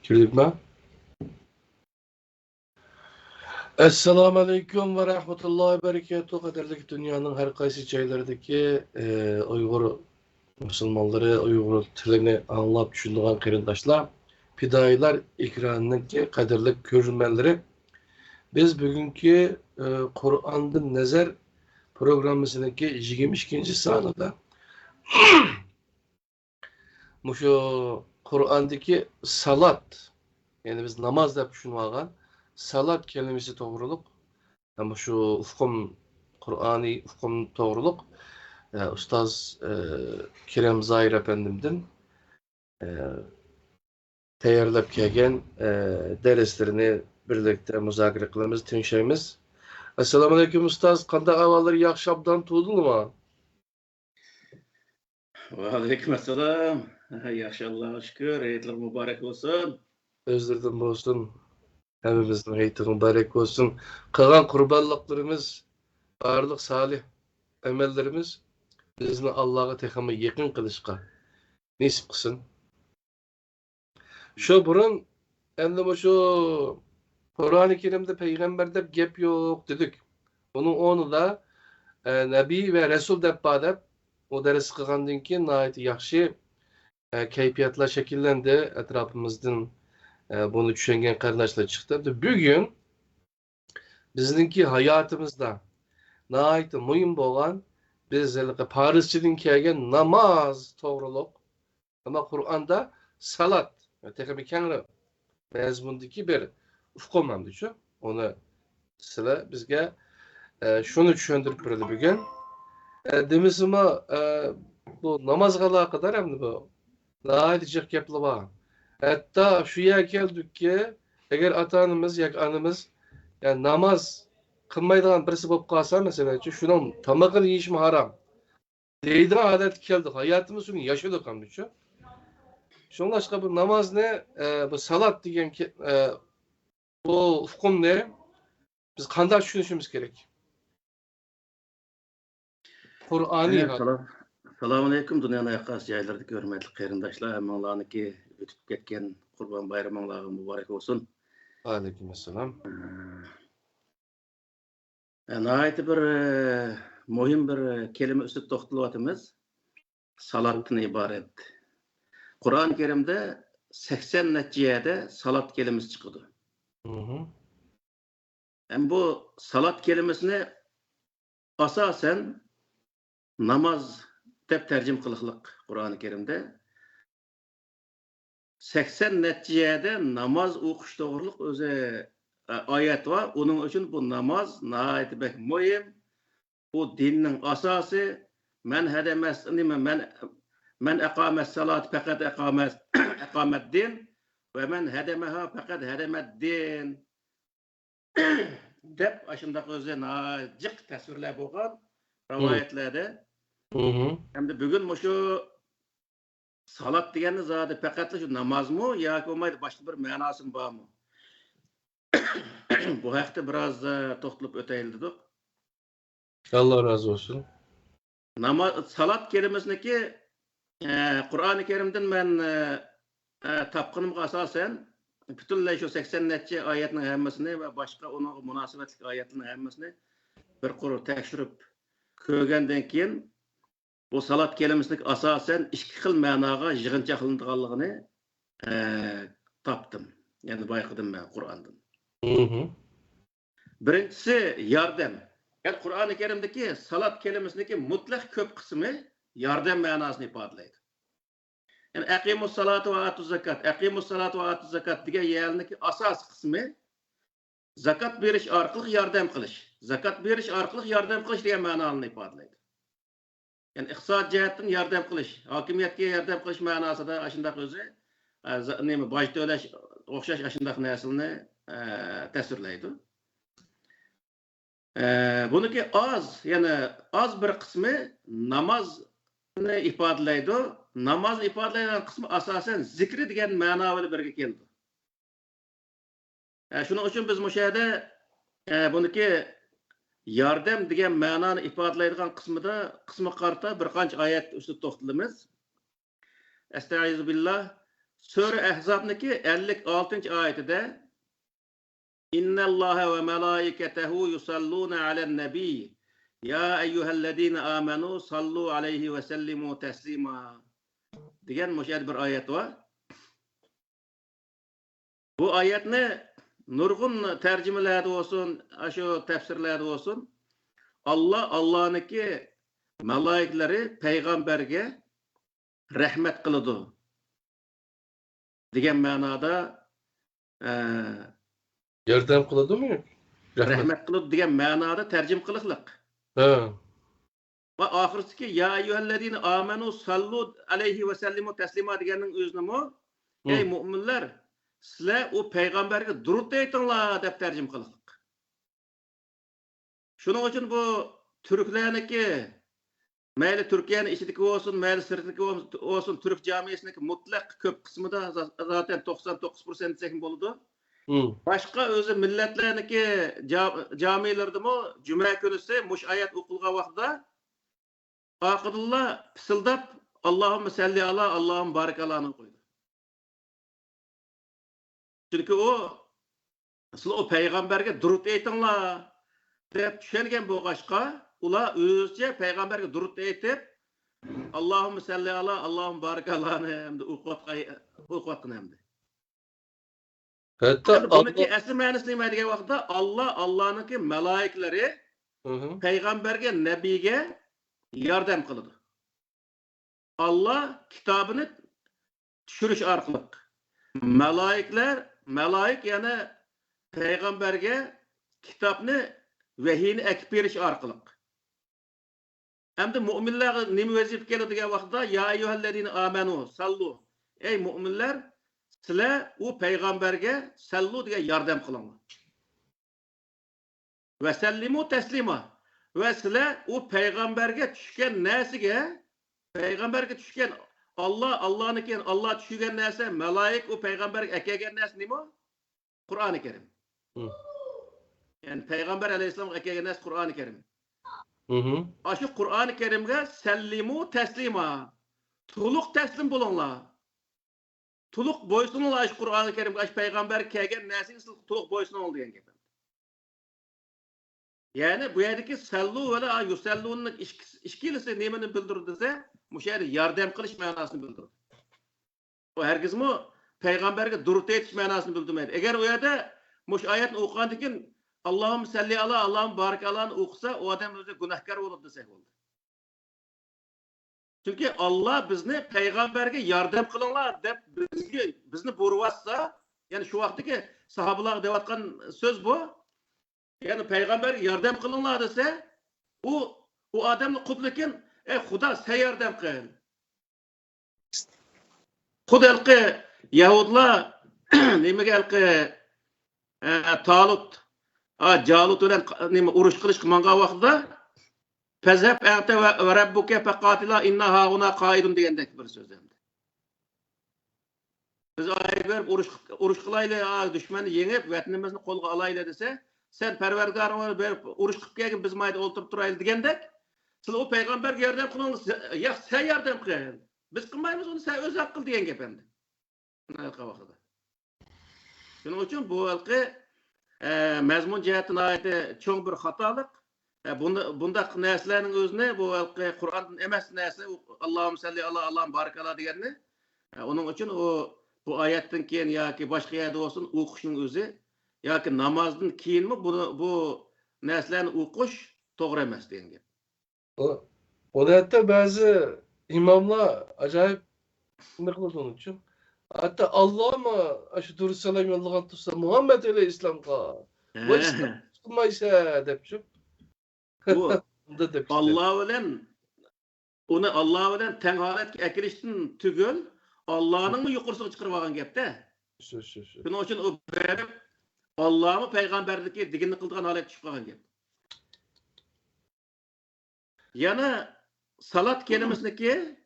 Girdik mi? Esselamu Aleyküm ve Rahmetullahi ve Berekatuhu. Kaderlik dünyanın her kaysi çaylardaki Uygur Müslümanları, Uygur tilini anlap düşündüğün kıyırdaşlar, Fidayiler ikranındaki kaderlik görünmeleri. Biz bugünkü Kur'an'ın Nezer programımızdaki 22. sanada şu Kur'an'daki salat, yani biz namaz da düşünüyoruz. Salat kelimesi doğruluk. Ama şu ufkum, Kur'an'ı ufkum doğruluk. Ustaz Kerem Zahir Efendim'den tayarlap kelgen derslerini birlikte müzakere kılımız, tinşeyimiz. Esselamu Aleyküm Ustaz. Kanda havaları yakşabdan tuğdun mu? Ve aleykümselam. Yaxşı Allah'a şükür. Eyetler mübarek olsun. Özlerden olsun. Hemimizin heyti mübarek olsun. Kalan kurbanlıklarımız, ağırlık salih emellerimiz bizni Allah'a tekame yakın kılışka nisip kılsın. Şu burun endi şu Kur'an-ı Kerim'de peygamberde gep yok dedik. Onun onu da Nebi ve Resul dep badep o ders kılgandan keyin nayet yaxşı keyfiyatlar şekillendi etrafımızdan bunu düşüngen kardeşler çıktı. Bugün bizninki hayatımızda nayet mühim bolan biz Parisçiden kelgen namaz toğruluk ama Kur'an'da salat tekrar kenara mezmundaki bir ufkum hem şu. Onu sıra bizge şunu düşündürüp birdi bugün. Demisime bu namazga kadar hem de bu daha edecek gepli var. Hatta şu yer geldik ki eğer atanımız yak anımız yani namaz kılmaydıgan birisi bolup kalsa mesela şunun tamagını yiyişmi haram. Deydiğin adet geldi. Hayatımız şunu yaşadık hem de şu. Şunlaşka bu namaz ne? Bu salat diyen bu ufkum ne? Biz kanda düşünüşümüz gerek. Kur'an'ı Selamun aleyküm. Dünyanın ayakkası yaylarda görmedik kıyırdaşlar. Hemen ki ötüp ketken Kurban Bayramı'nın mübarek olsun. Aleykümselam. Nayeti bir mühim bir kelime üstü toxtalıvatımız salattan ibaret. Kur'an-ı Kerim'de 80 neticede salat kelimesi çıkıyordu. Yani bu salat kelimesini asasen namaz dep tercim kılıklık Kur'an-ı Kerim'de. 80 neticede namaz okuş doğruluk özü ayet var. Onun için bu namaz nahayet bek mühim. Bu dinin asası men hedemez men ekamet salat fakat ekamet din ve men hedemeha fakat hedemet din. Dep aşındaki özü nacık tasvirler bolgan rivayetlerde. Hem de bugün şu salat degeni zade faqat şu namaz mı yoki olmaydi başka bir manası var mı? Bu haqda biraz to'xtalib o'taylik dedik. Allah razı olsun. Namaz salat kelimesiniki Kur'an-ı Kerim'den ben tapqınımga asasen bütünlay şu 80 neçe ayetning hammasini ve başka onun münasebetli ayetlerin hammasini bir quru tekshirib ko'rgandan keyin bu salat kelimesindeki asasen iki xil ma'noga yig'incha qilinganligini topdim. Yani bayqadim ben Kur'an'dan. Birincisi yardım. Yani Kur'an-ı Kerim'deki salat kelimesindeki mutlak köp kısmı yardım manasını ifadelaydı. Yani aqimus salatu ve atuz zakat. Aqimus salatu ve atuz zakat degan yerindeki asas kısmı zakat beriş orqali yardım qilish. Zakat beriş orqali yardım qilish degan ma'noni ifodalaydi. Yani iqtisod jihatdan yardım qilish, hokimiyatga yardım qilish ma'nosida ashundaq o'zi nima boj to'lash o'xshash ashundaq narsalarni tasvirlaydi. Buniki az, yani az bir qismi namozni ifodalaydi. Namoz ifodalaydigan qismi asosan zikri degan ma'no bilan birga keldi. Shuning uchun biz bu yerda buniki yardım degan ma'noni ifodalaydigan qismi qarta bir qancha oyat ustida to'xtalamiz. Estaizu billah Sure Ahzab'niki 56. ayetide İnnallâhe ve melâiketehu yusallûne alen nebî ya eyyühellezîne âmenû sallu aleyhi ve sellimû teslîmâ degan müşahede bir ayet var. Bu ayetni nurgun tercümelerde olsun, aşu tefsirlerde olsun Allah'niki melaikleri peygamberge rahmet kılıdı degan ma'noda Yardım kıladı mı? rahmet kılıdı degan ma'noda tercüme kılıklık. Ha. Ve ahirisi ya eyyühellezine amenu sallu aleyhi ve sellimu teslima deganning o'zini ey mu'minlar sizlar o peygamberge durud aytinglar deb tercüme kılıklık. Şunun için bu Türklerniki mayli Türkiye'nin içindeki olsun, mayli sırtındaki olsun Türk camiasındaki mutlak köp kısmı da zaten 99% sekin boludu. Başka özü milletlerindeki camilerde mi cuma günüsü muş ayet okulga vaqtida aqidullah pısıldap Allahümme salli ala Allahümme barik ala'nı koydu. Çünkü o peygamberge durud aytinglar deb tushungan bo'lg'achqa ular o'zicha payg'ambarga durud aytib Allohumma salli ala Allohum barik alani hamda o'qiyotgan hamda. Hatta buniki asli ma'nosi nima degan vaqtda Allohniki malayiklari payg'ambarga nabiyga yordam qiladi. Allah kitobini tushirish orqali malayik yana payg'ambarga kitobni vahiyni akib berish orqali. Hamda mu'minlar nima vazifat keladi degan vaqtda ya eyyuhellezine amenu sallu. Ey mu'minlar sizlar u payg'ambarga sallu degan yordam qilinglar. Va sallimu taslima. Va sizlar u payg'ambarga tushgan narsaga payg'ambarga tushgan Allah'niki Allah tushgan narsa malaik u payg'ambarga akagan narsa nima? Qur'oni Karim. Yani Peygamber Aleyhisselam'a ekleyen nes Kur'an-ı Kerim. Aşı Kur'an-ı Kerim'e sellimu teslima. Tuluk teslim bulunla. Tuluk boysununla aşı Kur'an-ı Kerim'e aşı Peygamber ekleyen nesin tuluk boysunun oldu yani. Yani bu yerdeki sellu ve la yusellunun işkilisi nemini bildirdiyse müşahede yardım kılış manasını bildirdi. O herkes mi Peygamber'e durut etiş manasını bildirmedi. Eğer o yerde muş ayetin okuyandıkken Allahümme salli ala Allahümme barik ala'nı okusa o adam özü günahkar olur desek oldu. Çünkü Allah bizni peygamberge yardım kılınlar dep bizni buyurvatsa yani şu vaktiki sahabalar devatkan söz bu. Yani peygamber yardım kılınlar dese o adamı kutluken Xuda sen yardım kıl. Xuda Yahudlar nime gelki Talut Calut bilen uruş kılış kılmanga vaqtida Fezheb ente ve rabbuke fekatila inna hauna qaidun degandek bir söz endi. Biz ayet verip uruş kılayla düşmanı yengip vatanimizni qo'lga alayla dese sen pervergarını verip uruş qilib kelgin biz mayda o'ltirib turaylik degandek siz o peygamberga yordam qilingiz ya sen yordam qil biz qilmaymiz uni sen o'zi qil degan gap endi. Shuning uchun bu halqi mazmun jihatdan ayeti cho'ng bir xatolik. Bundaq narsalarning o'zini bu Qur'ondan emas narsa Allohum salli ala Allohum barik ala deganni uning uchun bu oyatdan keyin yoki boshqa yerda bo'lsin o'qishning o'zi yoki namozdan keyinmi bu narsalarni o'qish to'g'ri emas degan gap. O hatta bazı imamlar acayip ne kıldı onun için. Hatta Allah mı aşı Duru Selam yollagan tutsa Muhammed öyle İslam'a. Bu İslam tutmaysa depçim. Allah bilen onu Allah bilen tenhalet ekiliştin tügül Allah'ın mı yukarısına çıkarıp algan gapte. Şunun için o verip Allah'ı peygamberdeki digini kıldıgan halet çıkıp algan gap. Yana salat kelimesindeki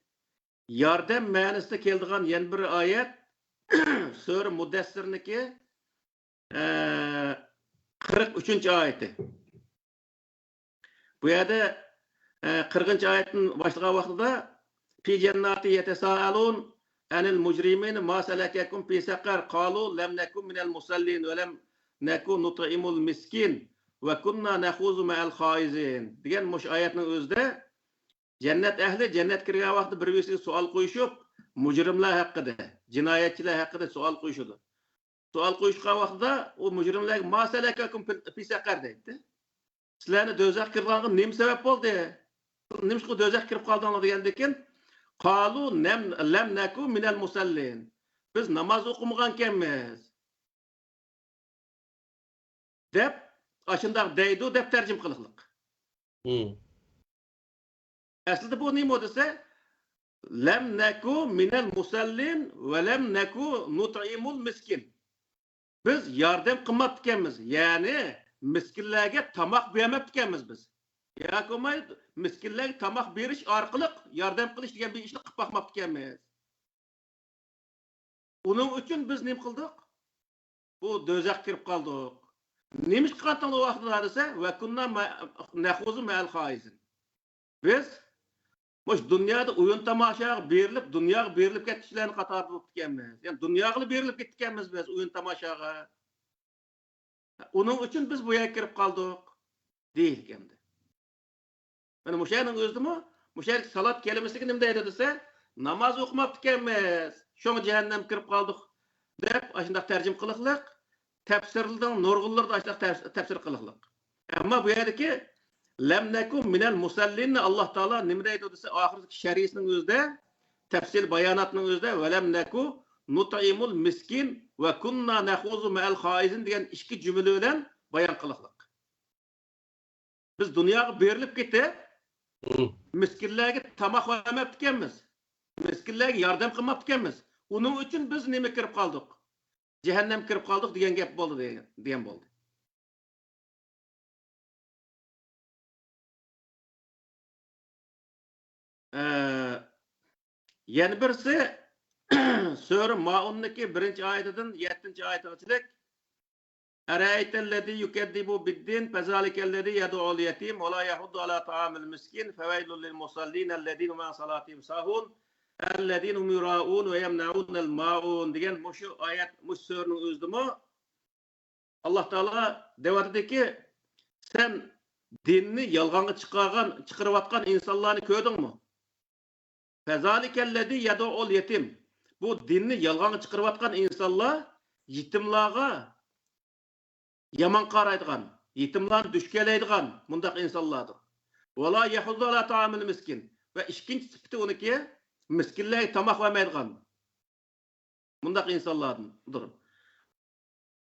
yardım ma'nosida keldigan yana bir ayet Sure Mudassirniki 43. ayeti. Bu yerde 40. ayetin başlığı vaxtida fi cennati yetesaalun Enil mujrimine ma selekekum fi sakar kalu lem nekum minel musallin ve lem nekun nut'imul miskin ve kunna nehuzu me'el haizin. Degan muş ayetning o'zida cennet ehli cennet kirgan vaqtda bir-birisiga savol qo'yishib, mujrimlar haqida, jinoyatchilar haqida savol qo'yishadi. Savol qo'yishgan vaqtda o mujrimlar ma selekekum fi sakar deydi. Sizlarni do'zaxga kirganga nima sabab bo'ldi? Nimishqa do'zaxga kirib qoldinglar degandan keyin qalu lem neku minel musallin. Biz namoz o'qimagan ekanmiz. Deb aşındaq deydi deb tercim qiliqliq. Aslida bu nima desa? Lem neku minel musallin ve lem neku nut'imul miskin. Biz yardım qilmabdi ekanmiz. Ya'ni miskinlarga tamoq bermabdi ekanmiz biz. Yakomay miskinlarga tamoq berish orqali yardım qilish degan bir ishni qilib boqmabdi ekanmiz. Uning uchun biz nima qildik? Bu do'zaxga kirib qoldik. Nemish qilgan o vaqtda desa va kunna nahuzu ma'al haizin. Biz mush dunyoda o'yin tomoshaga berilib ketishlarni qatorida bo'lib ekanmiz. Ya'ni dunyoga berilib ketganmiz biz o'yin tomoshaga. Uning uchun biz bu yerga kirib qoldik deyil endi. Mana mushaning o'zidimi? Mushak salat kelimasiga nima deydi desa, namoz o'qimabdi ekanmiz. Shunga jahannamga kirib qoldik deb ashunday tarjim qiliqliq. Tafsirlardan nurg'ullarda ashunday tafsir qiliqliq. Ammo bu yerdagi lam nakum minal musallinni Alloh taolo nima deydi desa, oxirgi sharisining o'zida, tafsir bayonotning o'zida va lam naku nut'imul miskin va kunna nahuzu ma'al haizin degan ikki jumla bilan bayon qiliqliq. Biz dunyoga berilib ketib, miskinlarga tamoq vermabdi ekanmiz. Miskinlarga yordam qilmabdi ekanmiz. Uning uchun biz nima kirib qoldik? Cehennem kirib qoldik degan gap bo'ldi degan bo'ldi. Yana birisi Sura Maun'daki 1-oyatidan 7-oyatgacha Araytellezî yukezzibu bid-din fezâlikellezî yed'u'l yetim ve lâ yahuddu alâ ta'amil miskin feveylun lil musallin ellezîne min salatihim sahun ellezîne hum yurâûn ve yemna'ûnel ma'ûn degan şu ayet muş suraning o'zidimi Alloh taolo deyaptiki sen dinni yolg'onga chiqarayotgan insonlarni ko'rdingmi? Fezâlikellezî yed'u'l yetim. Bu dinni yolg'onga chiqarayotgan insonlar yetimlarga yaman qaraydigan, yetimlarni dushkalaydigan bundaq insonlardir. Wala yahuddu ala ta'amil miskin. Ve ikkinchi sifati uniki miskinlarga tamoq vermaydigan bundaq insonlardir.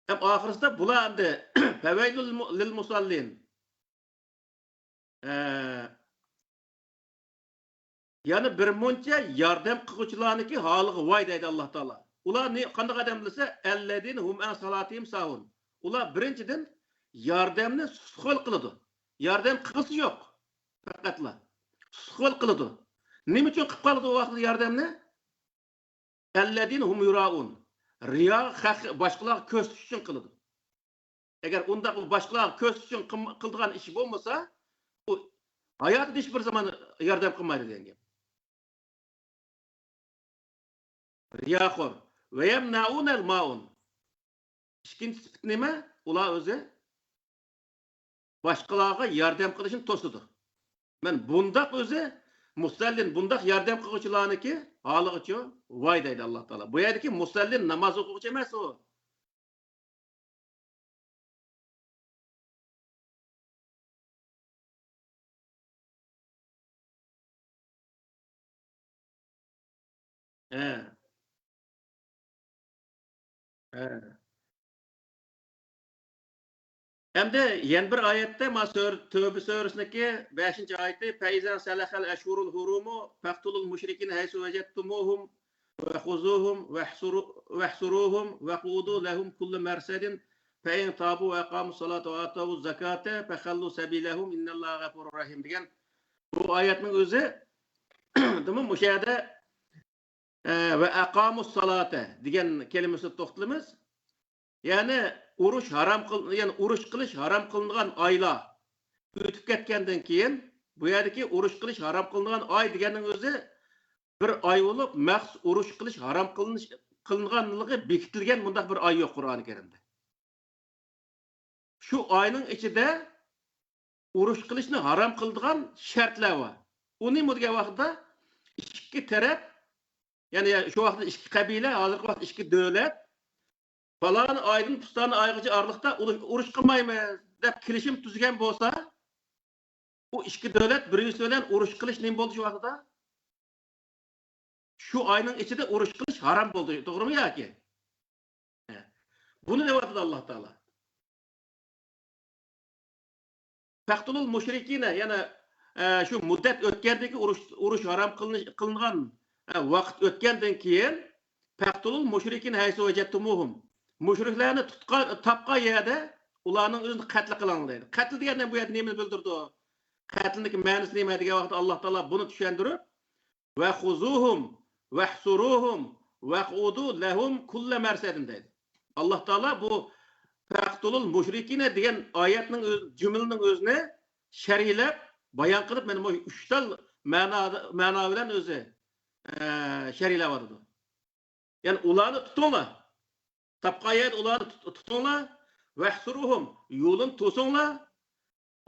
Hem oxirisida bular endi fawaylul lil musallin. Yani bir muncha yordam qiluvchilarniki holiga voy deydi Alloh taolo. Ular qanday odam bilsa, ellezina hum an salatihim sahun. Ular birinchidan yordamni suxol qiladi. Yordam qilsa yo'q. Faqatla suxol qiladi. Nima uchun qilib qoladi o vaqtda yordamni? Ellezina hum yura'un. Riyo boshqalar ko'z uchun qiladi. Agar unda boshqalar ko'z uchun qildigan ish bo'lmasa, u hayotda hech bir zaman yordam qilmaydi degan gap. Riyoxor ve yemna'unel ma'un. İkinci sifat nima? Ular o'zi boshqalarga yordam qilishni to'sadi. Men bundaq o'zi musallin bundaq yordam qiluvchilarniki holigacha voy deydi Alloh taolo. Bu yerdagi musallin namoz o'quvchi emas u. Hem de yeni bir ayette Tövbe suresindeki 5-ayeti Feyzen selehel eşhurul hurumu fektulul müşrikin heysu vecettumuhum ve huzuhum ve hsuruhum ve kudu lehum kullu mersedin fein tabu ve ekamu salatu ve atavu zakate fehallu sebilehum innallaha gafurur rahim degan bu ayetinin özü değil mi? Müşahede ve ekamu salate degan kelimesi to'xtalamiz. Yani urush haram yani urush qilish haram qilingan oylar o'tib ketgandan keyin bu yerdagi urush qilish haram qilingan oy deganning o'zi bir ay olup maxsus urush qilish harom qilinganligi bekitilgan bundaq bir ay yo'q Qur'oni Karimda. Shu oyning ichida urush qilishni harom qiladigan shartlar bor. Uni degan vaqtda ikki taraf, ya'ni shu vaqtda ikki qabila, hozirgi vaqtda ikki davlat falan aydan pustani aygacha oraliqda urush qilmaymiz deb kelishim tuzgan bo'lsa, u ikki davlat bir-birisi bilan urush qilish nima bo'ldi shu vaqtda? Shu ayning ichida urush qilish harom bo'ldi, to'g'rimi yoki? Buni deyapti Alloh taolo. Faqtulul mushrikina, yana shu muddat o'tgandagi urush harom qilingan vaqt o'tgandan keyin faqtulul mushrikin haysu wajadtumuhum. Mushriklarni topgan yerda ularning o'zini qatl qiling deydi. Qatl degandan bu yerda nima bildirdi? Qatlning ma'nosi nima degan vaqtda Alloh taolo buni tushuntirib, va xuzuhum vahsuruhum waqudu lahum kull marsadin deydi. Alloh taolo bu faqtulul mushrikina degan oyatning jumlaning o'zini sharhlab bayon qilib, mana bu 3 tal ma'no bilan o'zi sharhlaverdi. Ya'ni ularni tutinglar. Tapqayet ularni tutinglar, vahsuruhum yo'lin to'singlar,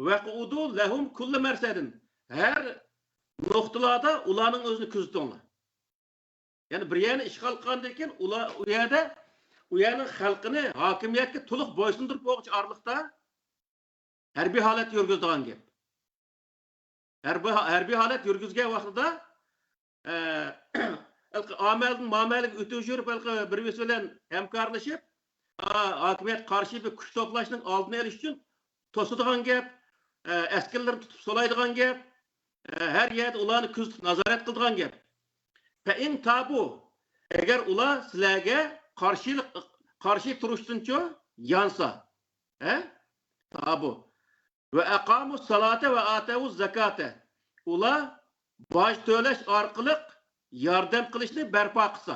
waqudu lahum kull marsadin. Har nuqtalarda ularning o'zini kuzatinglar. Ya'ni bir yerni ishg'ol qilgandan keyin ular u yerda u yerning xalqini hokimiyatga to'liq bo'ysundirib qo'yish oraliqda harbiy holat yurgizadigan gap. Harbiy holat yurgizgan vaqtida muomalaga o'tib yurib, bir-birisi bilan hamkorlashib, hokimiyat qarshi bir kuch to'plashning oldini olish uchun to'sadigan gap, askarlarni tutib so'laydigan gap, har yerda ularni kuzatib nazorat qiladigan gap. Fa in tabu, agar ular sizlarga qarshi turishdan-chi yansa, tabu. Ve aqamus salate ve atavuz zakate. Ular boj to'lash orqali yordam qilishni barpo qilsa.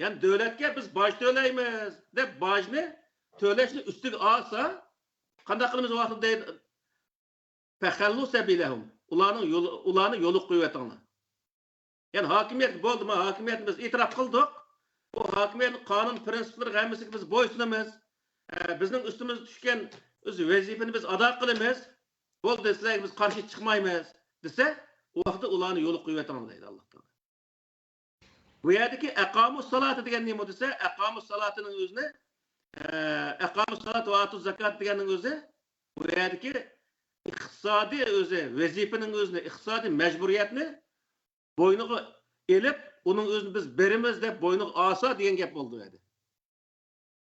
Yani davlatga biz boj to'laymiz deb bojni to'lashni ustiga olsa, qanday qilamiz vaqtida deydi? Fakhallu sabilahum. Ularni yo'li qo'yatinglar. Yani hokimiyat bo'ldimi? Hokimiyatni biz e'tirof qildik. Bu hokimiyatning qonun prinsiplari hammasiga biz bo'ysunamiz. Bizning ustimizga tushgan o'z vazifani biz ado qilamiz. Bo'ldi, sizlarga biz qarshi chiqmaymiz desa, u vaqtda ularni yo'li qo'yatamiz deydi Alloh taolo. Bu yerdagi aqamus salati degan nima desa, aqamus salatining o'zini aqamus salat va atuz zakat deganning o'zi bu yerdagi iqtisodiy o'zi vazifaning o'zini, iqtisodiy majburiyatni bo'yniga elib, uning o'zini biz beramiz deb bo'yniga olsa degan gap bo'ldi bu yerda.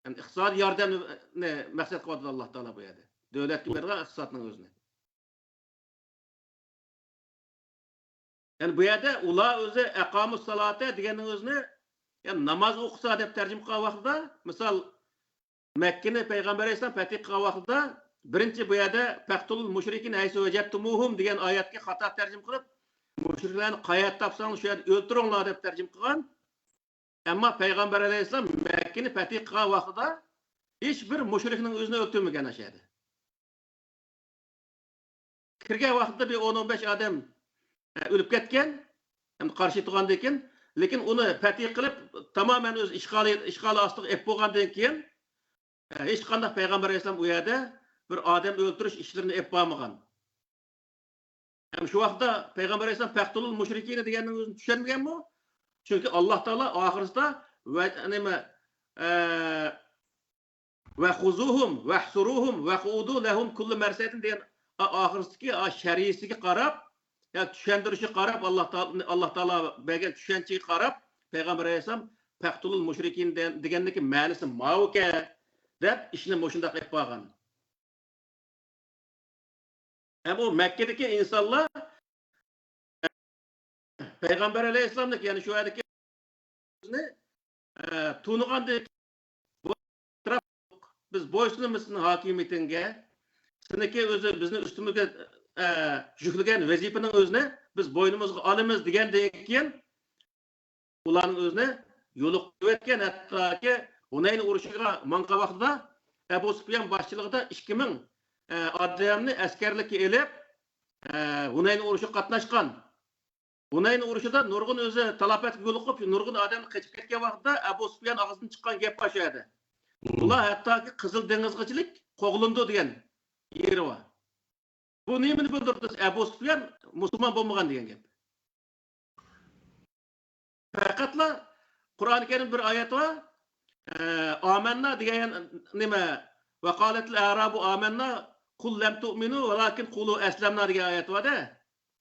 Yani iqtisodiy yordamni maqsad qildi Alloh taolo bu yerda. Davlatga bergan iqtisodning o'zini. Yani bu yerda ular o'zi aqamus salata deganning o'zini, yani namoz o'qisa deb tarjima qilgan vaqtida, misol Makkani payg'ambar alayhisalom fatih qilgan vaqtida birinchi bu yerda faqtul mushrikin haysu wajadtumuhum degan oyatga xato tarjima qilib, mushriklarni qayerda topsangiz shu yerda o'ltiringlar deb tarjima qilgan. Ama Peygamber Aleyhisselam Mekke'ni fetih qilgan vaqtida hiçbir mushrikning o'zini o'ltirmagan aşağıda. Kirgan vaqtida bir 10-15 odam o'lib ketgan, ham qarshi turgandan keyin, lekin uni fetih qilib tamamen o'z ishg'oli ostiga olib bo'lgandan keyin hech qanday Peygamber Aleyhisselam u yerda bir odam o'ltirish ishlarini olib bo'lmagan. Ham shu vaqtda Peygamber Aleyhisselam faqtulul mushrikina deganning o'zini tushunmaganmi? Çünkü Allah Teala ahirette ve huzuhum ve hsuruhum ve hudu lehum kullu mersedin diyen ahiretteki şeriyesine qarab, yani düşendirişi qarab Allah Teala belki düşençeyi qarab Peygamber Aleyhisselam faqtulul müşrikin degandeki ma'nosi ma'uke deb ishni mo'shunda qilib qo'ygan. Hem o Mekke'deki insanlar Peygamber Aleyhisselam'daki yani şu ayetdeki tuğnuğandaki biz boysunumuzun hakimiyetine siniki özü bizim üstümüzde yüklügen vazifenin özüne biz boynumuzu alımız degenden keyin ularning özüne yolu qo'yatgan, hattoki Hunayn urushiga manqa vaqtida Abu Sufyan boshchiligida 2000 odamni askarlikka elib Hunayn urushi qatnashgan. Hunayn urushida nurg'un o'zi talafotga yo'liqib, nurg'un odam qochib ketgan vaqtda Abu Sufyan og'zidan chiqqan gap bosh edi. Ular hattoki Qizil dengizchilik qo'g'lindi degan yeri bor. Bu nimani bildirdi? Abu Sufyan musulmon bo'lmagan degan gap. Faqatla Qur'oni Karim bir oyat bor. Amanna degan nima? Va qalatil arabu amanna qul lam tu'minu valakin qulu aslamna degan oyat bor-da.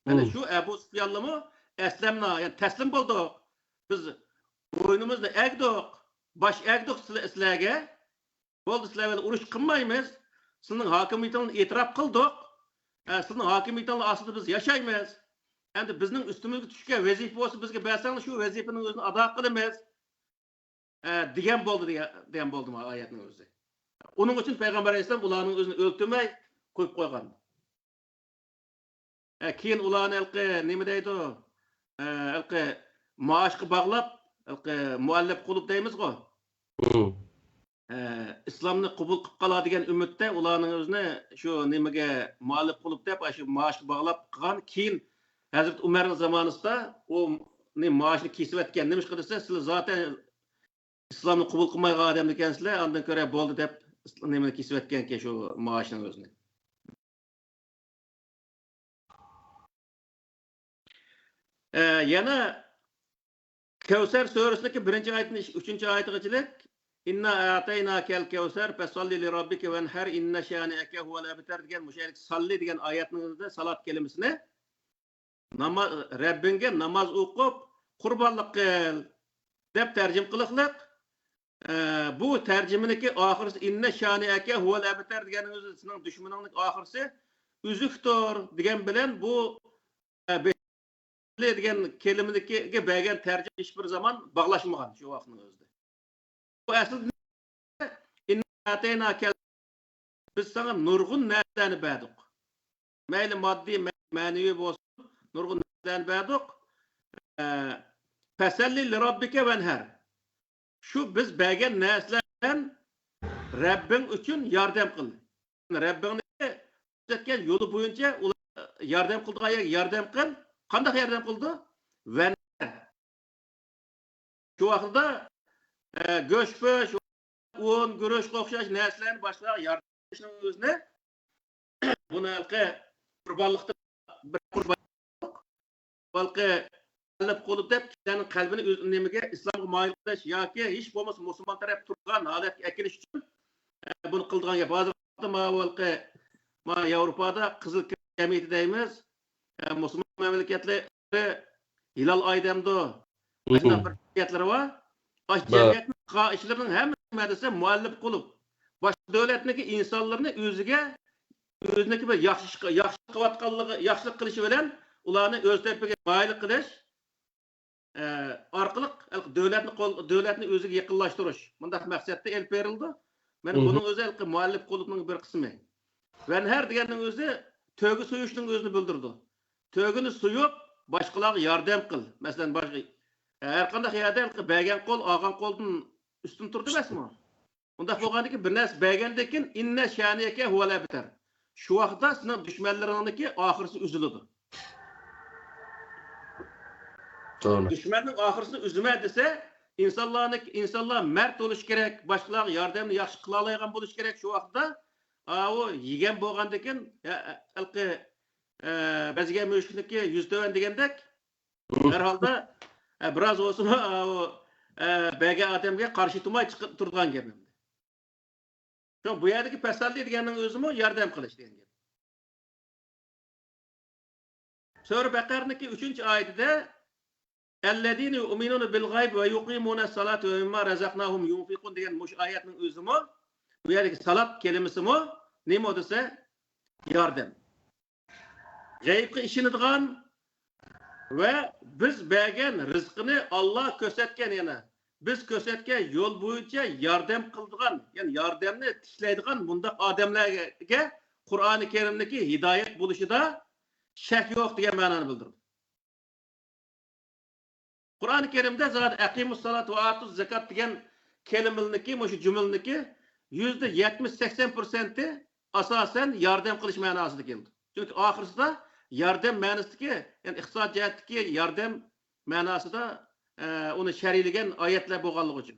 Ana shu Abu Sufyanlimi aslamna, yani taslim bo'ldik. Biz bo'ynimizni egdik, bosh egdik sizlarga. Bo'ldi, sizlar bilan urush qilmaymiz. Sizning hokimiyatingizni e'tirof qildik. Sizning hokimiyatingiz ostida biz yashaymiz. Endi bizning ustimizga tushgan vazifa bo'lsa, bizga bersanglar shu vazifaning o'zini ado qilamiz. Degan bo'ldi oyatning o'zi. Uning uchun payg'ambar alayhisalom ularning o'zini o'ltirmay qo'yib qo'ygan. Keyin ularni nima deydi? Maoshga bog'lab, muallif qilib deymiz-ku. İslamni qabul qilib qoladigan umidda ularning o'zini shu nimaga muallif qilib deb, shu maoshga bog'lab qilgan. Keyin Hazrat Umarning zamonida u maoshni kesib etgan. Nima ish qilsa, sizlar zaten İslamni qabul qilmagan odam ekansizlar, ondan ko'ra bo'ldi deb nimani kesib etgan shu maoshning o'zini. Yana Kevser suresidagi 1-oyatning 3-oyatigacha İnna a'taynakel kevser fesalli li rabbike venher inna şani'eke huvel abtar degan mushalik salli degan oyatning salat kelimesini Rabbinga namoz o'qib qurbonlik qil deb tarjim qiliqliq. Bu tarjiminiki oxirisi inna şani'eke huvel abtar deganing o'zi sizning dushmaningning oxirisi uzukdir degan bilan bu degan kelimadagi bergan tarjim hech bir zaman bog'lashmagan shu vaqtning o'zida. Bu aslında biz sana nurgun nereden berdik? Meyli maddi, manevi olsun, nurgun nereden berdik? Feselli li rabbike venher. Şu biz bergen neslerden Rabbin için yardım kıl. Rabbin etken yolu boyunca yardım kıldı, yardım kıl. Kandak yardım kıldı? Venher. Şu vakıda göçpöş, un, güreşke okşaş neslerin başka yardımcının özüne bunu kurbanlıkta bir kurbanlık balkı alıp kolup deyip kişilerin kalbini özünemege İslam'a mayıldaş ya ki hiç olmasa Müslüman taraf turgan adet ekiliş için bunu kıldığın ya bazı balkı Avrupa'da Kızıl Cemiyeti deyimiz Müslüman memleketleri Hilal Aydem'de memleketleri var. Baş cemiyetinin işlerinin hem dese muallif kılıp baş devletindeki insanlarını özündeki bir yaxşılık kılışı bilen ularını öz tepkiye maylı kılış arkalık devletini özüge yakınlaştırış. Bundak maksatda el verildi. Benim bunun özellikle muallif kılıpның bir kısmı. Ben her diyenin özü tögü suyuşunun özünü bildirdi. Tögünü suyup başkalarına yardım kıl. Mesela başka her qanday yerda bergan qo'l olgan qo'ldan ustun turdi emasmi? Unda bo'lgandiki bir narsa bergandan inna shaniyaka huval abtar. Shu vaqtda sizning dushmanlaringniki oxirisi uziladi. To'g'ri. Dushmanning oxirisi uzilma desa, insonlar mard bo'lish kerak, boshqalarga yordamni yaxshi qila oladigan bo'lish kerak shu vaqtda. O yegan bo'lgandan bizga mushukniki 100 to'van degandek herhalde biraz olsun BG adamga qarshi turmay chiqib turgan gap. Şu bu yerdagi fasalli deganning o'zimi yordam qilish degan gap. Sura Baqarniki 3-oyatida Ellezine yu'minuna bil g'ayb ve yuqimuna salata ve mimma razaqnahum yunfiqun degan mush oyatning o'zimi bu yerdagi salat kelimesimi nima desa yordam. G'aybga ishonadigan ve biz bergen rızkını Allah kösetken yana. Biz kösetken yol boyunca yardım kıldıgan, yani yardımını tişleydigan bunda adamlarga Kur'an-ı Kerim'deki hidayet buluşu da şek yok diye mananı bildirdi. Kur'an-ı Kerim'de zaten akimus salat ve atuz zekat diyen kelimelerindeki, şu cümlelerindeki %70-80% asasen yardım kılış manasında geldi. Çünkü ahirinde yordam ma'nosidagi, ya'ni iqtisod jihatdagi yordam ma'nosida uni shariylagan oyatlar bo'lganligi uchun.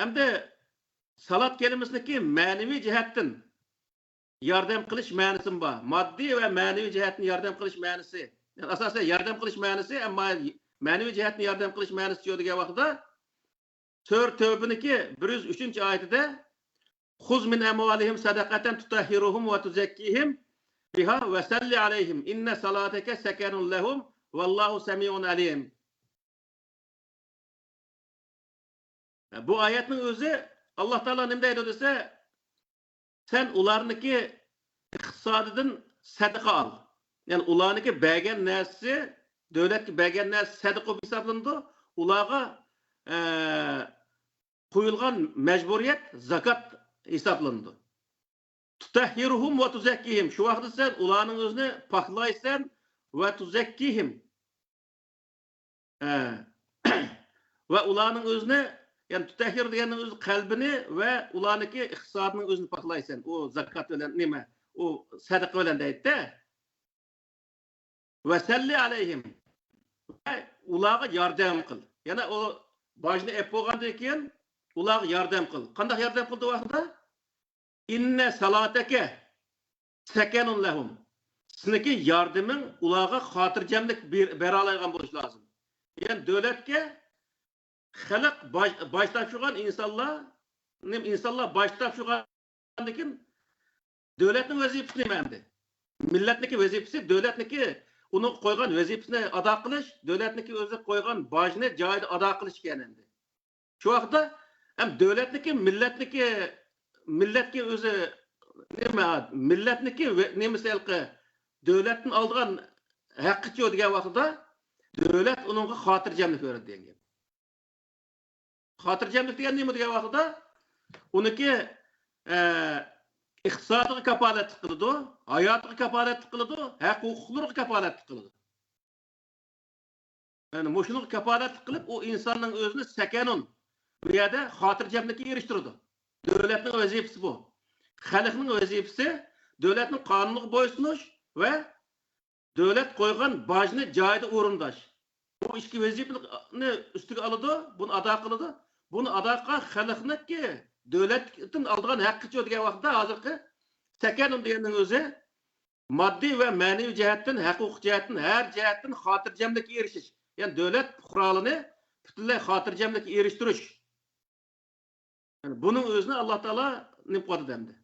Hamda salat kelimasidagi ma'naviy jihatdan yordam qilish ma'nosi bor. Moddiy va ma'naviy jihatdan yordam qilish ma'nosi. Yani asosan yordam qilish ma'nosi, ammo ma'naviy jihatdan yordam qilish ma'nosi yo'q degan vaqtda Sura Tövbiniki 103-oyatida "Xuz min amwalihim sadaqatan tutahhiruhum ve tuzakkihim biha ve salli aleyhim inne salateke sekenun lehum vallahu semiun alim." Bu ayetin özü Allah Teala ne deydi dese, sen ularniki iqtisadidan sadaqa al. Yani ularniki bergen nersi, devletki bergen nersi sadaqa hesaplandı. Ularga koyulgan mecburiyet zakat hesaplandı. Tutahhiruhum ve tuzakkihim. Şu vakti sen ularning özünü paklaysan ve tuzakkihim. Ve ularning özünü, yani tutahhir degenin öz kalbini ve ularniki iqtisadının özünü paklaysan. O zakat bilen nime? O sadaqa bilen deydi de. Ve salli aleyhim. Ve ularga yordam qil. Yani o başını ep bo'lgandan keyin ularga yordam qil. Qanday yordam qildi vaqtida? İnne salateke sekenun lehum. Sizniki yardımın ularga xotirjamlik bera oladigan bo'lish lozim. Yani devletke xalq başlab turgan insonlar başlab turgandan keyin devletning vazifasi nima endi? Millatniki vazifasi, devletniki uni qo'ygan vazifasini ado qilish, devletniki o'zi qo'ygan bojni joyida ado qilish ekan endi. Shu vaqtda ham devletniki millatga o'zi nima, millatniki nemisalqi devletning oldigan haqqi yo'q degan vaqtda devlet uningga xotirjamlik beradi degan. Xotirjamlik degan nima degan vaqtda uniki iqtisodiga kapolatlik qiladi, hayotiga kapolatlik qiladi, haq-huquqlarga kapolatlik qiladi. Yani mushuniga kapolatlik qilib, o insonning o'zini sakanun bu yerda xotirjamlikka erishtiradi. Devletning vazifasi bu. Xalqning vazifasi devletning qonuniga bo'ysunish va devlet qo'ygan bojni joyida o'rindash. Bu ikki vazifani ustiga oladi, buni ado qiladi. Buni ado qilgan xalqniki devletdan olgan haqqi yo'q degan vaqtda hozirgi sakanun deganning o'zi moddiy va ma'naviy jihatdan, haq-huquq jihatdan, har jihatdan xotirjamlikka erishish. Yani devlet qurolini butunlay xotirjamlikka erishtirish. Yani bunun özünü Allah Teala ne qo'ydi demdi.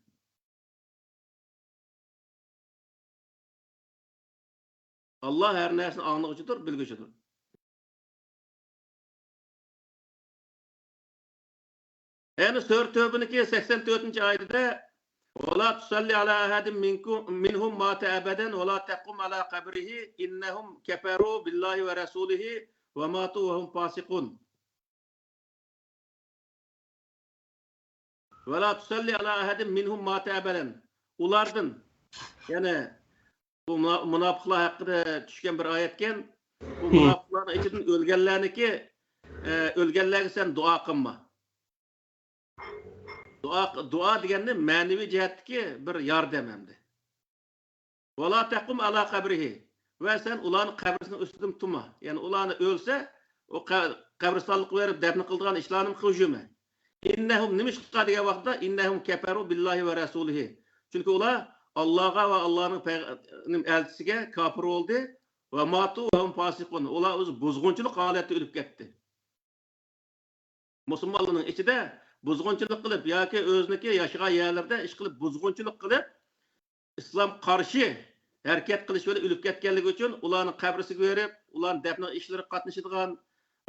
Allah her narsani anlıqçıdır, bilgüçüdür. Yani Sura Tövbiniki 84-oyatida "Wala tusalli ala ahadin minhum mata abadan ve la taqum ala qabrihi innahum kafaru billahi ve rasulihi ve matu ve hum fasiqun." "Ve la tusalli ala ahadin minhum mata abadan." Ulardan, yani bu münafıklar hakkında düşken bir ayetken, bu münafıkların içinden ölgenlerine sen dua kılma. Dua deganni ma'naviy jihatdagi bir yordam hamdi. Wala taqum ala qabrihi. Va sen ularni qabrisining ustidan turma. Ya'ni ularni o'lsa, o qabristonlik berib dafn qilgan ishlarni qilishma. Innahum nimishqa degan vaqtda innahum kafaru billahi va rasulihi. Chunki ular Allah'a ve Allah'ın elçisiga kafir oldu ve matu ve hum fasiqun. Ular o'zi buzg'unchilik holatida o'lib ketdi. Musulmonlarning ichida buzg'unchilik qilib yoki o'ziniki yashagan yerlarda ish qilib buzg'unchilik qilib islom qarshi harakat qilish bilan o'lib ketganligi uchun ularni qabrisiga berib, ularni dafn ishlari qatnashadigan,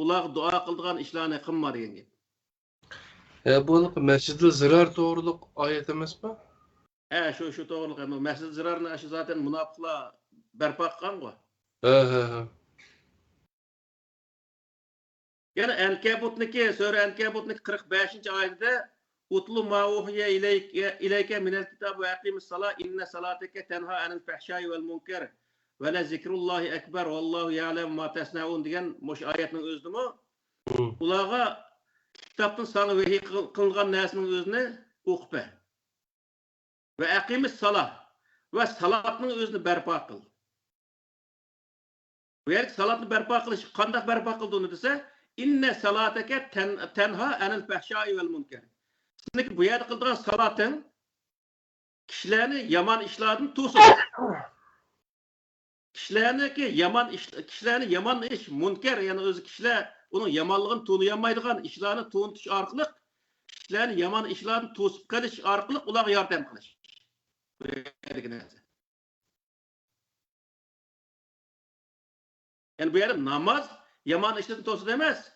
ularga duo qiladigan ishlarni qilma degan gap. Bu Mescid-i Zirar to'g'riliq oyat emasmi? Şu to'g'riliq. Mescid-i Zirarni shu zaten munofiqlar barpo qilgan qo'y. Yani Ankabutniki, Sura Ankabutniki 45-oyatida "Utlu ma uhiya ilayka minal kitab ve aqimis salat inna salataka tenha anil fahsha'i vel munkar ve la zikrullahi ekber vallahu ya'lem ma tasnaun" degan moş oyatning o'zidimi? Ularga kitobdan sana vahiy qilingan narsaning o'zini o'qib ve akimis salah ve salatның özünü berpa kıl. Bu yer salatını berpa kılış, kandak berpa kıldığını dese, inne salateke tenha enil fehşai vel munker. Şimdi bu yerde kıldığın salatın kişilerini yaman işlerden tuğsun. Kişilerini yaman iş, munker, yani özü kişiler onun yamanlığını tuğlayamaydıgan işlerini tuğuntuş arkalık, kişilerini yaman işlerini tuğsup kılış arkalık ular yardım kılış. Bu yerdeki neyse. Yani bu yerde namaz yaman işlerini tuğsu demez.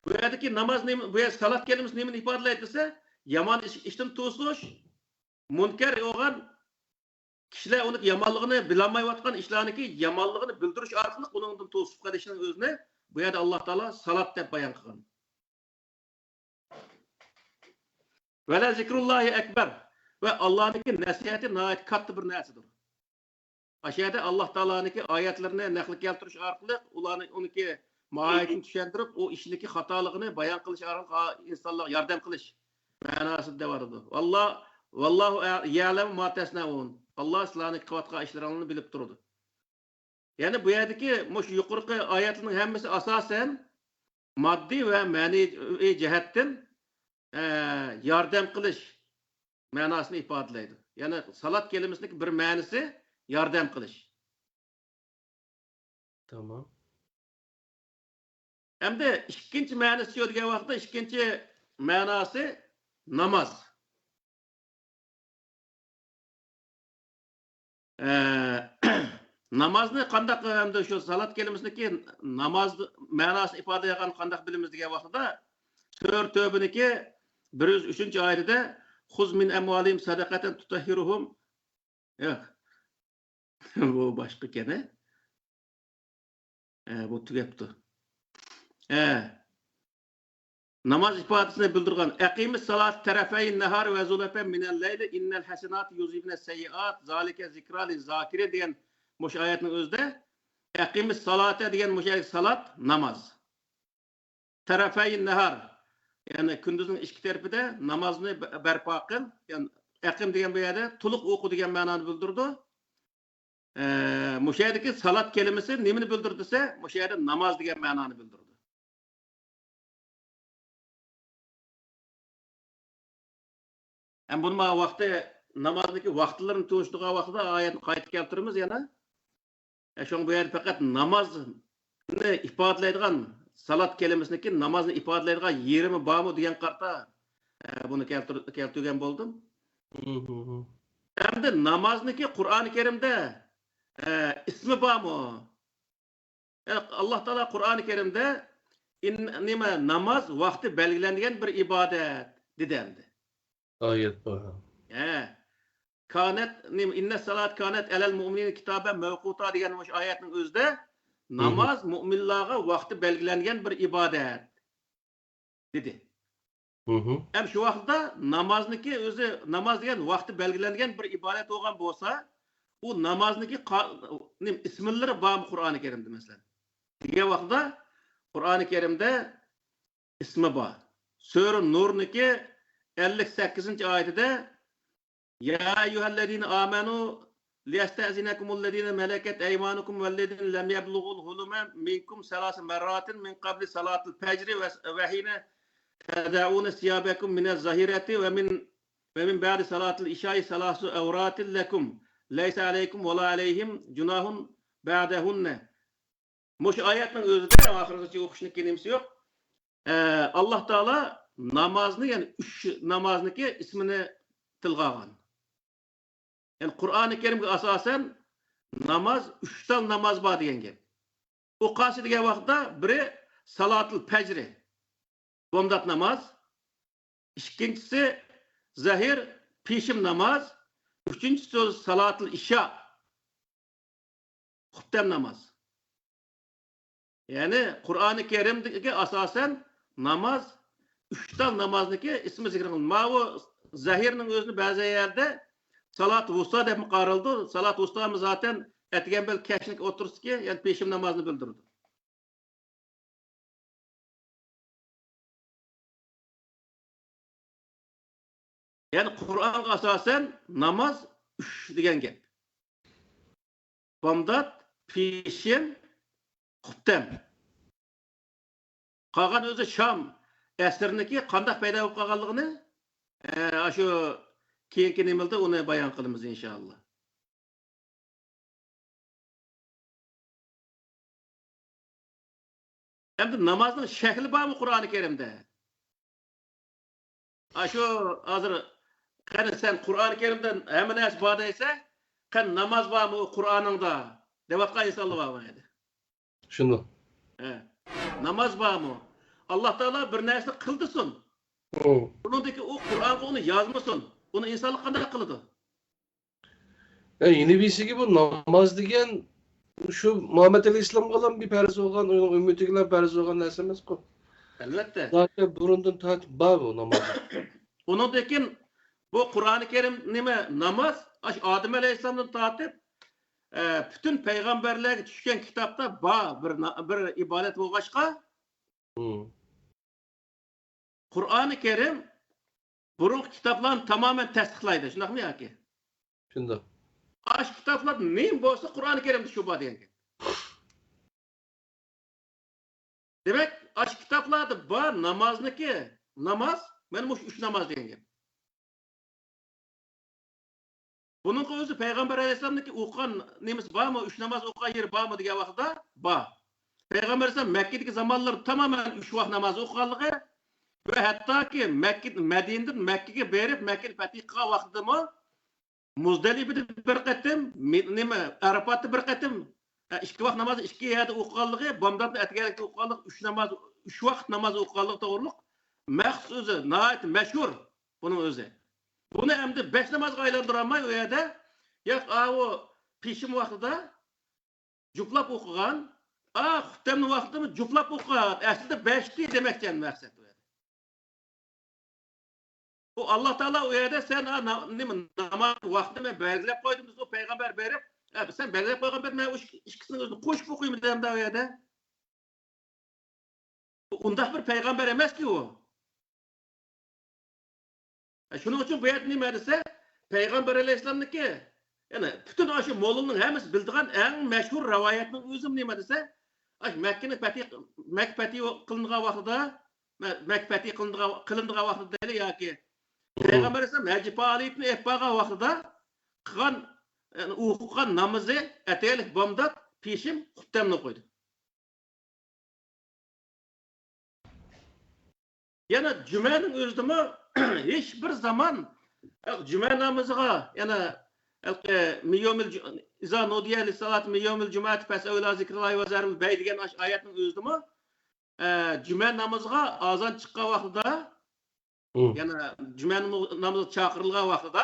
Bu yerdeki namaz, bu yerde salat kelimesi nemin ifade edilse, yaman işten tuğsuş, munker olan kişiler onun yamanlığını bilemeyivatkan işlerini yamanlığını bildiriş arkalık onun tuğsup kılışının özüne bu yerde Allah Teala salat dep bayan kılgan. Ve la zikrullahi ekber ve Allah'ın nasihati nayet katlı bir nasidir. Aşağıda Allah Teala'nın ayetlerine nakli keltiriş arkalık onunki mahiyetini düşendirip o işindeki hatalığını bayan kılış arkalık insanlara yardım kılış manası da vardı. Vallahu ya'lemu ma tasnaun. Allah sizlarning qilayotgan ishlaringizni bilib turadi. Yani bu yerdeki mush yuqorqi oyatlarning hammasi asosan moddiy va ma'naviy jihatdan yordam qilish ma'nosini ifodalaydi. Yani salat kelimasining bir ma'nosi yordam qilish. Tamam. Hamda ikkinchi ma'nosi degan vaqtda ikkinchi ma'nosi namoz. Namazını qandaq hamda şu salat kelimesindeki namaz manası ifade eden qandaq bilimiz degan vaqtda Sure Tövbeniki 103. ayetinde "Huz min emvalihim sadaqatan tutahhiruhum." Yok. Bu başka gene. Bu tügepti. Namaz ifadesini bildirgan "Eqimis salat tarafayn nahar ve zulafen minel leyli innel hasenat yuzibne seyyiat zalike zikra lil zakire" diyen muş ayetin özde "Eqimis salate" diyen muş ayet salat namaz. Tarafayn nahar yani gündüzün iki tarafında namazını berpa kıl. Yani ekim diyen bir yerde tuluk oku diyen mananı bildirdi. Muş ayetteki salat kelimesi nemini bildirdiyse muş ayette namaz diyen mananı bildirdi. Hem bunun vakti namazdaki vaktlerin tuğuştuğu vaxtda ayetini qaytı keltirimiz yana. Şoň bu yer fakat namazını ifadeleydigan salat kelimesindeki namazını ifadeleydigan yerimi barmı diyen qarta bunu keltirgen boldum. Hem de namazniki Kur'an-ı Kerim'de ismi barmı? Yani Allah Teala Kur'an-ı Kerim'de namaz vakti belgilendiğin bir ibadet dedendi. Ayet var. Kanet inne salat kanet elel mu'minin kitaben mevkuta diyen ayetin özde namaz müminlara vakti belgilengen bir ibadet dedi. Hem şu vaxtda namazniki özü namaz diyen vakti belgilengen bir ibadet olan bolsa o namazniki ismilleri var mı Kur'an-ı Kerim'de mesela? Diye vaxtda Kur'an-ı Kerim'de ismi var. Sure Nur'niki 58. ayetinde "Ya eyyühellezine amenu liyestezinakumulledine meleket eymanukum velledine lem yebluğul hulume minkum selâse merratin min qabli salatil fecri ve hine tedâune siyabekum minez zahireti ve min ba'di salatil işâi selâsu evratil lekum leyse aleykum ve la aleyhim cunahun ba'dehunne." Muş ayetin özünde ahireti okuşunu kelimesi yok. Allah Teala namazını yani üç namazniki ismini tilgagan. Yani Kur'an-ı Kerim'e asasen namaz, üçten namaz var diyen gel. O kası diye vaxtda biri salatul fecri, bomdat namaz. İkincisi zahir, pişim namaz. Üçüncüsü salatul işa, huttem namaz. Yani Kur'an-ı Kerim'deki asasen namaz, üçten namazniki ismi zikredildi. Mavu zahirinin özünü bazı yerde Salat vusta deb mi qarıldı? Salat vusta mı zaten etken bel keşnik otursun ki yani peşim namazını bildirdi. Yani Kur'an'a asasen namaz 3 degan gap. Bomdat, pişim, xuftem. Qolgan o'zi Sham asrniki qanday paydo bo'lib qolganligini shu keyingi nimalda uni bayon qilamiz inshaalloh. Endi namozning shakli bormi Qur'oni Karimda? Shu hozir qani sen Qur'oni Karimda hamma narsa bor desa, qan namoz bormi Qur'oningda deyotgan insonlar bormi edi? Şunu. Namoz bormi? Alloh taolo bir narsa qildisin. Buningdagi u Qur'onga uni yozmasin. Uni insonlar qanday qiladi? Yeni birisi gibi namaz degan şu Muhammed Aleyhisselam olan bir perz olan, onun ümmetiyle perz olan narsa emas ku. Elbette. Zaten burundan tartib var bu namaz. Onundakin bu Kur'an-ı Kerim nime namaz, Adem Aleyhisselam'dan tartib bütün peygamberler düşken kitapta bir ibadet bo'lg'achqa Kur'an-ı Kerim burun kitaplarını tamamen tasdiqlaydi. Shundaqmi yoki? Shundoq. Aş kitaplar neyim bo'lsa Kur'an-ı Kerim'de şu bor degan. Demek aş kitaplarda bor namazniki namaz, benim üç namaz degan. Bunun o'zi Peygamber Aleyhisselam'daki o'qigan nemiz bormi, üç namaz o'qigan yeri bormi degan vaqtda bor. Peygamber Aleyhisselam Mekke'deki zamanlar tamamen üç vaqt namaz o'qiganligi ve hatta ki Medine'den Mekke'ye berip Mekke'ni fatih qilgan vaqtida Muzdalifada bir qatim, Arafatda bir qatim, ikki vaqt namozni ikki yerda o'qiganligi, Bomdodda atgalikda o'qiganligi, üç vaqt namoz o'qiganligi to'g'riliq maxsus o'zi, nihoyat mashhur buning o'zi. Buni endi 5 namozga aylantirolmay u yerda, yo'q, o peshim vaqtida juplab o'qigan, xuftamni vaqtida juplab o'qigan, aslida 5 demakdan maqsad u yerda. Bu Allah Teala o yerde sen namaz vaktimi belgilep koydun o peygamber berip sen belgilep koygan ben ikisini özünü koşup okuyayım dedim de o yerde. Undaq bir peygamber emez ki o. Şunun için bu yerde ne derse Peygamber Aleyhisselam'daki yani bütün aşı Moğol'un hemisi bildiğin en meşhur rivayetinin özüm ne derse Mekke'nin fethi kılındığı vaxtıda Mekke fethi kılındığı vaxtıda değil ya ki Peygamber Aleyhisselam Hacip Aliyip'ni etbağa vaxtıda qıgan o'qigan namazı eteylik bomdat peshim xuftamni qo'ydi. Yana jumaning o'zida hech bir zaman juma namoziga yana miyomil iza nudiya li salat miyomil jumati fasawla zikrullahi va zarul bay degan oyatning o'zida juma namoziga azon chiqqan vaqtida yana juma namozi chaqirilgan vaqtida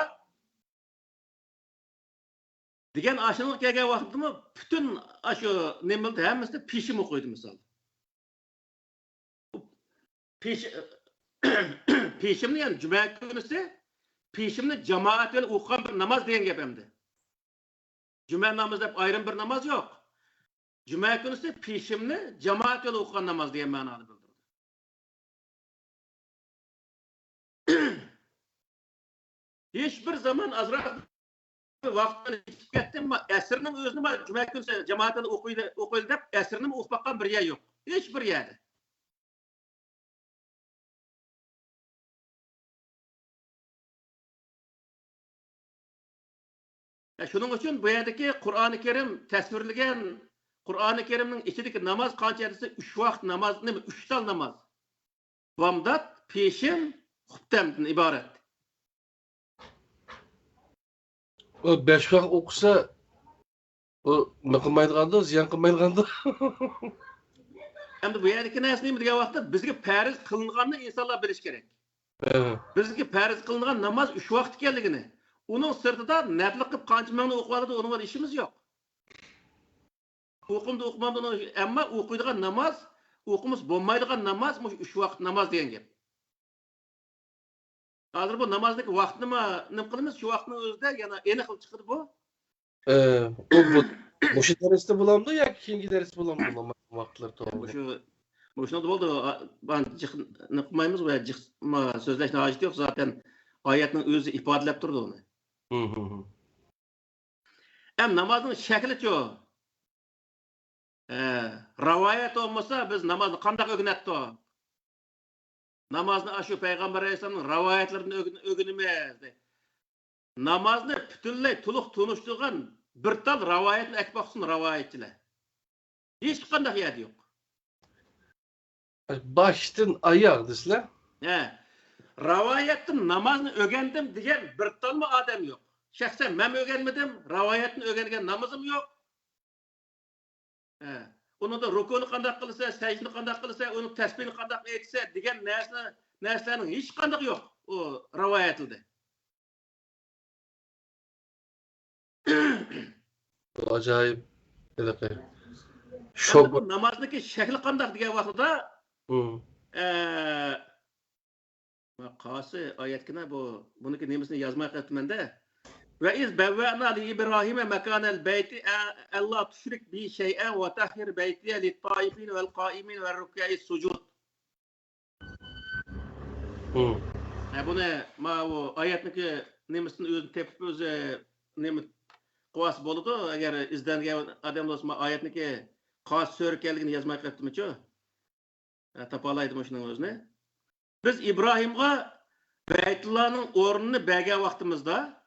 degan aşınlık kelgan vaqtda bütün shu nimalar hammasida peshim o'qiydi misol. Peshimni yani juma kunisi peshimni jamoat bilan o'qigan bir namoz degan gap endi. Juma namozi deb ayrim bir namoz yo'q. Juma kunisi peshimni jamoat bilan o'qigan namoz degan ma'noni bildirdi. Hech bir zaman azroq vaqtini ketib ketdim, asrning o'zini juma kunisi jamoatdan o'qiydi deb asrni o'qib baqqan bir yer yo'q. Hech bir yerda. Şunun için bu yerdeki Kur'an-ı Kerim tasvirlagan Kur'an-ı Kerim'nin içindeki namaz qanchasi 3 vaqt namoz, 3 tal namoz. Bomdat, peshim, xuftamdan iborat. O 5 vaqt o'qisa o nima qilmaydiganda, ziyon qilmaydiganda. Endi bu yerdeki narsa nima degan vaqtda bizga farz qilinganini insonlar bilish kerak. Bizga farz qilingan namoz 3 vaqt ekanligini, uning sirtida nafl qilib qancha mingni o'qib oladi, uning ishimiz yo'q. O'qimda o'qimamda ammo o'qiydigan namoz, o'qimiz bo'lmaydigan namoz 3 vaqt namoz degan gap. Hozir bu namozdagi vaqtni nima qilamiz? Shu vaqtning o'zida yana aniq qilib chiqdi bu. Bu şu dersde bulamdı ya keyingi ders bulamdı namaz vaqtlar to'g'ri. Shunda bo'ldi. Ben qilmaymiz va so'zlashni hojati yo'q. Zaten Ayetning o'zi ifodalab turdi uni. Hem namazning shakli-chi? Rivayet olmasa biz namazı qanday o'rgatdi? Namazni shu payg'ambar alayhisolamning rivoyatlarini o'rganamiz. Namazni butunlay to'liq tunishtirgan bir tal rivoyatni akbaqsin rivoyatchilar. Hech qanday yeri yo'q. Baştan ayak desler. Rivoyatdan namozni o'rgandim degan bir talmi odam yo'q. Shaxsan men o'rganmadim, rivoyatni o'rgangan namozim yo'q. Uni da rukuni qanday qilsa, sajdani qanday qilsa, uni tasbihni qanday aytsa degan narsalarning hech qanday yo'q o rivoyatida. Acayip. Şok. Namozniki shakli qanday degan vaqtida qasi oyatkina buniki nemisini yozmay qolibman-da. Ve iz bevve'na li İbrahim'e mekanel beyti Allah tüşrik bi şey'en ve tahhir beytiye li taifin vel qaimin ve rükâ'i sucud. Bunu o ayetniki nemisini özünü tepip özü nemis quvas boludu. Eğer izlengen adam olsa ayetniki qas sörkelligini yazmay qolibdim-chi. Tapalaydım şunun özüne. Biz İbrahim'e Beytullah'ın o'rnini bergan vaqtimizda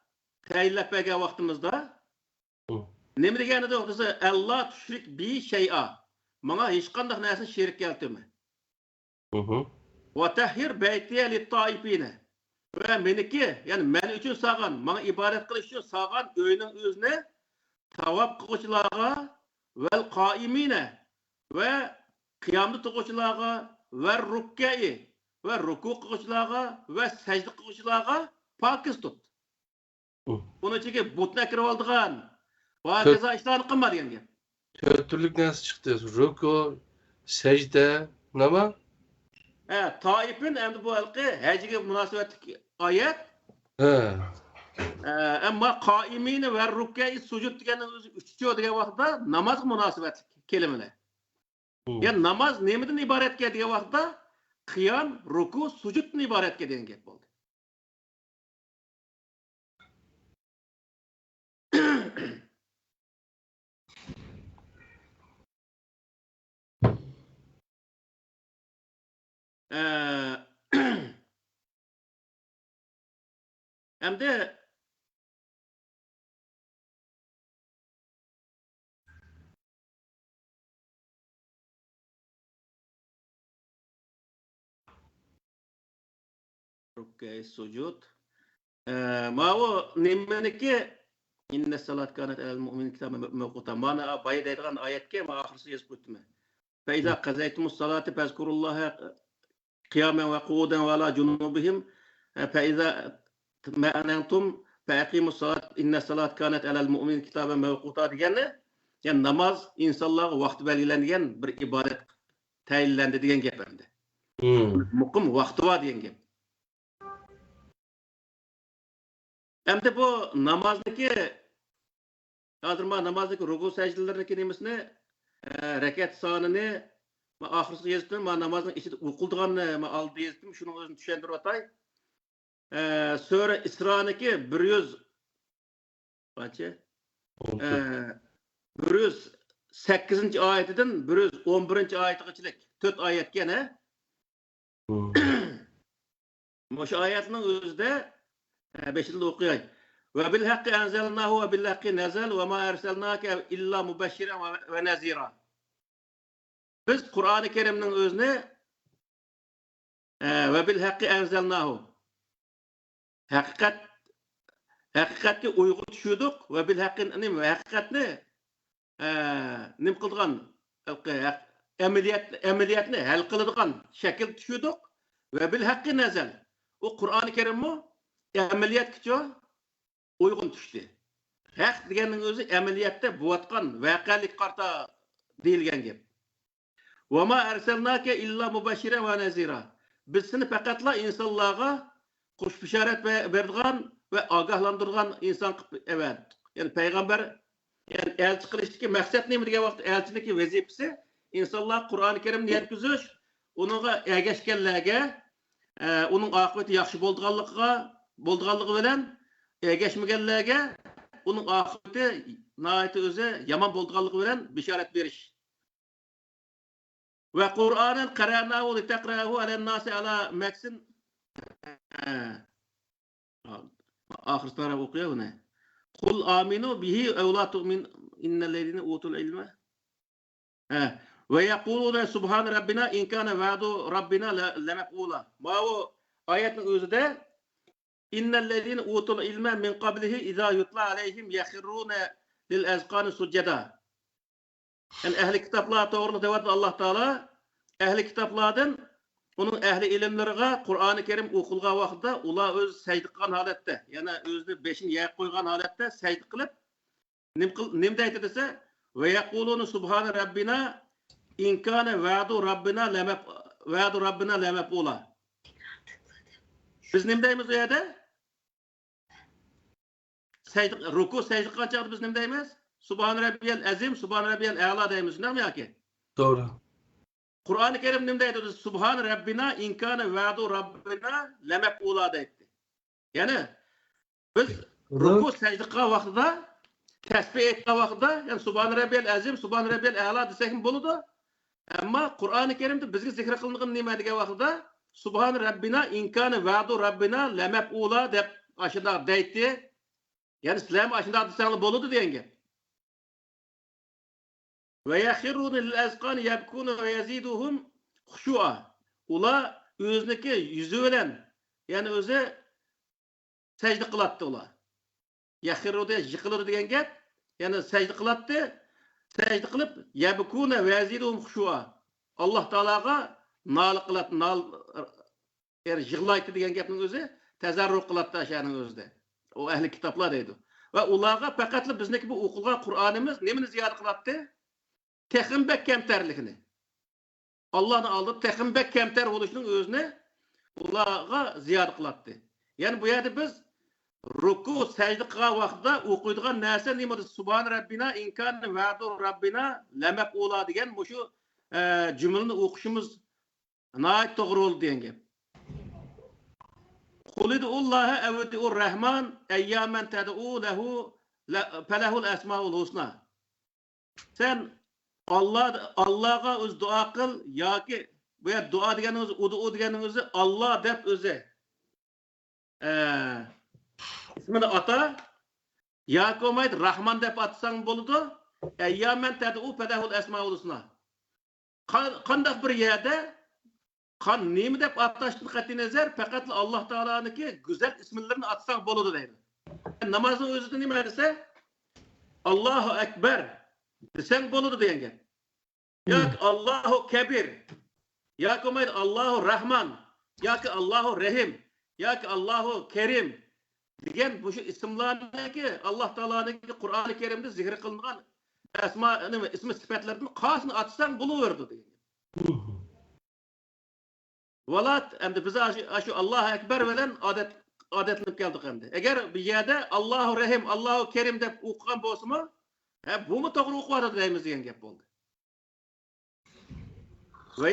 tayinlab bergan vaqtimizda nima degani edi? O'zi Allah tushrik bi shay'a. Menga hech qanday narsani sherik keltirma. Va tahhir baytiya lit-taifina. Va meniki, ya'ni men uchun sağan, menga ibodat qilish uchun sağan uyning o'zini tavob qiluvchilarga val qaimina va qiyomda turuvchilarga va rukkai va ruku qiluvchilarga va sajda qiluvchilarga pokiz tut. Bunun için butuna kirib oldigan hokazo ishlarni qilma degan gap. To'rt turlik narsa chiqdi. Ruku, sajda, nima? Taifin endi bu halqi hajiga munosabatli oyat. Ammo qaimin va rukkai sujud deganning o'zi uchchi degan vaqtda namozga munosabatli kelimalar. Yani namaz nemadan iboratga degan vaqtda qiyam, ruku, sujuddan iboratga degan gap bo'ldi. Hem de rukkai sujud ma o nimaniki inna salat kanat alal mu'min kitaben mevquta. Mana bayda deydigan oyatga ma oxirisi yozib o'tdim. Fa iza qazaytumus salati fazkurullaha qiyamen ve qu'udan ve ala junubihim fa iza ma'anantum fa aqimus salat inna salat kanat alal mu'min kitaben mevquta degani, yani namaz insonlarga vaqt belgilangan bir ibodat tayinlandi degan gap endi. Muqim vaqti bor degan gap. Endi bu namozniki hozir men namozniki ruku sajdalarniki nemisini rakat sonini men oxirisiga yozdim. Men namozning ichida o'qildiganni men oldi yozdim. Shuning o'zini tushuntirib o'tay. Sura Isroniki 100 qancha? 108-oyatidan 111-oyatgacha 4 oyat ekan. O'sha oyatning o'zida 5-ni o'qiyay. Ve bil haqqi enzelnahu ve bil haqqi nazal ve ma erselnake illa mubashiran ve nazira. Biz Kur'an-ı Kerim'nin özüne ve bil haqqi enzelnahu. Hakikatga uygun tushuduk ve bil haqqi hakikatni nim qildigan ameliyatni hal qiladigan shakl tushuduk ve bil haqqi nazal. O Kur'an-ı Kerim'mi ameliyatga uygun düştü. Haq deganning o'zi amaliyotda bo'layotgan voqelik qarta deyilgan gap. Va ma arsalnaka illa mubashiran va nazira. Biz seni faqatla insonlarga xush bisharat berdigan va ogohlantirgan inson qilib evet. Yani payg'ambar yani elchi qilishdagi maqsad nima degan vaqt elchilikning vazifasi insonlar Qur'oni Karimni yetkazish, uningga ergashganlarga uning oqibati yaxshi bo'lganligiga bolduğanlığı bilen ergeşmegenlerge onun ahireti naiti öze yaman bolduğanlığı bilen bişaret beriş. Ve Kur'an'ın qara'nahu li taqra'ahu alen nasi ala maksin ahir taraf okuyor ne? Kul aminu bihi ev la tu'min innellezine utul ilme. Ve yekulune subhan rabbina in kana va'du rabbina lemef'ula. Ma o ayetin özünde innellezine utul ilme min qablihi iza yutla aleyhim yahirrune lil ezqani succeda. Yani ehli kitaplar doğruluk devat Allah Teala ehli kitaplardan onun ehli ilimlerine Kur'an-ı Kerim okulga vaqtida ular öz secde qilgan holatda, yani özünü beşini yayıp koygan holatda secde qilib nim deydi dese ve yekulune subhan rabbina in kana va'du rabbina lemef'ula. Biz nim deymiz o yerde? Ruku secde qilgan chaqda biz nim deymiz? Subhan rabbiyal azim, subhan rabbiyal a'la deymiz, değil mi yaki? Doğru. Kur'an-ı Kerim ne dedi? Subhan rabbina in kana va'du rabbina lemef'ula deydi. Yani biz ruku secde qilgan vaqtida tesbih etgan vaqtida, yani subhan rabbiyal azim, subhan rabbiyal a'la desek mi boludu? Ama Kur'an-ı Kerim'de bizge zikr kılınğın nima degan vaqtida subhan rabbina in kana va'du rabbina lemef'ula deb aşında deydi. Yani sizlar aşında desanglar boludu degenge. Ve yahirrune lil ezqani yabkunu ve yaziduhum huşu'a. Ula özüneki yüzü bilen, yani öze secde kılattı ula. Yahirrude yıkılır degen gap, yani secde kılattı. Secde kılıp yabkunu ve yaziduhum huşu'a. Allah Teala'ga nal kılat, yığlaytı degen gapning öze tezarruq kılattı aşağının özde. O ehli kitaplar deydi. Ve ulaga faqatlı bizniki bu okulgan Kur'an'ımız nemini ziyade kılattı? Texin bek kemterlikini. Allah'ın aldığı texin bek kemter oluşunun özüne ulaga ziyade kılattı. Yani bu yerde biz ruku secde qilgan vaqtida o'qiydigan narsa nima? Subhan rabbina in kana va'du rabbina lemef'ula degan bu shu jumlani o'qishimiz nihoyat to'g'ri bo'ldi degan gap. Qul ud'ullaha aw ud'ur rahman ayyaman tad'u lahu falahul asmaul husna. Sen Allah'a öz dua qil yoki bu yer dua deganimiz ud'u deganimiz Allah deb o'zi ismini ata yoki olmaydi Rahman deb atsang bo'ladi. Ayyaman tad'u falahul asmaul husna. Qandaq bir yerda kan nemi deb atashdan qat'iy nazar faqat Alloh taolaniki go'zal ismlarini atsang bo'ladi deydi. Namozning o'zida nima desa Allohu akbar desang bo'ladi degan gap. Yoki Allohu kabir, yoki olmaydi Allohu rahman, yoki Allohu rahim, yoki Allohu karim degan bu shu ismlarniki Alloh taolaniki Qur'oni Karimda zikr qilingan asma ismi sifatlardan qasini atsang bo'laverdi degan. Valat endi biz şu Allahu ekber bilen adetlenip geldik endi. Eğer bir yerde Allahu Rahim, Allahu Kerim deb o'qigan bo'lsa-mi, bu mu to'g'ri o'qiyapti deymiz degan gap bo'ldi. Ve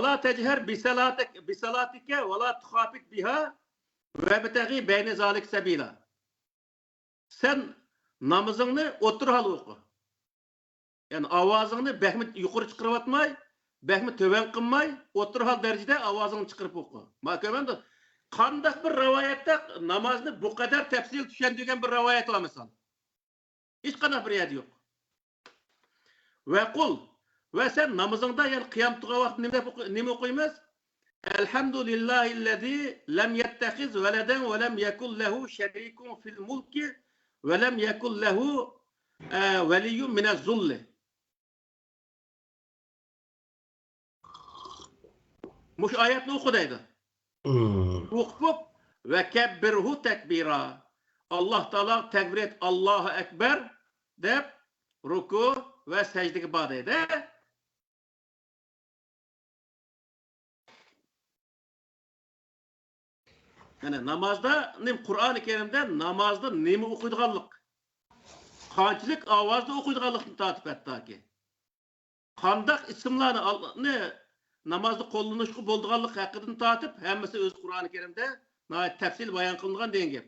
la tejher bi salatika ve la tuhafit biha ve betagi beyne zalik sabila. Sen namazını otur hal oku. Yani avazını behmet yukarı çıkarıvatmay, Behmi töven qilmay, o'tirhal darajada ovozini chiqarib o'qi. Makamanda qandaq bir rivoyatda namozni bu qadar tafsil tushuntirgan bir rivoyat var misol. Hech qanday bir yer yo'q. Va qul va sen namozingda yani qiyam turgan vaqt nima o'qiymiz? Elhamdulillahillazi lam yattakhiz waladan wa lam yakul lahu sharikun fil mulki wa lam yakul lahu waliyyun min az-zulli. Muş ayetini oku deydi. Okup ve kebbirhu tekbira. Allah Teala tekbir et Allahu Ekber deyip ruku ve secdeki badeydi. Yani namazda, Kur'an-ı Kerim'de namazda nemi okuyduğanlık. Kançılık avazda okuyduğanlıkını tatip etti ki. Kandak isimlerini namazda kollanışkı bolduğanlık hakkını tatip, hemmesi öz Kur'an-ı Kerim'de tafsil bayon qilingan degan gap.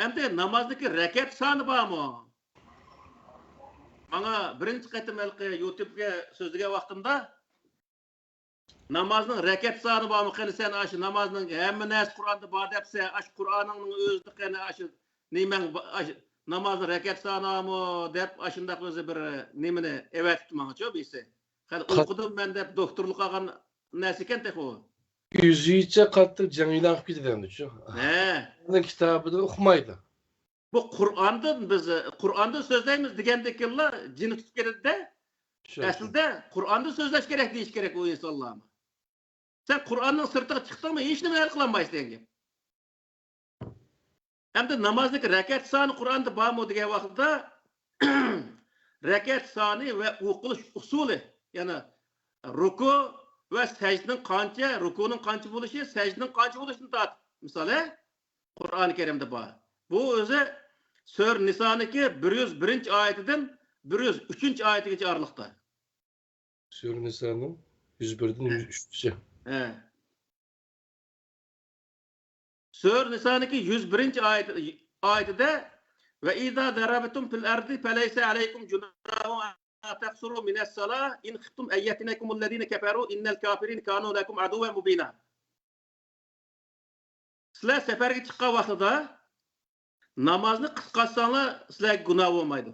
Endi namozniki rakat soni bormi? Bana birinchi qatim YouTube'ga so'zlagan vaqtimda namozning rakat soni bormi? Qani sen aşı namozning hamma narsa Qur'onda bor debsa, aş Qur'onning o'zida qani aşı nimang namozning rakat sonimi deb ashundaq o'zi bir nimani evatibdi menga-chu bilsa. Qani o'qidim men deb doktorlik olgan narsa ekan texo. Yüzüyçe qattiq janglar qilib ketadi-chu. He. Uning kitobida o'qimaydi. Bu Qur'onda so'zlaymiz degandekinlar jini tutib ketadi-da. Aslida Qur'onda so'zlash kerak deyish kerak o insonlarni. Sen Qur'onning sirtiga chiqdingmi, hech nima hal qila olmaysan degan. Endi namozniki rakat soni Qur'onda bormi degan vaqtda rakat soni va o'qilish usuli, ya'ni ruku va sajdaning qancha, rukuning qancha bo'lishi, sajdaning qancha bo'lishini tortib. Misoli Qur'oni Karimda bor. Bu o'zi Sur Niso'niki 101-oyatidan 103-oyatigacha oralikda. Sur Niso'ning 101'dan 103'gacha. He. Sur Niso'niki 101-oyatida ve iza darabatum fil ardi falaysa alaykum junahun an taqsuru minas salah in khiftum ayyatinakumul ladina kafaru innal kafirin kanu lakum aduwwan mubina. Sizlar safarga chiqqan vaqtida namozni qisqarsanlar sizlarga gunoh bo'lmaydi.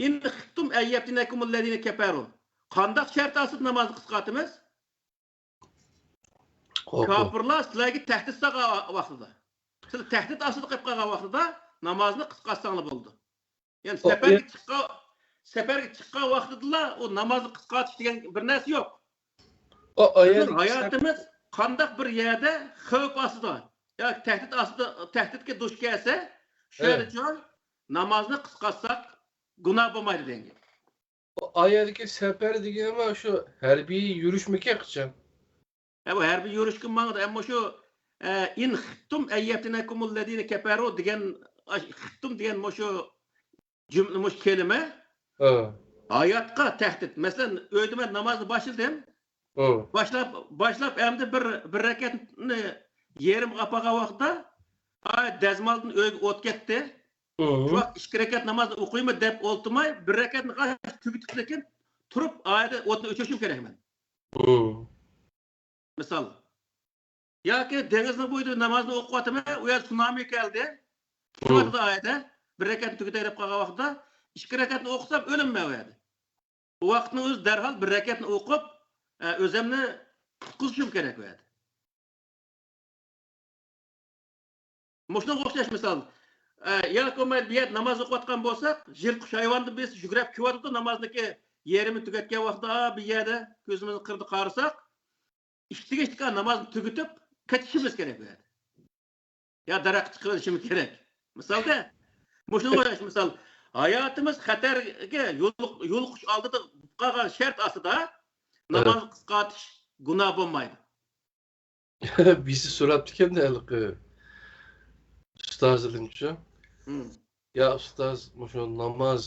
In khiftum ayyatinakumul ladina kafaru. Qandaq shart asib namozni qisqartimiz? Kafirlar sizlarga tahdid solgan vaqtida. Siz tahdid asida qilib qolgan vaqtida namozni qisqartsanlar bo'ldi. Ya'ni safarga chiqqan vaqtida o namozni qisqartish degan bir narsa yo'q. O ayet hayotimiz qandaq bir yerda xavf asida yoki tahdidga duch kelsa, shuning uchun namozni qisqartsak gunoh bo'lmaydi degan. O ayetdeki sefer degan ama şu harbiy yurishmika qilgan. Bu harbiy yurishga ma'noda, ammo shu in xiftum ayyatinakumul ladina kafaru degan xiftum degan shu jumla mush kelime hayotga tahdid. Masalan, uyda men namozni boshladim. Başlap endi bir rakatni yerim qapagan vaqtda dazmoldan uyga o't ketdi. Shu vaqt 2 rakat namozni o'qiyman deb o'ltirmay, bir rakatni tugitib lekin turib oyda o'tni o'chirishim kerak men. Misal yoki dengizning bo'yida namozni o'qiyotman, u yer tsunami keldi. Shu vaqtda oyda bir rakatni tugitib qolgan vaqtda 2 rakatni o'qisam o'limman u yerda. Bu vaqtning o'zi darhol bir rakatni o'qib o'zimni qutqizishim kerak u yerda. Mushunga o'xshash misol yoki men bu yerda namoz o'qiyotgan bo'lsak, yirtqich hayvonni biz yugurib kelyapti, namozniki yerini tugatgan vaqtda bu yerda ko'zimizni qirdi qarasak, ishtiga chiqqan namozni tugatib ketishimiz kerak bu yerda. Ya daraxt chiqarishimiz kerak. Misolda mushunga o'xshash misol hayotimiz xatarga yo'liqish oldida qolgan shart ostida namozni qisqartish gunoh bo'lmaydi. Bizi so'rabdi-ekan haligi ustozimcha. Ya ustoz, shu namoz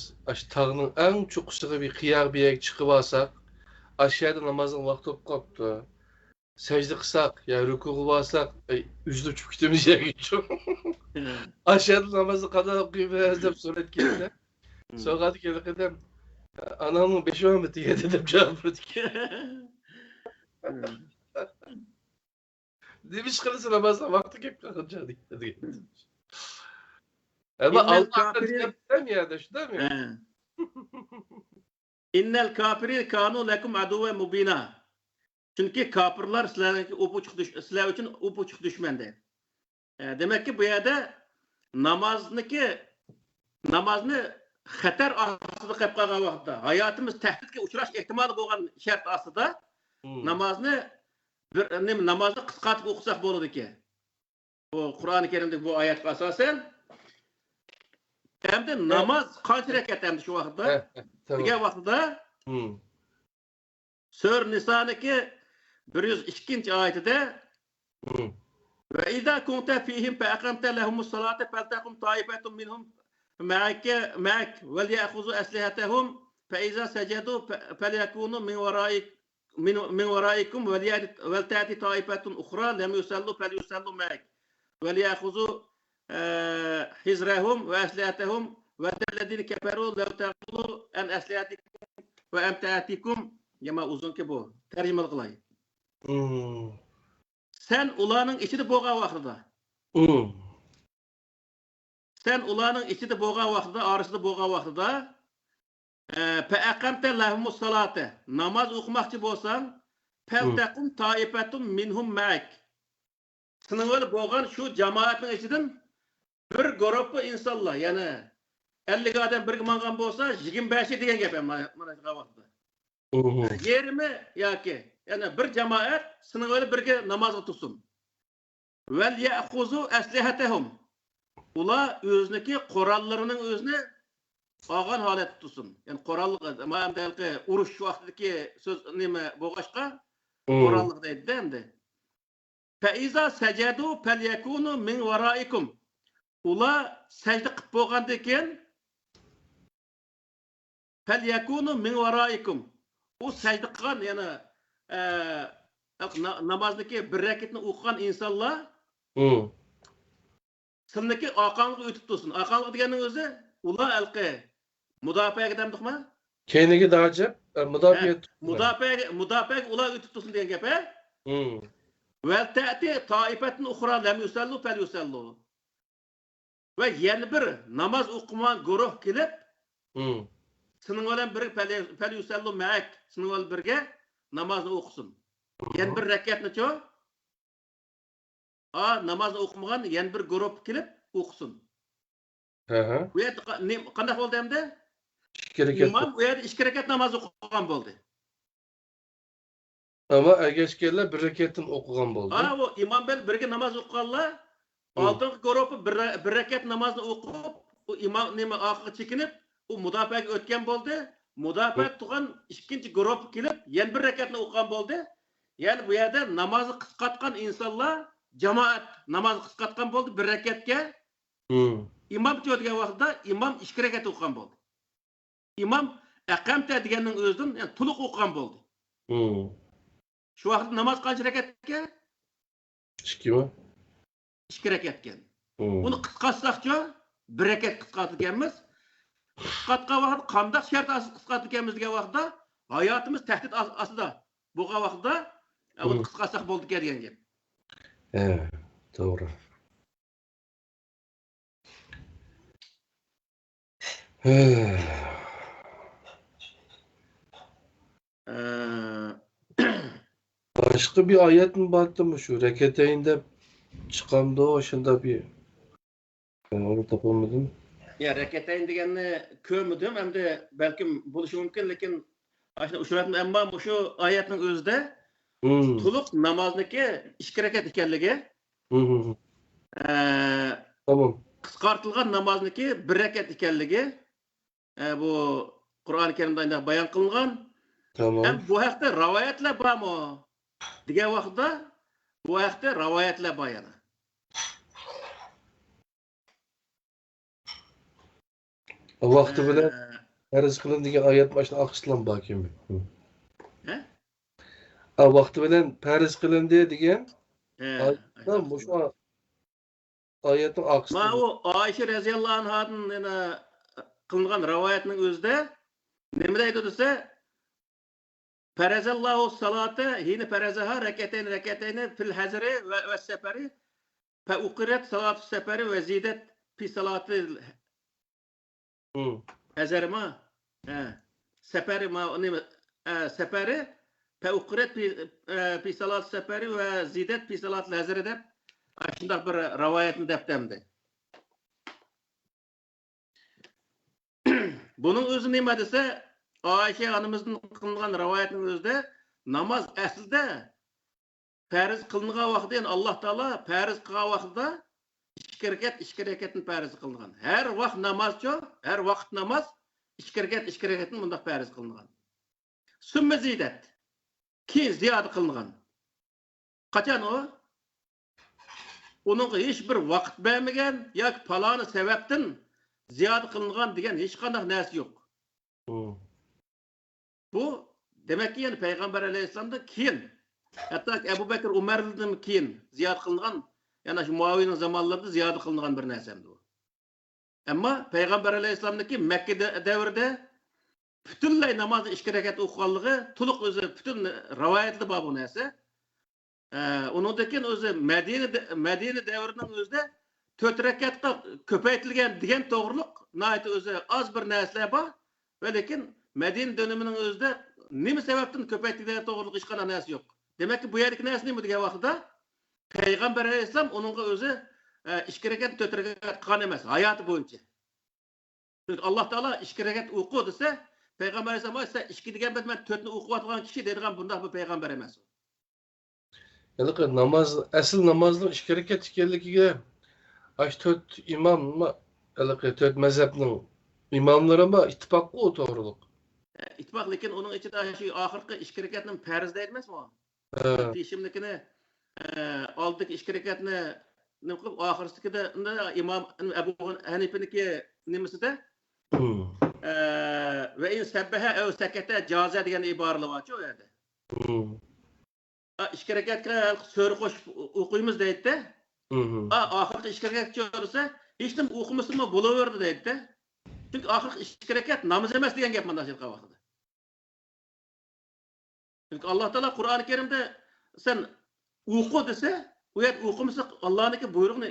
tog'ning eng cho'qqisiga bir qiyoq bir yerga chiqib olsak, aşağıda namozning vaqti bo'lib qolibdi. Secde qilsak, ya ruku qilib olsak, uzilib tushib ketamiz yerga. Aşağıda namozni qanday o'qiymiz deb so'rayotganda, so'radi kelqidam anamning 5-10 minut yedi deb javob berdik. Demiş kılısı namazına vakti hep kalkınca dedi. Ama Allah'tan diyeceğim ya da şu değil mi? İnnel kafirin kanu lekum aduwwan mubina. Çünkü kafirler sizler için upuçuk düşmende. Demek ki bu yerde namazını xatar ostida qilib qolgan vaqtda, hayotimiz tahdidga uchrash ehtimoli bo'lgan shart ostida namozni qisqartib o'qisak bo'ladi ekan. Bu Qur'oni Karimdagi bu oyatga asosan endi namoz qancha rakat endi shu vaqtda? Degan vaqtda Sur Niso'niki 102-oyatida ve iza kunta fihim fa aqamta lahumus salata faltaqum ta'ifatun minhum معك وليأخذوا أسلحتهم فَاِذَا سَجَدُوا فَلْيَكُونُوا مِنْ وَرَائِكُمْ وَلْتَأْتِ طَائِفَةٌ أُخْرَى لَمْ يُصَلُّوا فَلْيُصَلُّوا مَعَكَ وَلْيَأْخُذُوا حِذْرَهُمْ وَأَسْلِحَتَهُمْ وَدَّ الَّذِينَ كَفَرُوا لَوْ تَغْفُلُوا عَنْ أَسْلِحَتِكُمْ وَأَمْتِعَتِكُمْ. Yama uzun ki bu. Tercüme kılayım. Sen ulanın içinde boğan vaxtıda. Sen ulanın içinde boğan vaxtıda, arasında boğan vaxtıda فَاَقَمْتَ لَهُمُ الصَّلَاةَ namaz okumakçı bolsan فَلْتَقُمْ تَائِفَةٌ مِنْهُمْ مَعَكَ senin öyle boğan şu cemaatin içinden bir grubu insanlar yani 50 adam bir mangan bolsa 25'i diyen gep mana şu vaxtda. Yerimi yoki yani bir cemaat senin öyle birge namaz tutsun. Vel ya'khuzu aslihatahum. Ular o'ziniki qurollarının o'zini olgan holat tutsin. Yani qurollik ma'amdalqi urush vaqtidagi so'z nima bo'g'ashqa qurollik deydi endi. Fa iza sajadu falyakunu min waraikum. Ular sajda qilib bo'lgandan keyin falyakunu min waraikum. U sajda qilgan yana namozniki bir rakatni o'qigan insonlar sizniki orqangizga o'tib tursin. Orqangizga deganning o'zi ular alqi mudofaaga demdikmi? Keyingi darajat mudofaaga ular o'tib tursin degan gap, ha? Va ta'ti toifatun ukhra lam yusallu fal yusallu. Va yana bir namoz o'qigan guruh kelib, sening bilan bir fal yusallu ma'ak, sening bilan birga namozni o'qisin. Yana bir rakatni-chi? Namozni o'qimagan yana bir guruh kelib o'qisin. Bu yerda qanday bo'ldi endi? İmam bu yerda 2 rakat namoz o'qigan bo'ldi. Ama ergeçkerler bir reketin okugan bo'ldi. O imam bilan birga namoz o'qiganlar oldingi guruh bir rakat namozni o'qib, u imom nima oxirga chekinib, u mudofaaga o'tgan bo'ldi. Mudofaa turgan ikkinchi guruh kelib, yana bir rakatni o'qigan bo'ldi. Ya'ni bu yerda namozni qisqartgan insonlar jamoat namozni qisqartgan bo'ldi bir rakatga. İmam degan vaqtda imom 2 rakat o'qigan bo'ldi. İmam aqamta deganning o'zidan yani to'liq o'qigan bo'ldi. Şu vaqtda namoz qancha rakatga? 2 mi? 2 rakatga. Uni qisqartsak-chi, 1 rakat qisqartganmiz. Qisqartgan vaqt qanday shart asosida qisqartganmiz degan vaqtda hayotimiz tahdid ostida bo'lgan vaqtda uni qisqartsak bo'ldi degan gap. Doğru. Başka bir ayet mi baktı mı şu reketeyinde çıkan da o şunda bir ben onu tapamadım. Ya reketeyn deganni ko'rmadim, hem de belki bo'lishi mumkin, lekin aslında ushratdim, ammo shu oyatning o'zida to'liq namozniki 2 rakat ekanligi. Tamam. Qisqartilgan namozniki 1 rakat ekanligi bu Qur'oni Karimda bayon qilingan. Tamam. Hem bu haqda rivoyatlar bormi? Degan vaqtda bu haqda rivoyatlar bor yana. O vakti bile farz kılın diye ayet başına akışlan bakayım. O vakti bile farz kılın diye tamam bu şu ayetin akışlan. Ma o Ayşe radhiyallahu anhadan yana kılıngan rivoyatning o'zida nima deydi desa Farazallahu salata hina farazaha rakatayn fil hazri ve seferi fa uqirat salatu seferi ve zidat fi salati hazri ma seferi ma nima seferi fa uqirat fi salati seferi ve zidat fi salati hazri deb shunday bir rivoyatni debdamdi. Bunun o'zi nima desa Ayşe hanımızın kılıngan rivayetinin özde namaz aslida farz kılıngan vaqtda yani Allah Taala farz qilgan vaqtda 2 rakatni farz kılıngan. Her vaqt namazçı, her vaqt namaz 2 rakatni bunda farz kılıngan. Summa zidat. Keyin ziyada kılıngan. Qachon o? Onun hiç bir vaqt bermagan yoki faloni sababdan ziyada kılıngan degan hech qanday narsa yo'q. Bu demek ki yani Peygamber Aleyhisselam'da keyin. Hatta Ebu Bekir Umar'dan keyin ziyade kılınan yani şu Muaviye'nin zamanlarında ziyade kılınan bir nersemdi o. Ama Peygamber Aleyhisselam'daki Mekke devrinde bütünlay namazı işki rekat okuganlığı tuluk özü bütün rivayetli var bu nerse. Onundakin özü Medine devrinin özde 4 rekatga köpeytilgen degan to'g'riliq nayt özü az bir narsalar bor. Ve lekin Medine döneminin özde nima sebepten köpeytilgen to'g'riliq hech qanday narsa yo'q. Demek ki bu yerdeki narsa nima degan vaqtda Peygamber Aleyhisselam onunla özü işki rekat 4 rekat qilgan emas hayoti bo'yicha. Çünkü Allah Teala işki rekat o'qi desa Peygamber Aleyhisselam ise işki degan ben 4'ni o'qiyotgan kishi deydigan bunday bir peygamber emas. Yani namaz, asıl namazın işki rekat ekanligiga aş 4 imam mı? Yani 4 mezhepning imamları mı ittifaqlı o to'g'riliq. İttifaq lekin onun içinde şu ahirki işki rekatning farz değil emas mı? Peşimlikini aldık işki rekatni nima qilib oxirsidagida imom Abu Hanifa'niki nimasida ve in sabbaha ev sakata jaza degan iboralar bor-ku o yerda. İşki rekatga so'ri qo'shib o'qiymiz deydi-da. Oxirgi işki rekat ko'rsa hech nima o'qimasimi bo'laverdi deydi-da. Çünkü oxirgi işki rekat namoz emas degan gap mana shu vaqtda. Çünkü Allah Teala Kur'an-ı Kerim'de sen o'qi desa, u yer o'qimasa Allohniki buyrug'ini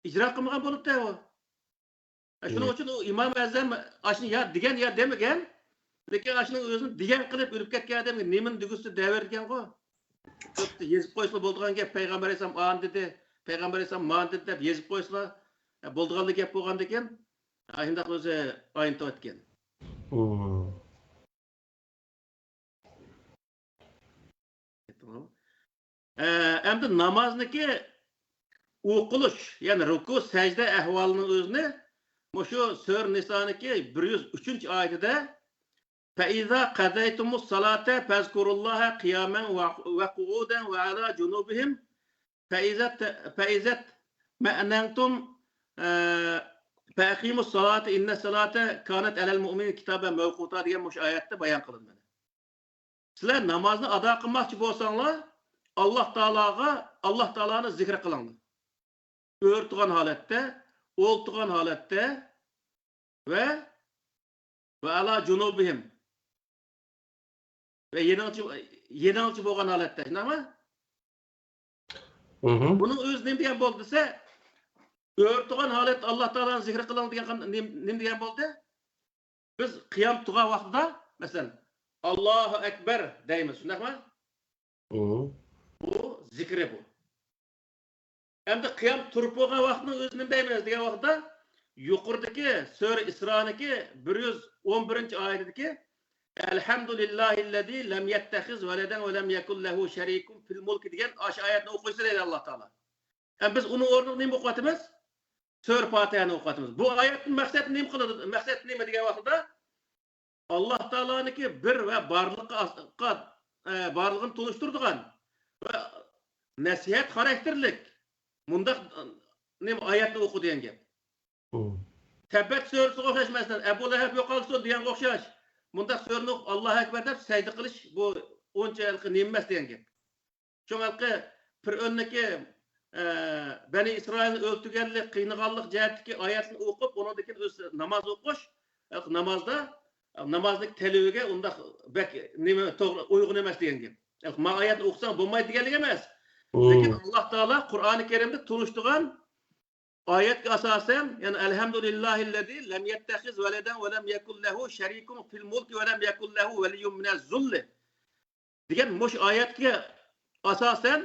ijro qilmagan bo'libdi u. Shuning uchun u Imom Azam ashuni ya degan ya demagan, lekin ashuni o'zini degan qilib o'lib ketgan odamga nimani dugusi davergan-ku. Yezib qo'ysa bo'ladigan gap Payg'ambar alayhisalom an dedi, Payg'ambar alayhisalom man dedi deb yezib qo'ysa bo'ladigan gap bo'lgan ekan, shunday o'zi aytib o'tgan. Endi namozniki o'qilish, ya'ni ruku, sajda ahvolini o'zini shu Sur Niso'niki 103-oyatida فَإِذَا قَضَيْتُمُ الصَّلَاةَ فَاذْكُرُوا اللَّهَ قِيَامًا وَقُعُودًا وَعَلَى جُنُوبِهِمْ فَإِذَا مَأْنَنْتُمْ فَأَقِيمُوا الصَّلَاةَ إِنَّ الصَّلَاةَ كَانَتْ عَلَى الْمُؤْمِنِينَ كِتَابًا مَوْقُوتًا degan bu oyatda bayon qilinadi. Sizlar namozni ado qilmoqchi bo'lsanglar, Allah Teala'nı zikr qilinglar. O'rtugan holatda, o'ltugan holatda ve ala junubihim ve yenilchi bo'lgan holatda, shundaymi? Bunun o'zi nima degan bo'ldi desa, o'rtugan holatda Allah Teala'nı zikr qiling degan nima degan bo'ldi? Biz qiyam turgan vaqtida, masalan, Allohu akbar deymiz, shundaymi? Bu zikri bu. Endi qiyam turib bo'lgan vaqtni o'zi nima deymiz degan vaqtda yuqoridagi Sura Isro'niki 111-oyatidagi Elhamdülillahillazi lem yettehiz veleden ve lem yekun lehu şerikun fil mulki degan osh oyatni o'qiysa deydi Alloh taolo. Biz uni o'rniga nima o'qiyapmiz? Sura Fatihani o'qiyapmiz. Bu oyatning maqsadi nima qiladi? Maqsad nima degan vaqtda Alloh taoloniki bir va barlig'ini tunishtiradigan va nasihat xarakterlik mundaq nima oyatni o'qi degan gap. Tabbat surasiga o'xshash masalan Abu Lahab yo'qolsin degan o'xshash. Mundaq surani Allohu akbar deb sajda qilish bu unchalik nima emas degan gap. Shunaqki Fir'avnniki Bani Isroilni o'ltirganlik, qiynalganlik jihatdagi oyatni o'qib, undan keyin o'z namoz o'qish, namozda namozlik talabiga undaq nima to'g'ri uyg'un emas degan gap. Ma oyatni o'qisang bo'lmaydi deganlik emas. Lekin Alloh taolo Qur'oni Karimda tunishtirgan oyatga asosan, ya'ni elhamdülillahillazi lem yettehiz veleden ve lem yekun lehu şerikun fil mulki ve lem yekun lehu veliyyun minez-zulli degan mush oyatga asosan,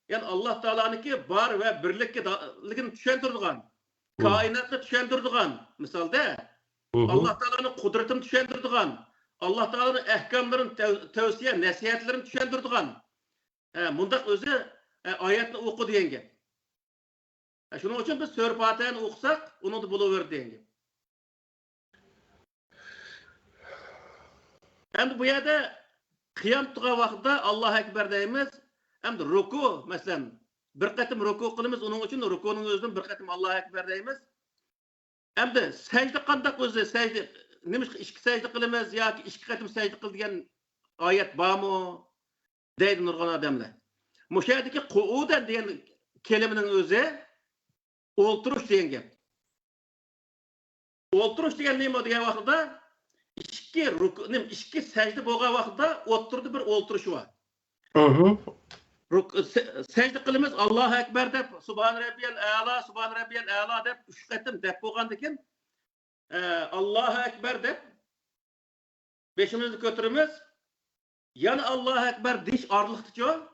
ya'ni Alloh taoloniki bor va birlikligini tushuntiradigan, koinotni tushuntiradigan, misolda Alloh taoloning qudratini tushuntiradigan, Alloh taoloning ahkomlarini, tavsiya, nasihatlarini tushuntiradigan mundaq o'zi oyatni o'qi degan gap. Shuning uchun biz Sura Fatihani o'qisak, uni da bo'laveradi degan gap. Endi bu yerda qiyam turgan vaqtda Allohu akbar deymiz. Endi ruku, masalan, bir qatim ruku qilamiz, uning uchun rukuning o'zidan bir qatim Allohu akbar deymiz. Endi sajda qanday o'zi sajda nimiz ikki secde kılımız ya ki ikki qatim secde kıl degan ayet barmı? Deydi nurg'un odamlar. Mushadiki qu'udan degan kelimenin o'zi o'ltirish degan gap. O'ltirish degan nima degan vaqtda ikki sajda bo'lgan vaqtda o'tirdi bir o'ltirish bor. Secde qilamiz Allohu akbar deb subhan robbiyal a'la deb 3 qatim deb bo'lgandan keyin Allohu akbar deb beshimizni ko'taramiz. Yani Allahu Ekber diş arlıqdıca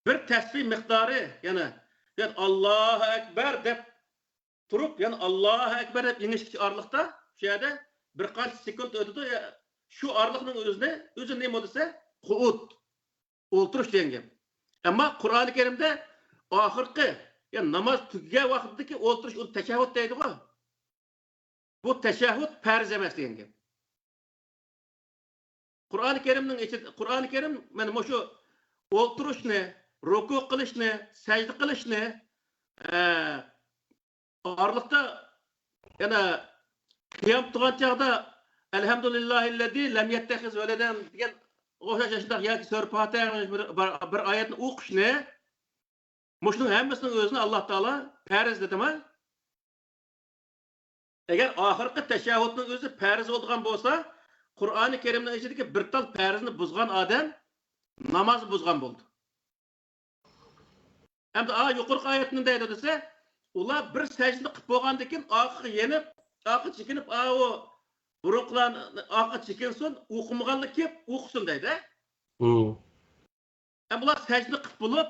bir tesbih miktarı yani Allahu Ekber deb turup yani Allahu Ekber deb yengişki arlıqda şeyde birkaç sekund ötüdü şu arlıqның özü ne modise qu'ud o'ltirish degan gap. Ama Kur'an-ı Kerim'de ahirki yani namaz tugagan vaqtdagi o'ltirish uni tashahhud deydi ku. Bu tashahhud farz emas degan gap. Kur'an-ı Kerim men şu o'ltirishni, ruku qilishni, sajda qilishni orliqda yana qiyam turgan chaqda elhamdulillahillazi lam yattakhiz waladan degan o'xshashda yoki sura Fatiha bir oyatni o'qishni mushuning hammasining o'zini Alloh taolo farz dedimi? Agar oxirgi tashahhudning o'zi farz bo'lgan bo'lsa Kur'an-ı Kerim'nin içindeki bir tal farzını buzgan adam namazı buzgan buldu. Hem de yukarı ayetinin de dediyse ular bir secde qilib bo'lgandan keyin oqi yenib, oqi chekinib, o burunqlan oqi chekinsin, o'qimaganlik kelib o'qisin deydi. Hem bular secde qilib bo'lib,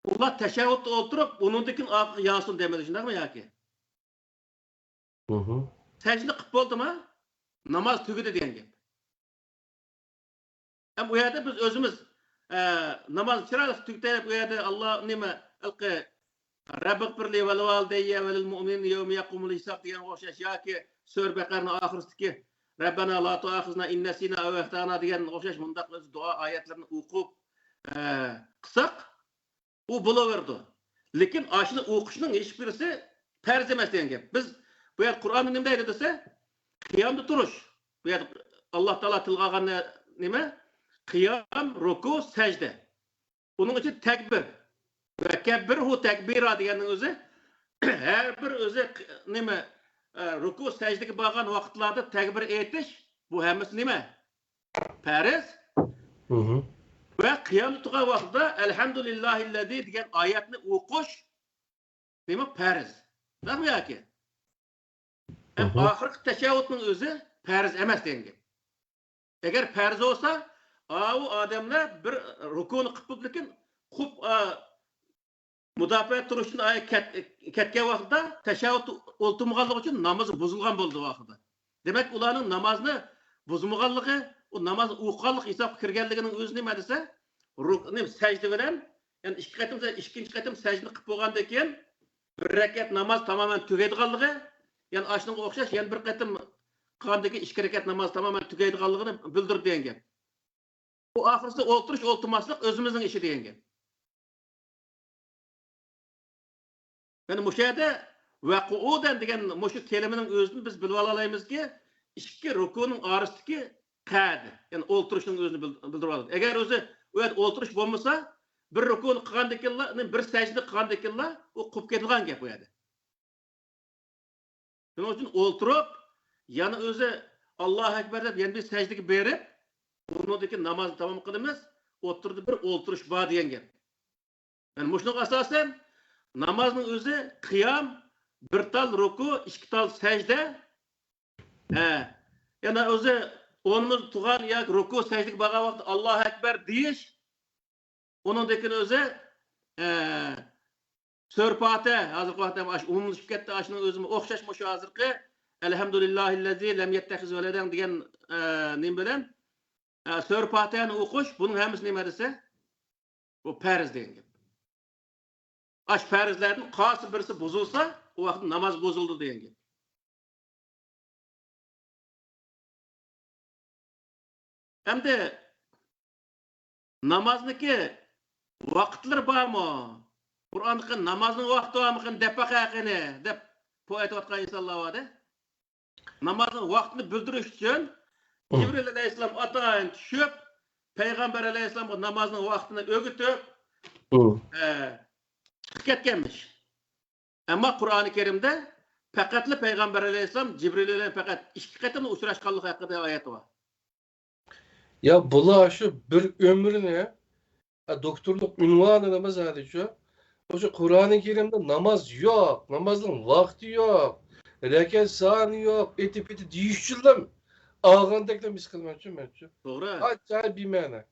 ular tashahhudda o'tirib, undan keyin oqi yasin demedi, shundaymi yoki? Secde qilib bo'ldimi? Namaz tugudi degan gap. Hem bu yerde biz özümüz namaz chiroyli tugutib bu yerde Allah nima ilqi Rabbik birli vel valideyye vel mu'minin yevmi yaqumul hisab degan o'xshash yoki Sura Baqarning oxirisidagi Rabbana la tu'akhizna in nasina aw akhtana degan o'xshash mundaq o'z duo oyatlarini o'qib qilsak u bo'laverdi. Lekin ashuni o'qishning hech birisi farz emas degan gap. Biz bu yer Qur'onni nima deydi desa qiyamda turish. Bu yer Alloh taolo tilga olgan nima? Qiyam, ruku, secde. Bunun için tekbir. Ve kebbirhu tekbira deganning o'zi her bir o'zi nima ruku, secdega borgan vaqtlarda tekbir aytish bu hammasi nima? Farz. Ve qiyam turgan vaqtda elhamdulillahillazi degan oyatni o'qish nima? Farz. Nima yoki? Oxirgi tashahhudning o'zi farz emas degan gap. Agar farz olsa o adamlar bir rukuni qilib lekin xub mudofaa turishni ketgan vaqtda tashahhud o'ltirmaganligi uchun namozi buzilgan bo'ldi vaqtida. Demak, ularning namozni buzmaganligi, u namozni o'qiganlik hisobga kirganligining o'zi nima desa, sajda bilan, ya'ni ikkinchi qatim sajda qilib bo'lgandan keyin bir rakat namoz tamoman tugaydiganligi, ya'ni ashunga o'xshash yana bir qatim qilgandagi 2 rakat namoz tamoman tugaydiganligini bildirib degan gap. Bu ahirisi o'ltirish o'ltirmaslik o'zimizning ishi degan gap. Yani müşahede ve qu'udan degan mushu kelimening o'zini biz bilib olamizki, ikki rukuning orasidagi qad, ya'ni o'ltirishning o'zini bildirib oladi. Agar o'zi o'ltirish bo'lmasa, bir rukuni qilgandan keyin, bir sajda qilgandan keyin u qilib ketilgan gap bu yerda. Shuning uchun o'ltirib, yana o'zi Allohu akbar deb yana bir sajdaga berib, bundan namozni tamom qilamiz, o'tirdi bir o'ltirish bor degan gap. Yani mushunga asosan namazning o'zi qiyam, bir tal ruku, 2 tal sajda. Yana o'zi o'nimiz turgan yoki ruku sajdaga borgan vaqtda Allohu akbar deyish, undan keyin o'zi Sura Fatiha hozirgi vaqtda umumlashib ketdi, ashning o'zini o'xshash shu hozirgi elhamdulillahillazi lam yattakhiz waladan degan nim bilan Sura Fatihani o'qish, buning hammasi nima desa, bu farz degan gap. Aş farzlarning qaysi birisi buzilsa, o vaqt namoz buzildi degan gap. Hamda namozniki vaqtlari bormi? Qur'onning namozning vaqti bormi deb baqaqini deb aytayotgan insonlar bor-da. namazın vaktini bildiriş için Cibril aleyhisselam atayın düşüp Peygamber aleyhisselam o namazın vaktini ögütüp çıkıp ketkenmiş. Ama Kur'an-ı Kerim'de faqatlı Peygamber aleyhisselam Cibril ile fakat iki katını uçraşkanlık hakkında ayet var. Ya bula şu bir ömrüne doktorluk ünvanı namaz sadece. O Kur'an-ı Kerim'de namaz yok. Namazın vakti yok. Rekat sani yok. Eti değiştirdim. Ağandakla biz kılmak için. Doğru. Acayip bir mana.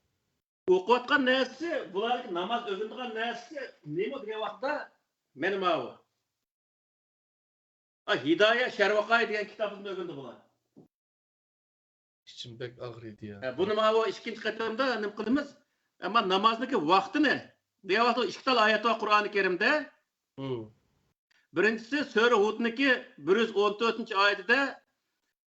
Okuyatkan nesi, bular namaz özündüğün nesi, neymi diye vakta benim avu. Hidayet Şervakay diyen kitabın özündü bular. İçim pek ağrıydı ya. Bunu avu ikinci katımda ne kılımız? Ama namazdaki vakti ne? Diye vakti iki tane ayet var Kur'an-ı Kerim'de. Birincisi Sure Hud'niki 114. ayette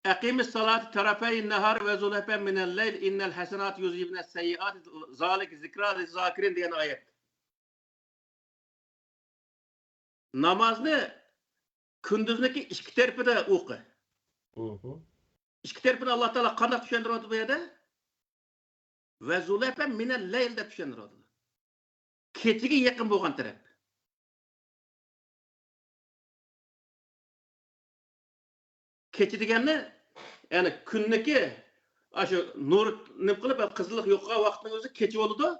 Eqimis salati tarafeyn nehar ve zulhefen minel leyl innel hasenat yuzibne seyyiat zalik zikra lizakirin diyen ayet. Namazını gündüzdeki iki terpi de oku. İki terpini Allah Teala kandak düşendir bu yerde. Ve zulhefen minel leyl de düşendir oldu. Keçigi yakın boğan taraf. Keçi deganni yani künneki aşı nur ne kılıp kızılık yokka vaktinin özü keçi oldu.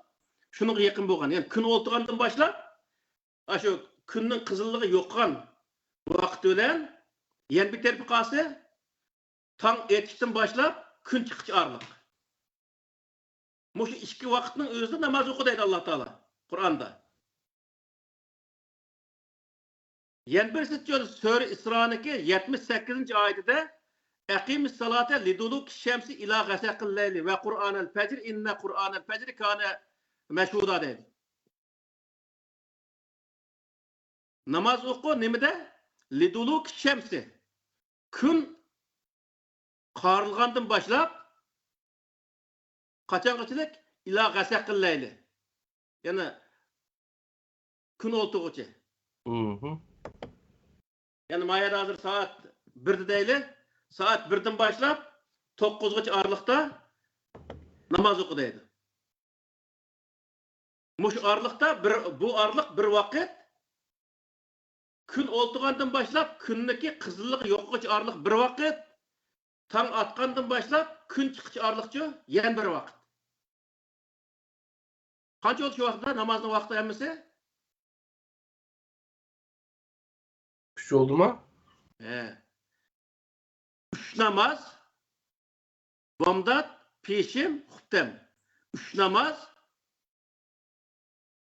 Şunun yakın boğan. Yani gün oltuğandan başlap aşı günün kızıllığı yokkan vakti bilen yen bir terpi kalsa tam etkisinden başlap gün çıkıcı arlık. Şu iki vaktinin özü namaz oku deydi Allah Teala Kur'an'da. Yen birisi diyor Sure İsra'nınki 78. ayette Eqimis salate liduluk şemsi ila gasaqil leyli ve Kur'anel fecr inne Kur'anel fecr kâne meşhuda dedi. Namaz oku nimede? Liduluk şemsi. Gün karılgandan başlap kaçan ila gasaqil leyli. Yani gün oltuğucu. Yani mayada hazır saat 1'de değil, saat 1'den başlap 9'gacha aralıkta namaz oku deydi. Muş aralıkta bu aralık bir vakit gün oltuğandan başlap kündeki kızıllık yokgacha aralık bir vakit tam atkandan başlap gün çıkıcı aralıkçı yen bir vakit. Kaç oldu şu vakitte namazın vakti emmesi? Şu oldu mu? Üç namaz, bomdat, peşim, huttem. Üç namaz,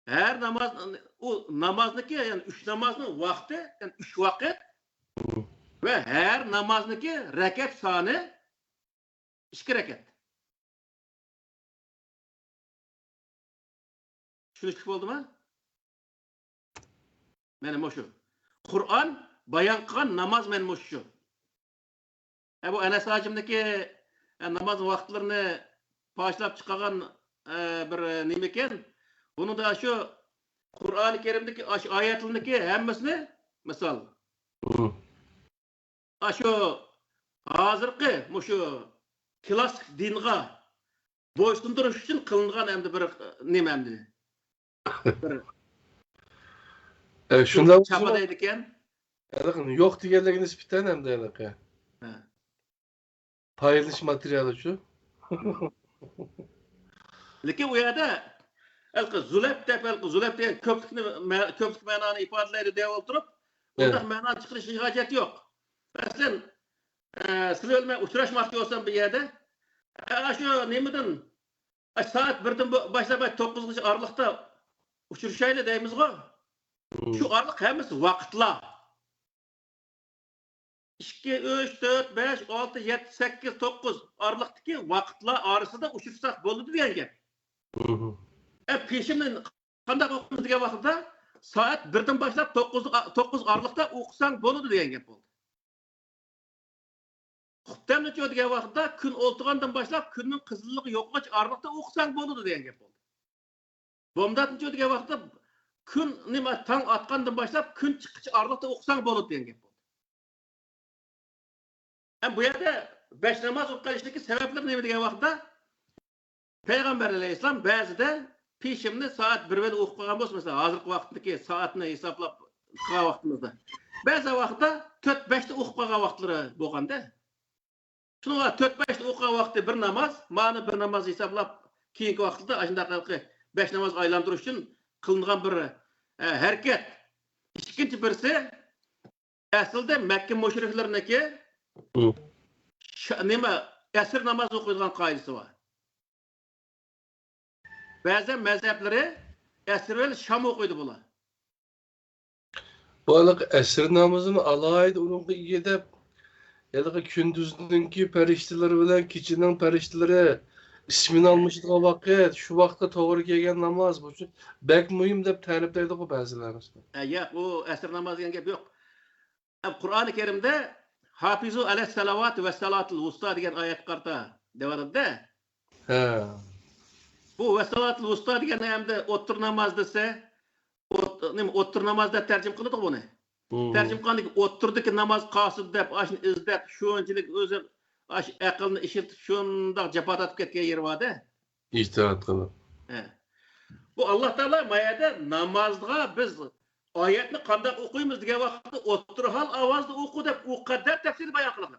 her namaz, o namazdaki yani üç namazın vakti, yani üç vakit ve her namazdaki rekat sani iki rekat. Şunu çıkıp oldu mu? Benim o şu. Kur'an bayan kılan namaz benim o şu. Bu Enes Hacim'deki namaz vaktlerini başlap çıkaran bir nimeken. Bunu da şu Kur'an-ı Kerim'deki ayetlerindeki hemmesini misal. Şu hazırki şu klasik dinge boysunduruş için kılıngan hem bir nimemdi. Şundan çabadaydı iken. Yok diğerleri nispeten hem de paylaş materyali şu. Lekin u yerda zulep degan köpük ma'noni ifodalaydi deb o'tirib, unda ma'no chiqarish hojati yo'q. Masalan, sizlar bilan uchrashmoqchi bo'lsam bu yerda, shu nimadan soat 1dan boshlab 9gacha oralikda uchrashaylik deymiz-ku. Shu oraliq hammasi vaqtlar. 2, 3, 4, 5, 6, 7, 8, 9 aralıktaki vaqtlar arasında uçursak bo'ladi degan gap. Peşimden qanday o'qimiz degan vaqtda soat 1dan boshlab 9 aralıkta o'qisang bo'ladi degan gap bo'ldi. Xuttamni degan vaqtda kun o'ltirgandan boshlab kunning qizilligi yo'qqach aralıkta o'qisang bo'ladi degan gap bo'ldi. Bomdatni degan vaqtda kun nima tong otgandan boshlab kun chiqish aralıkta o'qisang bo'ladi degan gap bo'ldi. Bu yerde beş namaz o'qishlikka sabablar nima degan vaqtda Peygamber Aleyhisselam ba'zida peshimni soat 1 da o'qib qolgan bo'lsa, masalan, hozirgi vaqtdagi soatni hisoblab qilgan vaqtimizda, ba'zi vaqtda 4-5 da o'qib qolgan vaqtlari bo'lganda, shunga 4-5 da o'qigan vaqtda bir namoz, mana bir namoz hisoblab keyingi vaqtda ashunday 5 namoz aylantirish uchun qilingan bir harakat. Ikkinchi birisi aslida Makka mushriklarniki nima asr namoz o'qiydigan qoidasi bor. Ba'zi mazhablari asrvel Şam o'qiydi bular. Bu esir namazını alaydı onun gidip ya da gündüzünki perişteleri bilen keçinin perişteleri ismini almıştığı vakit şu vakta doğru gelgen namaz bu için bek mühim dep taliplerdi bu bazılarımız. Ya bu esir namazı degan gap yo'q. Qur'oni Karimda Hafizu ala salavat ve salatul wusta degan oyat qarta devarida. He. Bu ve salatul wusta degan hamda o'tir namoz desa, o'tir namozda tarjim qiladi buni. Tarjim qilganda o'tirdagi namoz qosid deb, ashni izlab, shunchalik o'zi aqlni ishiltib shundoq japotatib ketgan yeri bor-da. İctihat qilib. Bu Allah Taala mayada namozga biz oyatni qanday o'qiymiz degan vaqtda o'tir hal ovozda o'qu deb u qadar tafsir bayon qiladi.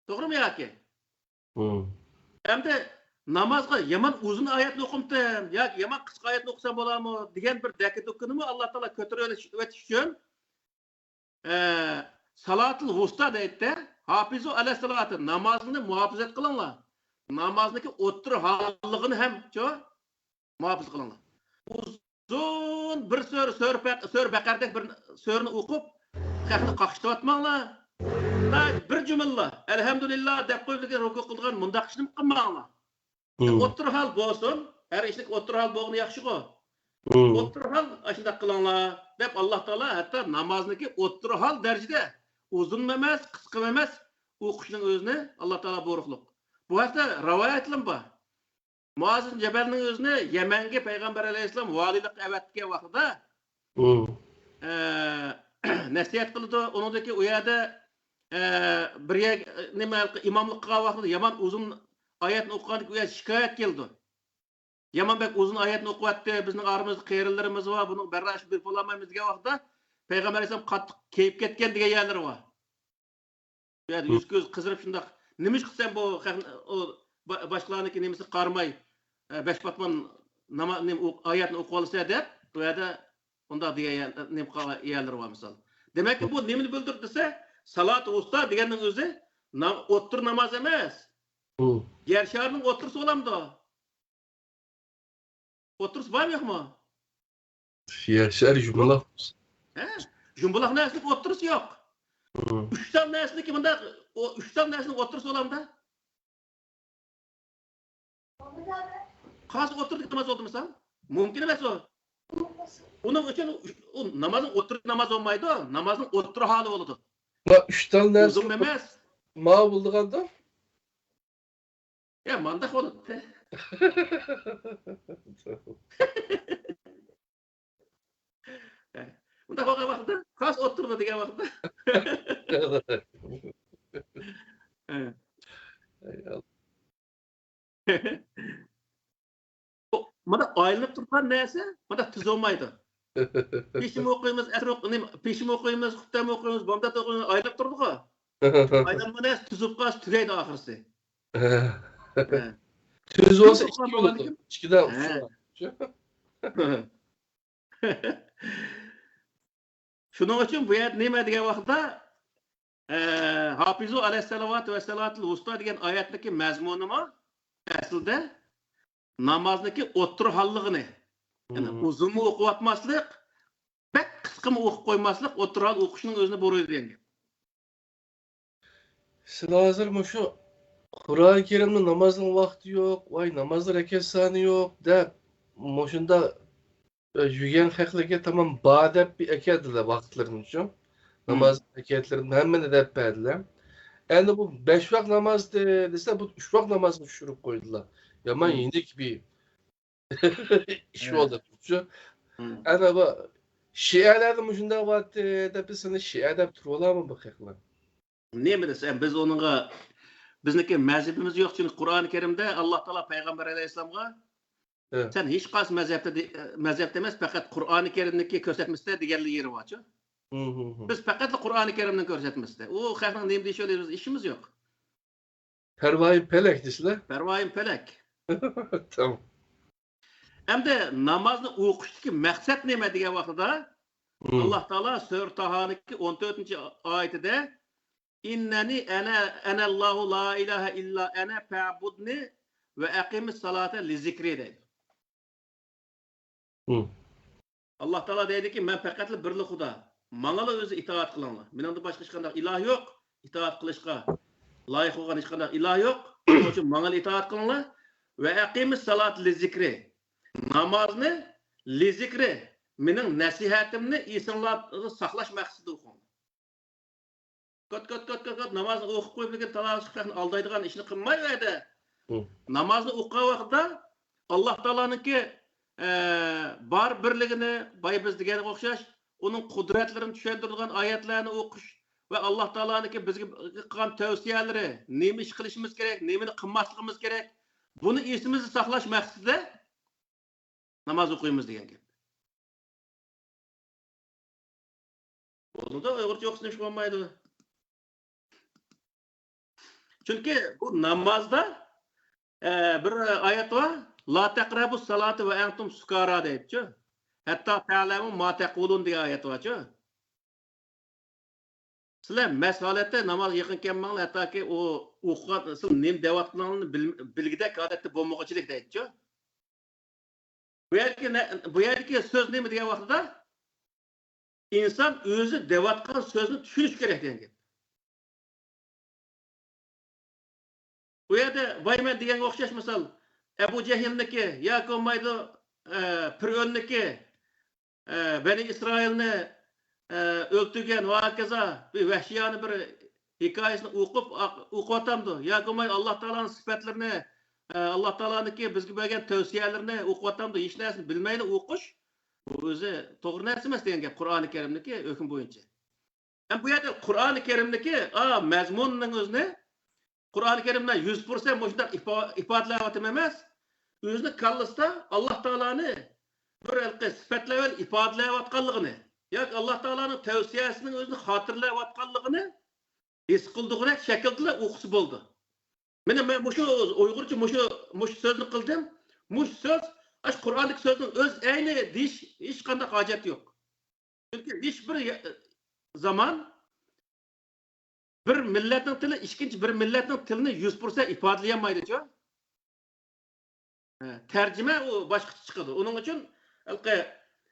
To'g'rimi yoki? Hamda namozga yaman uzun oyatni o'qimdim yoki yaman qisqa oyatni o'qisam bo'ladimi degan bir dakika do'kinimi Allah Taala ko'tarib o'tish uchun salatul wusta deydi. Hafizu ala salati namozni muhofazat qilinglar. Namozniki o'tir halligini ham muhofaza qilinglar. Uzun bir so'r baqardek bir so'rni o'qib, haqni qaqishtirotmanglar. Bir jumla elhamdülillah deb qo'yilgan ruku qilgan mundaq ishni qilmanglar. O'tir hal bo'lsin, har ishlik o'tir hal bo'lgani yaxshi-ku. O'tir hal ashunda qilinglar deb Alloh taolo hatto namozniki o'tir hal darajada uzun emas, qisqa emas o'qishning o'zini Alloh taolo buyruqliq. Bu haqda rivoyatlar bor. Muazin Cebal'nin özüne Yemen'e Peygamber Aleyhisselam valilik evetken vaqtida nasihat qildi. Onundaki uyada bir imamlık qilgan vaqtida Yaman uzun oyatni o'qigandik uyada shikoyat keldi. Yaman bek uzun oyatni o'qiyapti, bizning aramizda qeyrillarimiz bor, buning barrash bir bo'lamaymiz degan vaqtda Peygamber Aleyhisselam qattiq keyib ketgan degan yerlar bor. Yani yüz göz qizirib shundoq nima qilsam bu boshqalarniki nemisi qarmay beş batman ayetini okulsa deb bu yerda unda degan yerler var misal. Demek ki bu nemini bildirdiyse salat usta deganning o'zi o'tir namoz emas. Yer sharning o'tirsi bo'lamdi. O'tirsi bormi yo'qmi? Yer shar jumlah. Jumlah naslik o'tirsi yo'q. 3 ta naslik bunda 3 ta naslik o'tirsi bo'lamdi. Qaz o'tirdik namoz oldi misal? Mumkin emas o. Uning uchun namozning o'tir namoz olmaydi, namozning o'tir holi bo'ladi. Ma 3 ta narsa uzun emas. Ma bo'lganda? Ya, manda bo'ladi. Unda bo'lgan vaqtda qaz o'tirdi degan vaqtda. Mana aylanib turgan narsa, mana tuz olmaydi. Peşim o'qiymiz, asr o'qiymiz, peşim o'qiymiz, xuftam o'qiymiz, bomdat o'qiymiz, aylanib turdi-ku. Aylanma narsa tuzib qolsa tugaydi oxirisi. Tuz olsa 2 bo'ladi. 2dan Shuning uchun bu yer nima degan vaqtda Hafizu alayhissalavat ve salatul wusta degan oyatdagi mazmunimi aslida namozniki o'tir halligini, ya'ni uzunmi o'qiyotmaslik, bak qisqami o'qib qo'ymaslik, o'tir hal o'qishning o'zini bo'raydi degan. Siz hozir shu Qur'oni Karimning namozning vaqti yo'q, voy namozning rakat soni yo'q deb shunda yurgan haqlarga tamam badab bir akadilar vaqtlarini uchun. Namoz rakatlarini hammani deb berdilar. Endi bu 5 vaqt namoz desa bu 3 vaqt namozni tushirib qo'ydilar. Yaman yenik bir iş oldu. Ana bu Şialarda mı şunda vakti dep sana Şia dep turlar mı bu haqlar? Ne desem biz onunla bizniki mezhebimiz yok çünkü Kur'an-ı Kerim'de Allah Teala Peygamber Aleyhisselam'a Evet. sen hiç kas mezhep demez fakat Kur'an-ı Kerim'deki göstermesinde diğerli yeri var. Biz fakat Kur'an-ı Kerim'den göstermesinde. O halkın neyim diye söylüyoruz işimiz yok. Pervayı pelek disle. Pervayim pelek. Tamam. Hem de namazını okuştaki maksat neme diye vaxtıda Allah Teala Sure Taha'nınki 14. ayetinde İnneni enellahu la ilahe illa ene fe'budni ve akimis salate li zikri dedi. Allah Teala dedi ki men faqatli birli Xuda. Mangala özü itaat qılınlar. Mendan başqa hech qanday iloh yo'q. Itaat qilishga loyiq bo'lgan hech qanday iloh yo'q. Shuning uchun mangala itaat qilinglar ve akimis salat li zikri. Namozni li zikri mening nasihatimni esinglarda saqlash maqsadida o'qing. Kot namozni o'qib qo'yib lekin talashqani aldaydigan ishni qilmay edi. Namozni o'qigan vaqtda Alloh taoloninki bar birligini bay biz deganga o'xshash, uning qudratlarini tushuntiradigan oyatlarni o'qish va Alloh taoloninki bizga qilgan tavsiyalari, nima ish qilishimiz kerak, nimani qilmasligimiz kerak, buni esimizda saqlash maqsadida namoz o'qiymiz degan gap. Bunda Uyg'urcha o'qishni bo'lmaydi. Çünkü bu namazda bir ayet var. La taqrabus salati ve entum sukara deyip. Hatta ta'lamu ma taqulun diye ayet var. Sizler mesalette namaz yakın kelmanglar hatta ki o o'qigan siz nim devatlarını bilgidek adette bo'lmoqchilik deydi. Bu yerdeki söz nemi diye vaqtida insan o'zi devatgan so'zni tushunish kerak degan gap. Bu yerde Vaymen deganga o'xshash misol Ebu Cehilniki yoki bo'lmaydi Fir'avnniki Bani Isroilni o'ltirgan va hokazo bir vahshiyona bir hikoyasini o'qiyotgandim. Yoki bo'lmaydi Alloh taolaning sifatlarini Alloh taolaniki bizga bergan tavsiyalarini o'qiyotgandim. Hech narsani bilmayli o'qish o'zi to'g'ri narsa emas degan gap Qur'oni Karimniki hukm bo'yicha. Bu yerda Qur'oni Karimniki mazmunning o'zini Kur'an-ı Kerim'de 100% boşuna ifadeleyemedim emez. Özünü kallısta Allah Teala'nı bir sıfatlayıp ifadeleyemetkallığını, ya Allah Teala'nın tavsiyesinin özünü hatırlayemetkallığını his kıldığına şekilde okusu buldu. Ben bu Uygurca bu sözünü kıldım. Bu söz Kur'an'daki sözün öz aynı diş hiç kandak hacet yok. Çünkü hiçbir zaman bir milletin tili, ikkinchi bir milletin tilini 100% ifodalayamaydi. Tercüme o başqa chiqadi. Onun için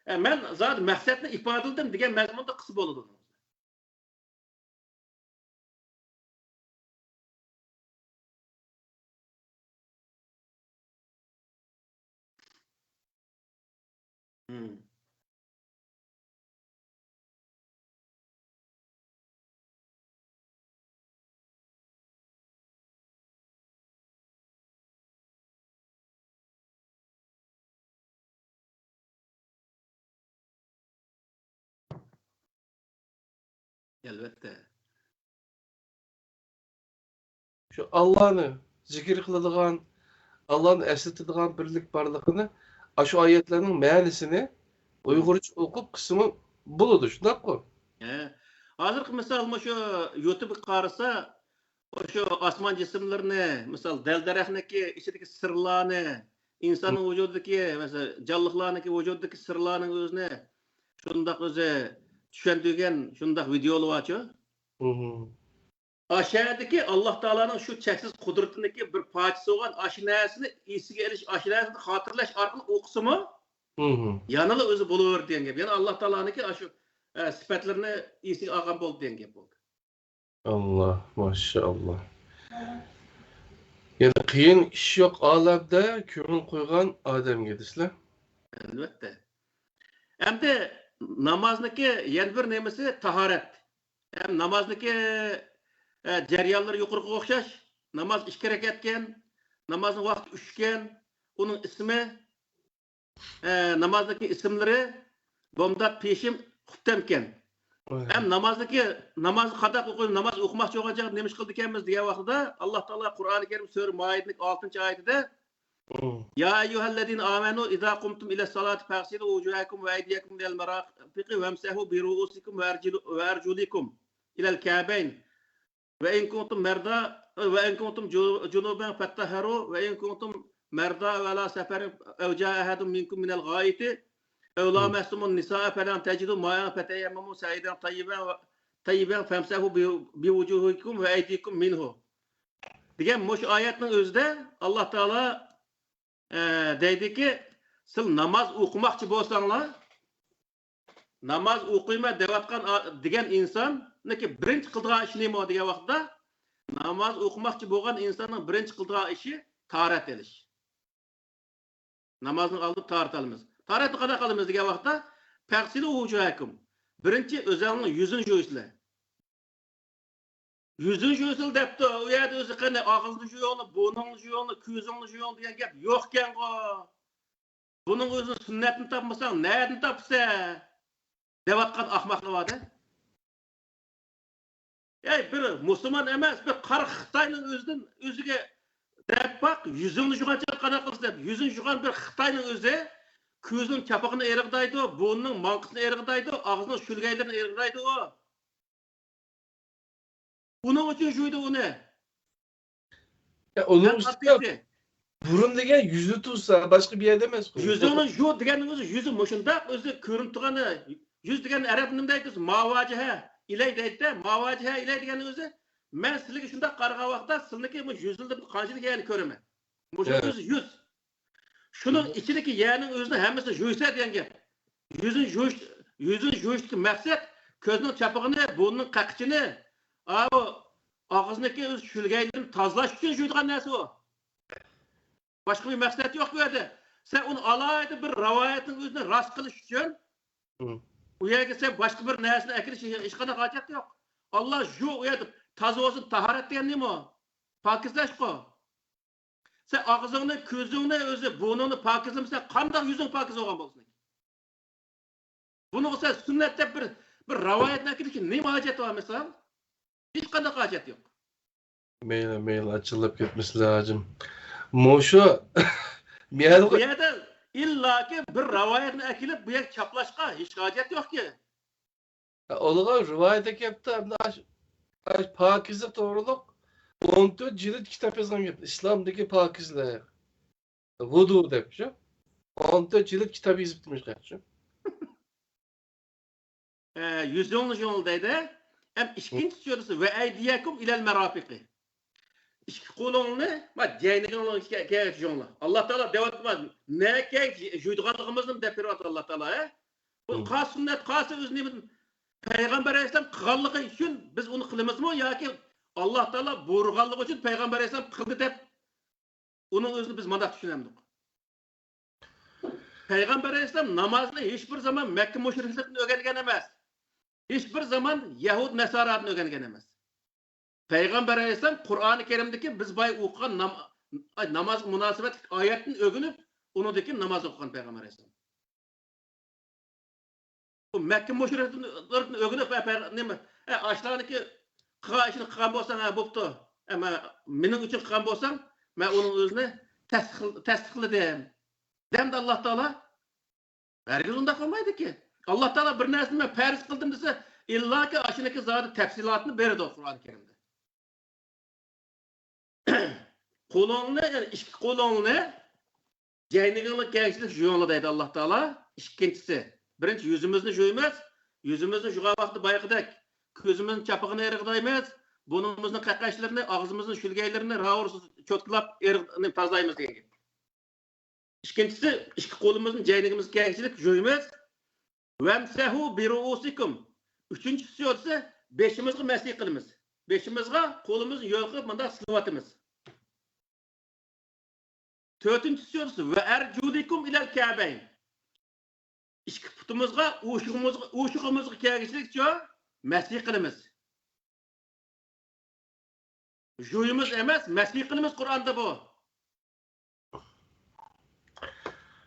men zat maqsadni ifodaladim degan mazmunda qisib bo'ladi. Elbette. Şu Allah'ını zikir kıladigan, Allah'ını esletadigan birlik barlığını, şu ayetlerin meanisini Uygurca okup kısmı buludu. Şundan mı? Hazır misal şu YouTube qarasa şu asman cisimlerini, misal delderekneki içindeki sırlarını, insanın vücudundaki mesela canlılarındaki vücudundaki sırlarının özüne şundak özü düşendiğen şundak videolu var ki. Aşağıdaki Allah Teala'nın şu çeksiz kudretindeki bir parçası olan aşinasını iyisiga eriş, aşinasını hatırlaş arkalı okusu mu? Yanılı özü buluver diyen gibi. Yani Allah Teala'nınki şu sıfatlarını iyisiga algan boldu diyen gibi oldu. Allah maşallah. Yani kıyın iş yok alemde kömür koygan Adem gedisler. Elbette. Hem de namazdaki yen bir nemesi taharet. Hem namazdaki jarayonlar yuqoriga o'xshash. Namoz 2 rakatgan, namozning vaqti 3 uning ismi namozdagi ismlari Bomdod Peshim Xuftamkan. Hem namaz kadak okuyup namaz okumak olacak demiş kıldı kendimiz diye vakıda Allah Teala Kur'an-ı Kerim Sure Maid'in 6. ayetinde Ya eyyühellezine amenu izâ kumtum ile salati fâgsilû vucûhekum ve eydiyekum ilel merâfiqi vemsehu bi ru'usikum ve erculikum ilel kâbeyn ve in kuntum merda ve in kuntum cunuben fettaharu ve in kuntum merda ve la seferin ev câ ehedun minkum minel gâiti ev la meslumun nisâe felâm tecidû mâyan feteyemmemû sa'iden tayyiben femsehu bi vucûhikum ve eydikum minhu. Diyen bu ayetin özde Allah Teala deydi ki siz namaz okumakçı bolsanlar namaz okuyma devatkan diyen insan ne ki birinci kıldığı işi neymi o diye vakıda namaz okumakçı bolgan insanın birinci kıldığı işi taharet ediş. Namazını alıp taharet alımız. Tahareti kadar kalımız diye vakıda Persili ucuhakum. Birinci özelliğinin yüzün jüysle. Yüzün jüysül depti. O yerde özü kene ağızlı jüyonu, burnunlu jüyonu, küzünlü jüyonu diyen gep yokken o. Bunun özünün sünnetini tapmasan, neyini tapsa? Devatkan ahmaklı vardı. Bir Müslüman emez, bir karı Xitay'nın özüge dep bak, yüzünü jüğanca kana kılsı dep. Yüzün jüğan bir Xitay'nın özü, küzünün çapakını erigdaydı, burnunun mankısını erigdaydı, ağzının şülgeylerini erigdaydı o. Bunun için jüydü o ne? Onun üstüne burun degen yüzü tutsa başka bir yer demez. Yüzünün jü degenin özü, yüzü muşunda özü körüntüğünü, yüz degenin Arap dilinde deydi, mavacihe iley deydi de, mavacihe iley degenin özü, men sizliki şunda qarığa vaqta, sizliki yüzünde kançılık yani körüme. Muşun özü yüz. Şunun içindeki yeğenin özünü hemmesi jüyse diyen gep. Yüzün jüyüşteki məqsəd, közünün çapığını, burnunun qaqçını, ağzındaki öz şülgeylerini tazlaş için jüydüğün nesi o? Başka bir məqsəd yok böyle. Sen onu alaydı bir ravayetin özüne rast kılış için, uyaya sen başka bir nesine ekiliş işkana hacet yok. Allah şu uyaya tazı olsun, taharet diyen değil mi o? Pakizleş ko. Sen ağzını, közünü, özü, burnunu pakizlemişsen, kandak yüzün pakiz olan olsun. Bunu sen sünnette bir ravayetin ekiliş için ne hacet var mesela? Hiç kandak hacet yok. Mail açılıp gitmesi lazım. Moşu bu yerde illaki bir ravayetin ekilip bu yer çaplaşka hiç hacet yok ki. Olığa rivayet yaptı hem de Pakiz'e doğruluk 14 cilit kitap yazan yaptı. İslam'daki Pakiz'le Vudu demiş. 14 cilit kitabı yazıptırmış kardeşim. Yüzyılın yolundaydı. Hem ikinci sorusu ve eydiyekum ilel merafiki. İki kolunu, bak ceynigin kek jonla. Allah Teala devat etmez. Ne kek juyduğanlığımızın depirat Allah Teala. Bu kas sünnet, kas özünün Peygamber Aleyhisselam kıgallığı için biz onu kılımız mı ya ki Allah Teala buyurganlığı için Peygamber Aleyhisselam kıldı dep onun özünü biz mandat düşünemedik. Peygamber Aleyhisselam namazını hiçbir zaman Mekke müşrikliklerini öğrengen emez. Hiçbir zaman Yahud Nesara'nı öğrengen emez. Peygamber Aleyhisselam Kur'an-ı Kerim'deki biz bay okuyan namaz münasebet ayetini öğünüp onu deki namaz okuyan Peygamber Aleyhisselam. Bu Mekke müşriklerini öğünüp aşağıdaki kığa işini kıgan bolsan ha buptu. Ama benim için kıgan bolsan ben onun özüne tasdiqladım. Demdi Allah Teala. Her yılında kalmaydı ki. Allah Teala bir nesini ben periz kıldım dese illa ki aşındaki zatı tefsilatını beredi o Kur'an-ı Kerim'de. Kolonunu yani iki kolonunu ceynigini gençlik juyonlu deydi Allah Teala. İkincisi. Birinci yüzümüzünü jüymez. Yüzümüzünü juğa vakti bayıqıdak. Közümüzün çapıqını erigdaymaz. Burnumuzun qaqaşlarını, ağzımızın şülgeylerini ravursuz çotkılap tazlayımız deyin. İkincisi, iki kolumuzun ceynigimiz gençlik jüymez. Vemsehu bi ruusikum. Üçüncüsü ise beşimizga mesih qilimiz. Beşimizga kolumuzun yo'qib manda sıvatımız. Dördüncüsü ise ve erculikum ilal ka'beyn. İki putumuzga uşuğumuzga kelgichilik cho mesih qilimiz. Juyumuz emas, mesih qilimiz Qur'onda bu.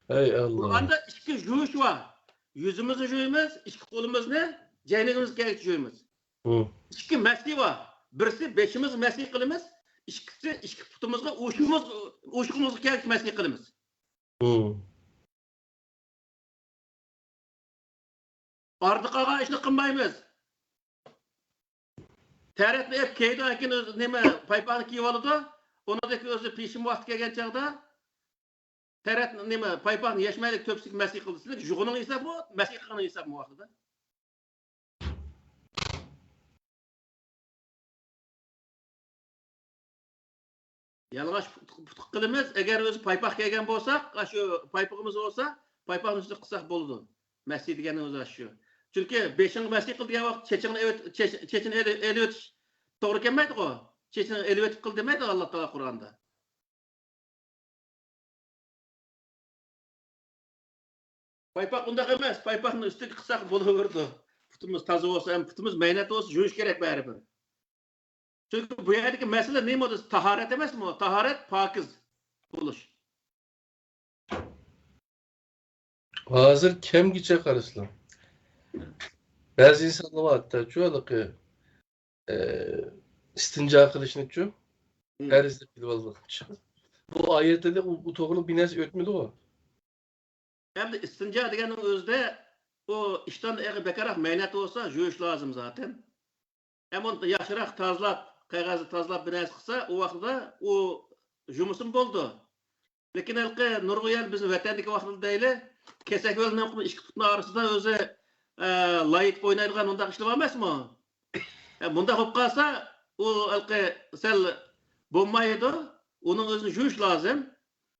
Ey Allah. Qur'onda iki juyuş var. Yüzümüzü juyumuz, iki kolumuzni Ceynimiz geçiyoruz. İki mesih var. Birisi beşimiz mesih kılımız. İkisi iki putumuzga uşkumuz gerek mesih kılımız. Ardıqağa işini kılmayımız. Təretli hep keydi akin neme paypanı kiyip alıdı. Onadaki özü pişim vakti gelgen çağda Təret neme paypanı yeşmeylik töpsük mesih kıldı. Juğunun hesabı mı? Mesih kılının hesabı mı vakıda? Yalğaç putuk kılımız, eğer özü paypak gelgen bolsak, şu paypağımız olsa, paypağın üstü kısak boludu. Mesih degenin özü aşıyor. Çünkü beşinci mesih kıldı ya vakit Çeçin eli ötüş doğru gelmedi o. Çeçin eli ötüp kıl demedi Allah Teala Kur'an'da. Paypak bunda emez. Paypağın üstü kısak boluverdi. Putumuz tazı olsa, hem putumuz meynet olsa, juyuş gerek bari bir. Çünkü bu yerdeki mesele ne mi? Taharet emez mi o? Taharet pakiz buluş. Hazır kem gidecek arasında. Bazı insanlar var hatta çoğalı ki istinca kılışını çoğu. Her izle bilip almak. Bu ayette de bu toğunu bines ötmedi o. Hem de istinca degenin özde o işten eğer bekarak meynet olsa juyuş lazım zaten. Hem onu yaşarak tazlap, kağızı tazlap bines kısa o vakitte o jumusun boldu. Lekin elki Nurguyel bizim vatandaki vakitte değil, kesek ölünen işki tutma arasında özü layık oynayılgan onda işlem emez mi? Bunda hop kalsa o elki sel bombaydı, onun özünü juyuş lazım.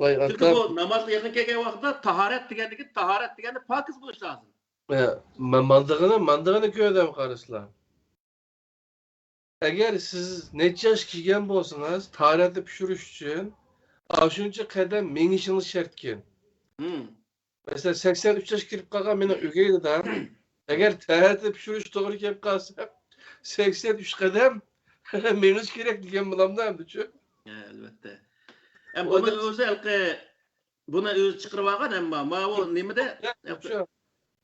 Çünkü bu namazla yakın keken vakitte taharet degeni pakiz buluş lazım. Mandığını köyden karısla. Eğer siz neçe yaş kişigen bolsanız, taharette pişiriş için aşınca kadem menişiniz şartken. Mesela 83 yaş kirip kalkan beni ögeydi da eğer taharette pişiriş doğru kep kalsa 83 kadem menüs gerek diyen bulamda hem de çok. Elbette. Bunu özellikle buna öz çıkırıp algan ama o nimede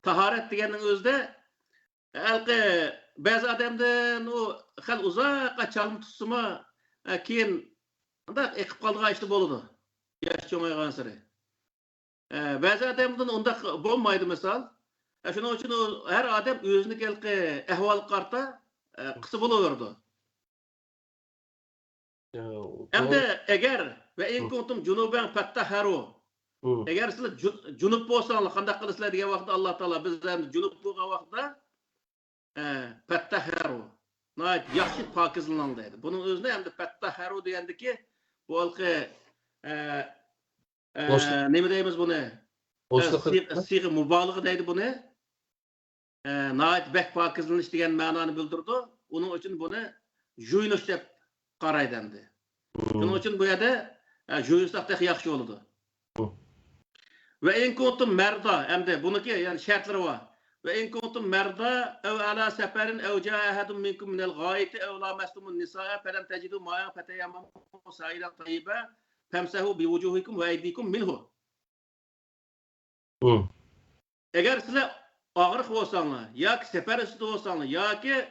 taharet degenin özde elki bazı adamdan o hal uzağa çalım tutsuma keyin da ekip kaldığı işte boludu. Yaş çoğmaygan sıra. Bazı adamdan onda bolmaydı misal. Şunun için her adam özünü elki ehval karta kısa buluverdi. Hem de eğer ve en kuntum cunuben fettaharu. Eğer sizler cunup bolsanlar kandak kılısızlar diye vakitte Allah Teala bizden cunup bolgan vakitte fettaharu. Nayet yaxşı pakizlanan deydi. Bunun özünde hem de fettaharu degendeki bu halkı ne mi deyimiz bunu? Siği mübalığı deydi bunu. Nayet bek pakizlanış degen mananı bildirdi. Onun için bunu juyunuş dep qaraydendi. Bunun için bu yerde juyunsaq da yaxşı oldu. Ve en kuntum merda hem de bununki yani şartları var. Ve en kuntum merda ev ala seferin ev cahadun minkum minel gayeti ev la meslumun nisa'e felem tecidu ma'an feteyammamu sa'idan tayyibe femsehu bi vucuhikum ve eydikum minhu. Eğer size ağırlık olsanlar, ya ki sefer üstü olsanlar, ya ki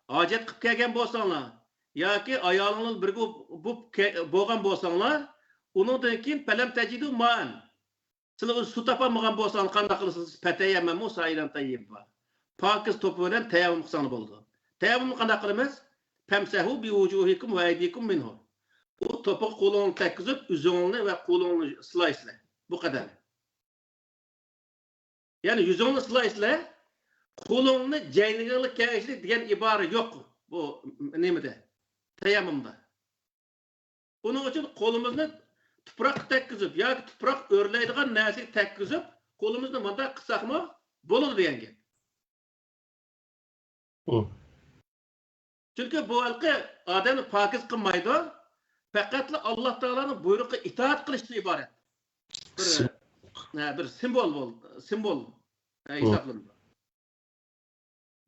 acet kıp kelgen bolsanlar, ya ki ayalınız bir boğan bolsanlar, onundan keyin pelem tecidu ma'an. Sizler su tapamagan bolsanlar qanday qilasiz? Fatayammamu sa'idan tayyiba. Pakiz topu bilen tayammum qilsanlar bo'ldi. Tayammum qanday qilamiz? Famsahu bi wujuhikum wa aydikum minhu. O topu qo'lingni tekkizib, yuzingni va qo'lingni silaysizlar. Bu kadar. Yani yuzingni silaysizlar, qo'lingni jayningga kelishlik degan ibora yo'q bu nimada? Tayammumda. Onun için qo'limizni tuproq tekkizib yoki tuproq o'rlaydigan narsaga tekkizib, qo'limizni bunday qilsakmi bo'ladi degan gap. Çünkü bu halkı adamı pakiz kılmaydı. Fakat Allah Teala'nın buyruğuna itaat kılıştan ibaret. Bir simbol hesaplanıyor.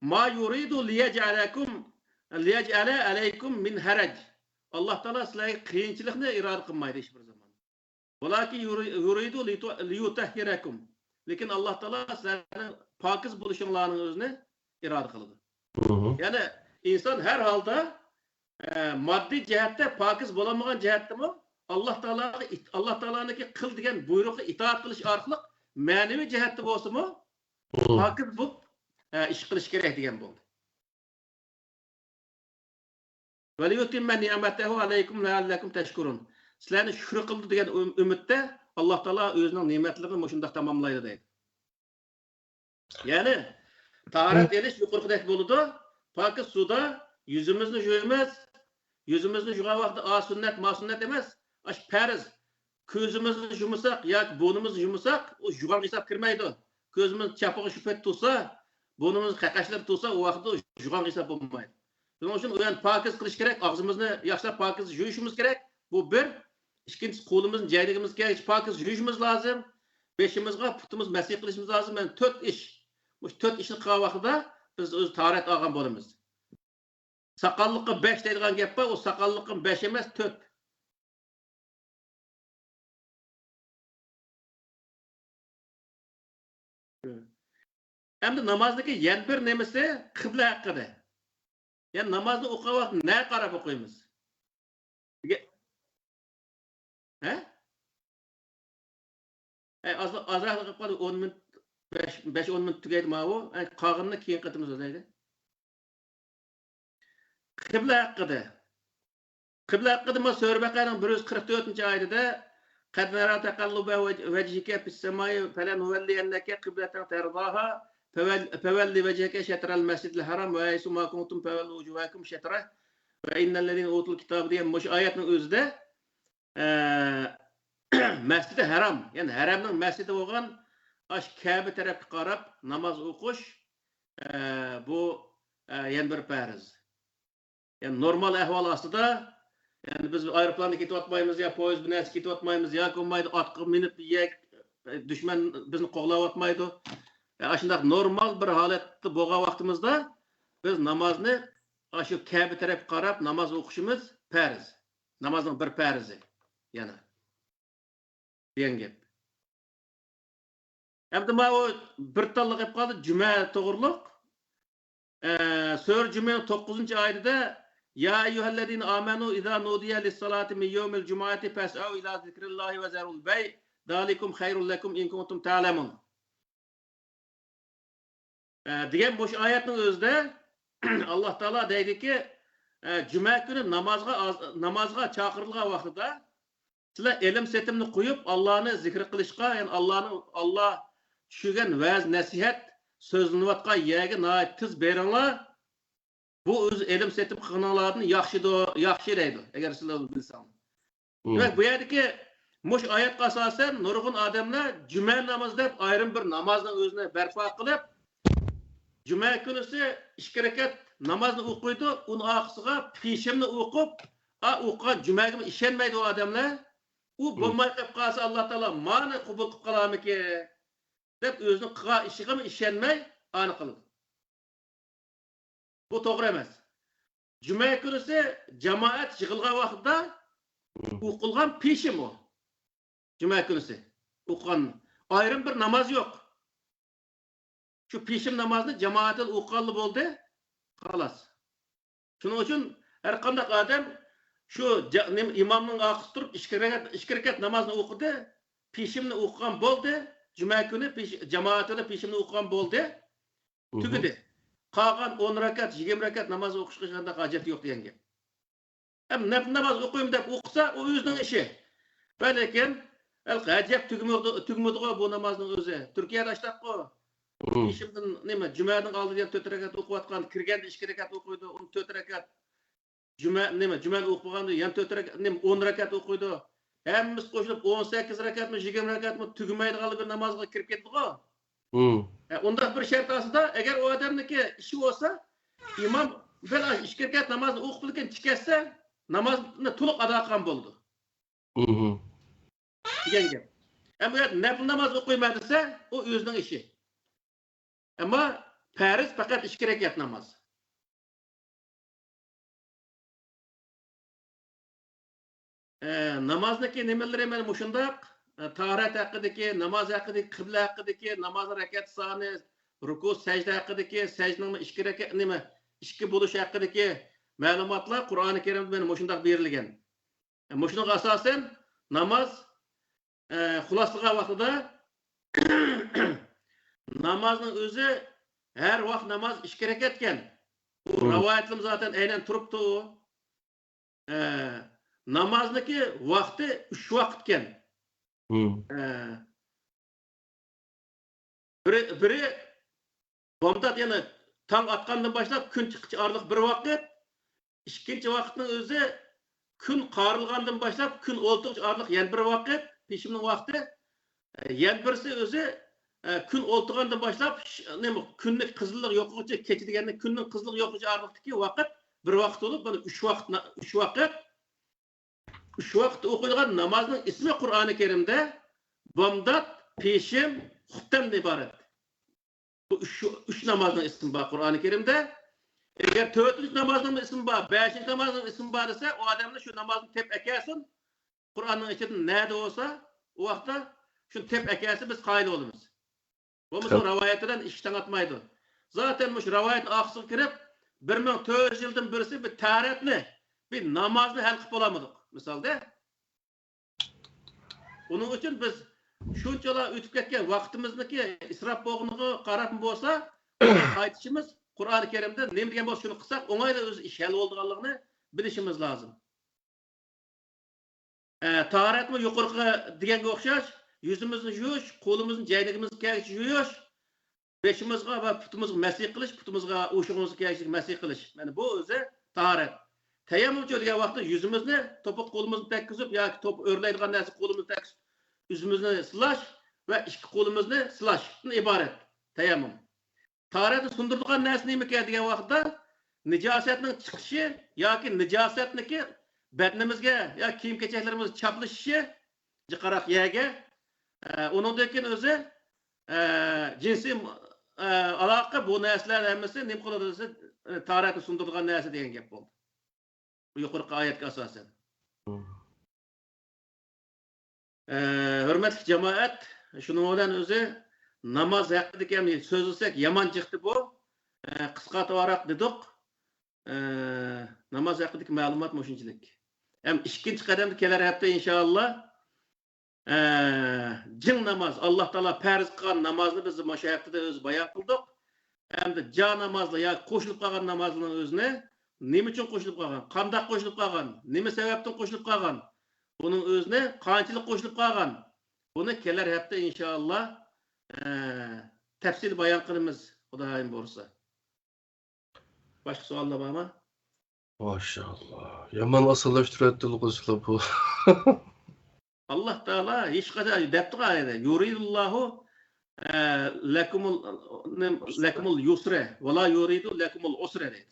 Ma yuridu liyec'ale aleykum min harac. Allah Teala sizlerge kıyınçılıkla irade kılmaydı hiçbir zaman. Velakin yuridu liyutahhirakum. Lekin Allah Teala sizlerden pokiz bo'lishinglarning o'zini iroda qiladi. Hı. Ya'ni inson har holda moddiy jihatda pokiz bo'lmagan jihatdami Alloh taoloning qil degan buyruqqa itoat qilish orqali ma'naviy jihatda bo'lsa-mu pokiz bo'lib ish qilish kerak degan bo'ldi. Va liyutimma ni'matahu alaykum la'allakum tashkurun. Sizlarni shukr qildi degan umidda Alloh taolo o'zining ne'matlarini shunday tamomlaydi deydi. Ya'ni tahorat elish yuqorqidek bo'ladi. Pokiz suvda yüzimizni yuvamiz. Yüzimizni yuvgan vaqtda sunnat, ma sunnat emas. Ash farz. Ko'zimizni yumsak yoki burnimizni yumsak, o yuvgan hisob kirmaydi. Ko'zimiz chapog'i shupet tursa, burnimiz qaqashlab tursa, o vaqtda yuvgan hisob bo'lmaydi. Bunun uchun uyan pokiz qilish kerak, og'zimizni yaxshilab pokiz yuvishimiz kerak. Bu bir. İkinchisi qo'limizni jayligimiz kerak, pokiz yuvishimiz lozim. Beshimizga putimiz masih qilishimiz lozim. Yani 4 ish. Bu 4 ishni qilgan vaqtda biz o'z tahorat olgan bo'lamiz. Sakallıkka 5 deydigan gap bor, o sakallıkın 5 emas 4. Hem de namazdaki yen bir nemesi kıble hakkıda. Yani namazda okuyan vakit ne karab okuyumuz? He? Azraqlı qıpqalı 10 minut, 5-10 minut tügeydi ma o. Qağınını keyin qıtımız özeydi. Kıble hakkıda. Kıble hakkıda ma Sure-i-Bakaraning 144-oyatida قد نرى تقلب وجهك في السماء فلنولينك قبلة ترضاها فول وجهك شطر المسجد الحرام وحيث ما كنتم فولوا وجوهكم شطره وإن الذين أوتوا الكتاب diye muş ayetning o'zida Masjid Haram, yani haramning masjidi bo'lgan ash Ka'ba tarafga qarab namoz o'qish bu yana bir farz. Yani normal ahvol ostida yani biz aeroplanda ketib atmaymiz ya poyezd bilan ketib atmaymiz ya ko'maydi atqa minib dushman bizni qo'g'lab atmaydi. Shunday normal bir holatda bo'lgan vaqtimizda biz namozni shu Ka'ba tarafga qarab namoz o'qishimiz farz. Namozning bir farzi yana. Degan gap. Endi ma o bir talliq qilib qoldi juma to'g'riliq. Sure Jumaning 9-oyatida Ya eyyühellezine amenu izâ nudiye lissalâti min yevmil cum'ati fes'av ilâ zikrillâhi ve zerul bey dâlikum hayrul lekum in kuntum ta'lemun. Degan bu oyatning o'zida Alloh taolo deydiki, juma kuni namozga chaqirilgan vaqtida sizlar ilm setimni qo'yib Allohni zikr qilishga, ya'ni Alloh tushirgan va'z nasihat so'zlanayotgan yerga nihoyat tiz beringlar. Bu öz elim setim qilganlarni yaxshi deydi, agar sizlar bilsangiz. Demak, bu yerdagi mush oyatga asosan nurg'un odamlar juma namozi deb ayrim bir namozni o'zini barpo qilib, juma kunisi 2 rakat namozni o'qiydi, uning orqasiga peshimni o'qib, o'qigan jumaga ishonmaydi o odamlar. U bo'lmay qolib qolsa Alloh taolo meni qabul qilib qolarmiki deb o'zining qilgan ishiga ishonmay ani qiladi. Bu to'g'ri emas. Juma kunisi jamoat yig'ilgan vaqtda o'qilgan peshim o. Juma kunisi o'qigan ayrim bir namoz yo'q. Shu peshim namozni jamoatda o'qiganli bo'ldi. Xolos. Shuning uchun har qanday odam shu imomning orqasida turib 2 rakat namozni o'qidi, peshimni o'qigan bo'ldi. Juma kuni jamoatda peshimni o'qigan bo'ldi. Tugidi. Qolgan 10 rakat, 20 rakat namoz o'qishga qanday hojat yo'q degan gap. Ham namoz o'qiyim deb o'qisa, u o'zining ishi. Lekin al-qajab tugmadi bu namozning o'zi. Turkiyada ishlab ishimdan nima, jumaning oldidan 4 rakat o'qiyotgan, kirganda 2 rakat o'qiydi, 4 rakat. Jumani o'qiganda yana 4 rakat, 10 rakat o'qiydi. Hammamiz qo'shilib 18 rakatmi, 20 rakatmi tugmaydigan bir namozga kirib ketdi-ku. Unda bir shart asida agar o odamniki ishi bo'lsa, imom bir 2 rakat namozni o'qib chiqarsa, namozni to'liq ado qilgan bo'ldi. Degan gap. Ammo nafl namoz o'qiyman desa, u o'zining ishi. Ammo farz faqat 2 rakat namoz. Namozniki nimalari mana shundoq tahorat haqidagi, namoz haqidagi, qibla haqidagi, namoz rakat soni, ruku secde haqidagi secdening ikki bo'lishi haqidagi ma'lumotlar Qur'oni Karimda mana mushundoq berilgan. Mushunga asosan namoz xuloslagan vaqtida namozning o'zi her vaqt namoz 2 rakat ekan. Bu rivoyatlar zaten aynan turibdi u. Namozniki vaqti 3 vaqt ekan. Biri bomdat yani tong atgandan boshlab kun chiqishi oraliq bir vaqt, ikkinchi vaqtning o'zi kun qorilgandan boshlab kun o'ltiqish oraliq yana bir vaqt, peshimning vaqti. Yana birisi o'zi kun o'ltirgandan boshlab kunning qizillik yo'qligicha kecha deganda kunning qizillik yo'qligicha oraliqdagi vaqt bir vaqt bo'lib, mana 3 vaqt o'qilgan namozning ismi Qur'oni Karimda bomdat, peshim, xutbdan iborat. Bu 3 namazning ismi bor Qur'oni Karimda. Agar 4-chi namazning ismi bor, 5-chi namazning ismi bor desa, o odamni shu namozni tep akasin, Qur'onning ichida nada bo'lsa, o vaqtda shu tep akasi biz qoyil bo'lamiz. Bo'lmasa rivoyatidan ishdan atmaydi. Zaten mush rivoyat oqsiga kirib 1400 yildan birisi bir tarixni, bir namozni hal qilib olamadik. Misolda uning uchun biz shunchalar o'tib ketgan vaqtimizniki isrof bo'lganiga qarab bo'lsa, qaytishimiz Qur'oni Karimda nima degan bo'lsa shuni qilsak, o'ng'ayda o'z ish hal bo'lganligini bilishimiz lozim. Tahoratmi yuqorqi deganga o'xshash, yuzimizni yuvish, qo'limizni jaynigimizga yuvish, beshimizga va putimizga masih qilish, putimizga o'shig'imizga masih qilish. Mana bu o'zi tahorat. Tayammum degan vaqtda yuzimizni to'piq qo'limizni tekkizib yoki to'p o'rlaydigan narsa qo'limizni tekkizib yüzümüzü silash ve iki qo'limizni silashdan iborat tayammum. Tahoratni sundurgan narsa nima degan vaqtda nijosatning chiqishi yoki nijosatniki badnimizga yoki kiyim-kechaklarimiz chaplishishi jiqaroq yerga uningdan keyin o'zi jinsiy aloqa bu narsalar hammasi nima qiladi desa tahoratni sundurgan narsa degan gap bo'ldi. Bu yuqorqi oyatga asosan. Hürmetli cemaat, şunun olan özü namaz hakkındaki hem sözlesek yaman çıktı bu. Kıska olarak dedik. Namaz hakkındaki malumat moşunçilik. Hem ikinci kademde keler hafta inşallah cin namaz, Allah Teala perz kılan namazını biz moşu haftada öz bayağı kıldık. Hem de ca namazla ya koşulup kalan namazının özüne nime için koşulup kalan, kandak koşulup kalan, nime sebepten koşulup kalan. Bunun özüne qanchalik qo'shilib qolgan. Buni kelar hafta inshaalloh tafsil bayon qilamiz, Xudoyim bo'lsa. Boshqa savollar bormi? Maşallah. Yaman asıllaştırdı Quslar bu. Allah Taala hech qachon debdi qo'yadi. Yuridullohu lakumul yusra va la yuridu lakumul usra dedi.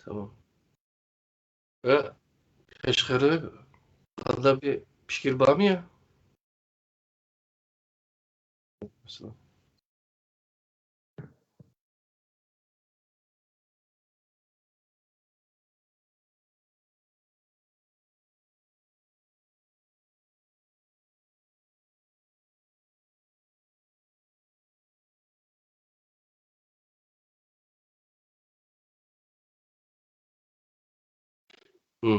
Tamam. Ve Keşkere kadar bir fikir var mı ya? Mesela. Hı.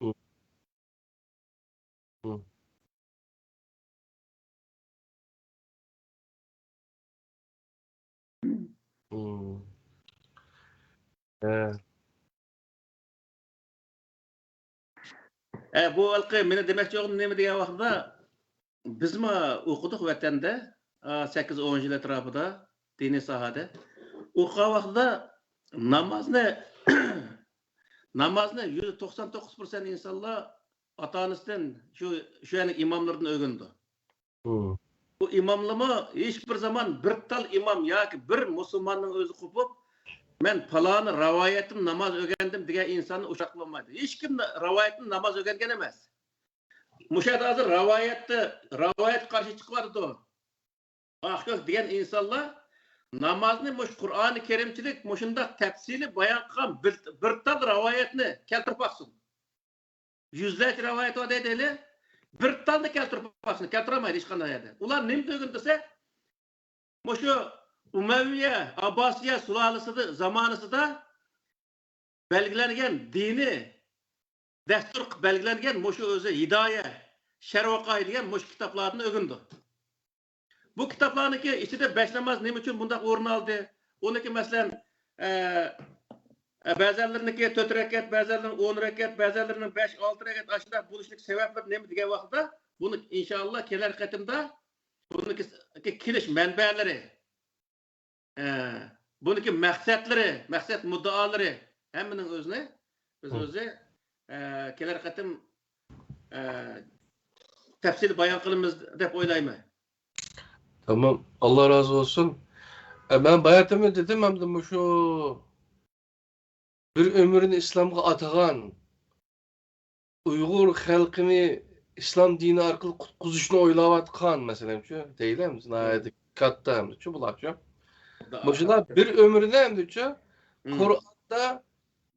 Hı. Hı. Hmm. Evet. Bu halkı meni demekçi olduğum nemi degan vaqtda biz mi o'qidik vatanda 8-10 yil atrofida diniy sohada o'qigan vaqtida namozni namozni %99% insonlar ota-onasidan shu yani imomlardan o'rgandi. Hmm. Bu imomlama hiçbir zaman bir tal imam yoki bir musulmonning o'zi qopib men faloni ravoyatim namoz o'rgandim degan insonni o'shaqlamaydi. Hech kim ravoyatni namoz o'rgangan emas. Mushada hozir ravoyat qarshi chiqyapti. Ahko'k degan insonlar namozni mush Qur'oni Karimchilik mushundaq tafsili bayon qilgan bir tal ravoyatni keltirib baqsin. Yüzlerce rivayet var deydi. Bir talda keltirib baqsin, keltiramaydi hech qanday yerda. Ular nima degan desa, mushu Umayya, Abbasiya sulolasida zamonasida belgilangan dini dastur qilib belgilangan mushu o'zi hidoya, sharvoqay degan mush kitoblarni o'gindi. Bu kitoblarniki ichida 5 namoz nima uchun bundaq o'rin oldi? Uniki masalan ba'zilarininki 4 rakat, ba'zilarining 10 rakat, ba'zilarining 5-6 rakat ashunday bo'lishlik sabablar nima degan vaqtda buni inshaalloh kelar qatimda buniki kelish manbalari, buniki maqsadlari, maqsad muddaolari hammaning o'zini biz o'zi kelar qatim tafsil bayon qilamiz deb o'ylayman. Tamam. Allah razı olsun. Ben bayatımı dedim hem de şu bir ömrünü İslam'a atagan Uygur halkını İslam dini arkalı kutquzuşunu oylavatkan mesela şu değil mi? Nayet katta hem de şu bulakçı. Boşuna bir ömründe hem de şu Kur'an'da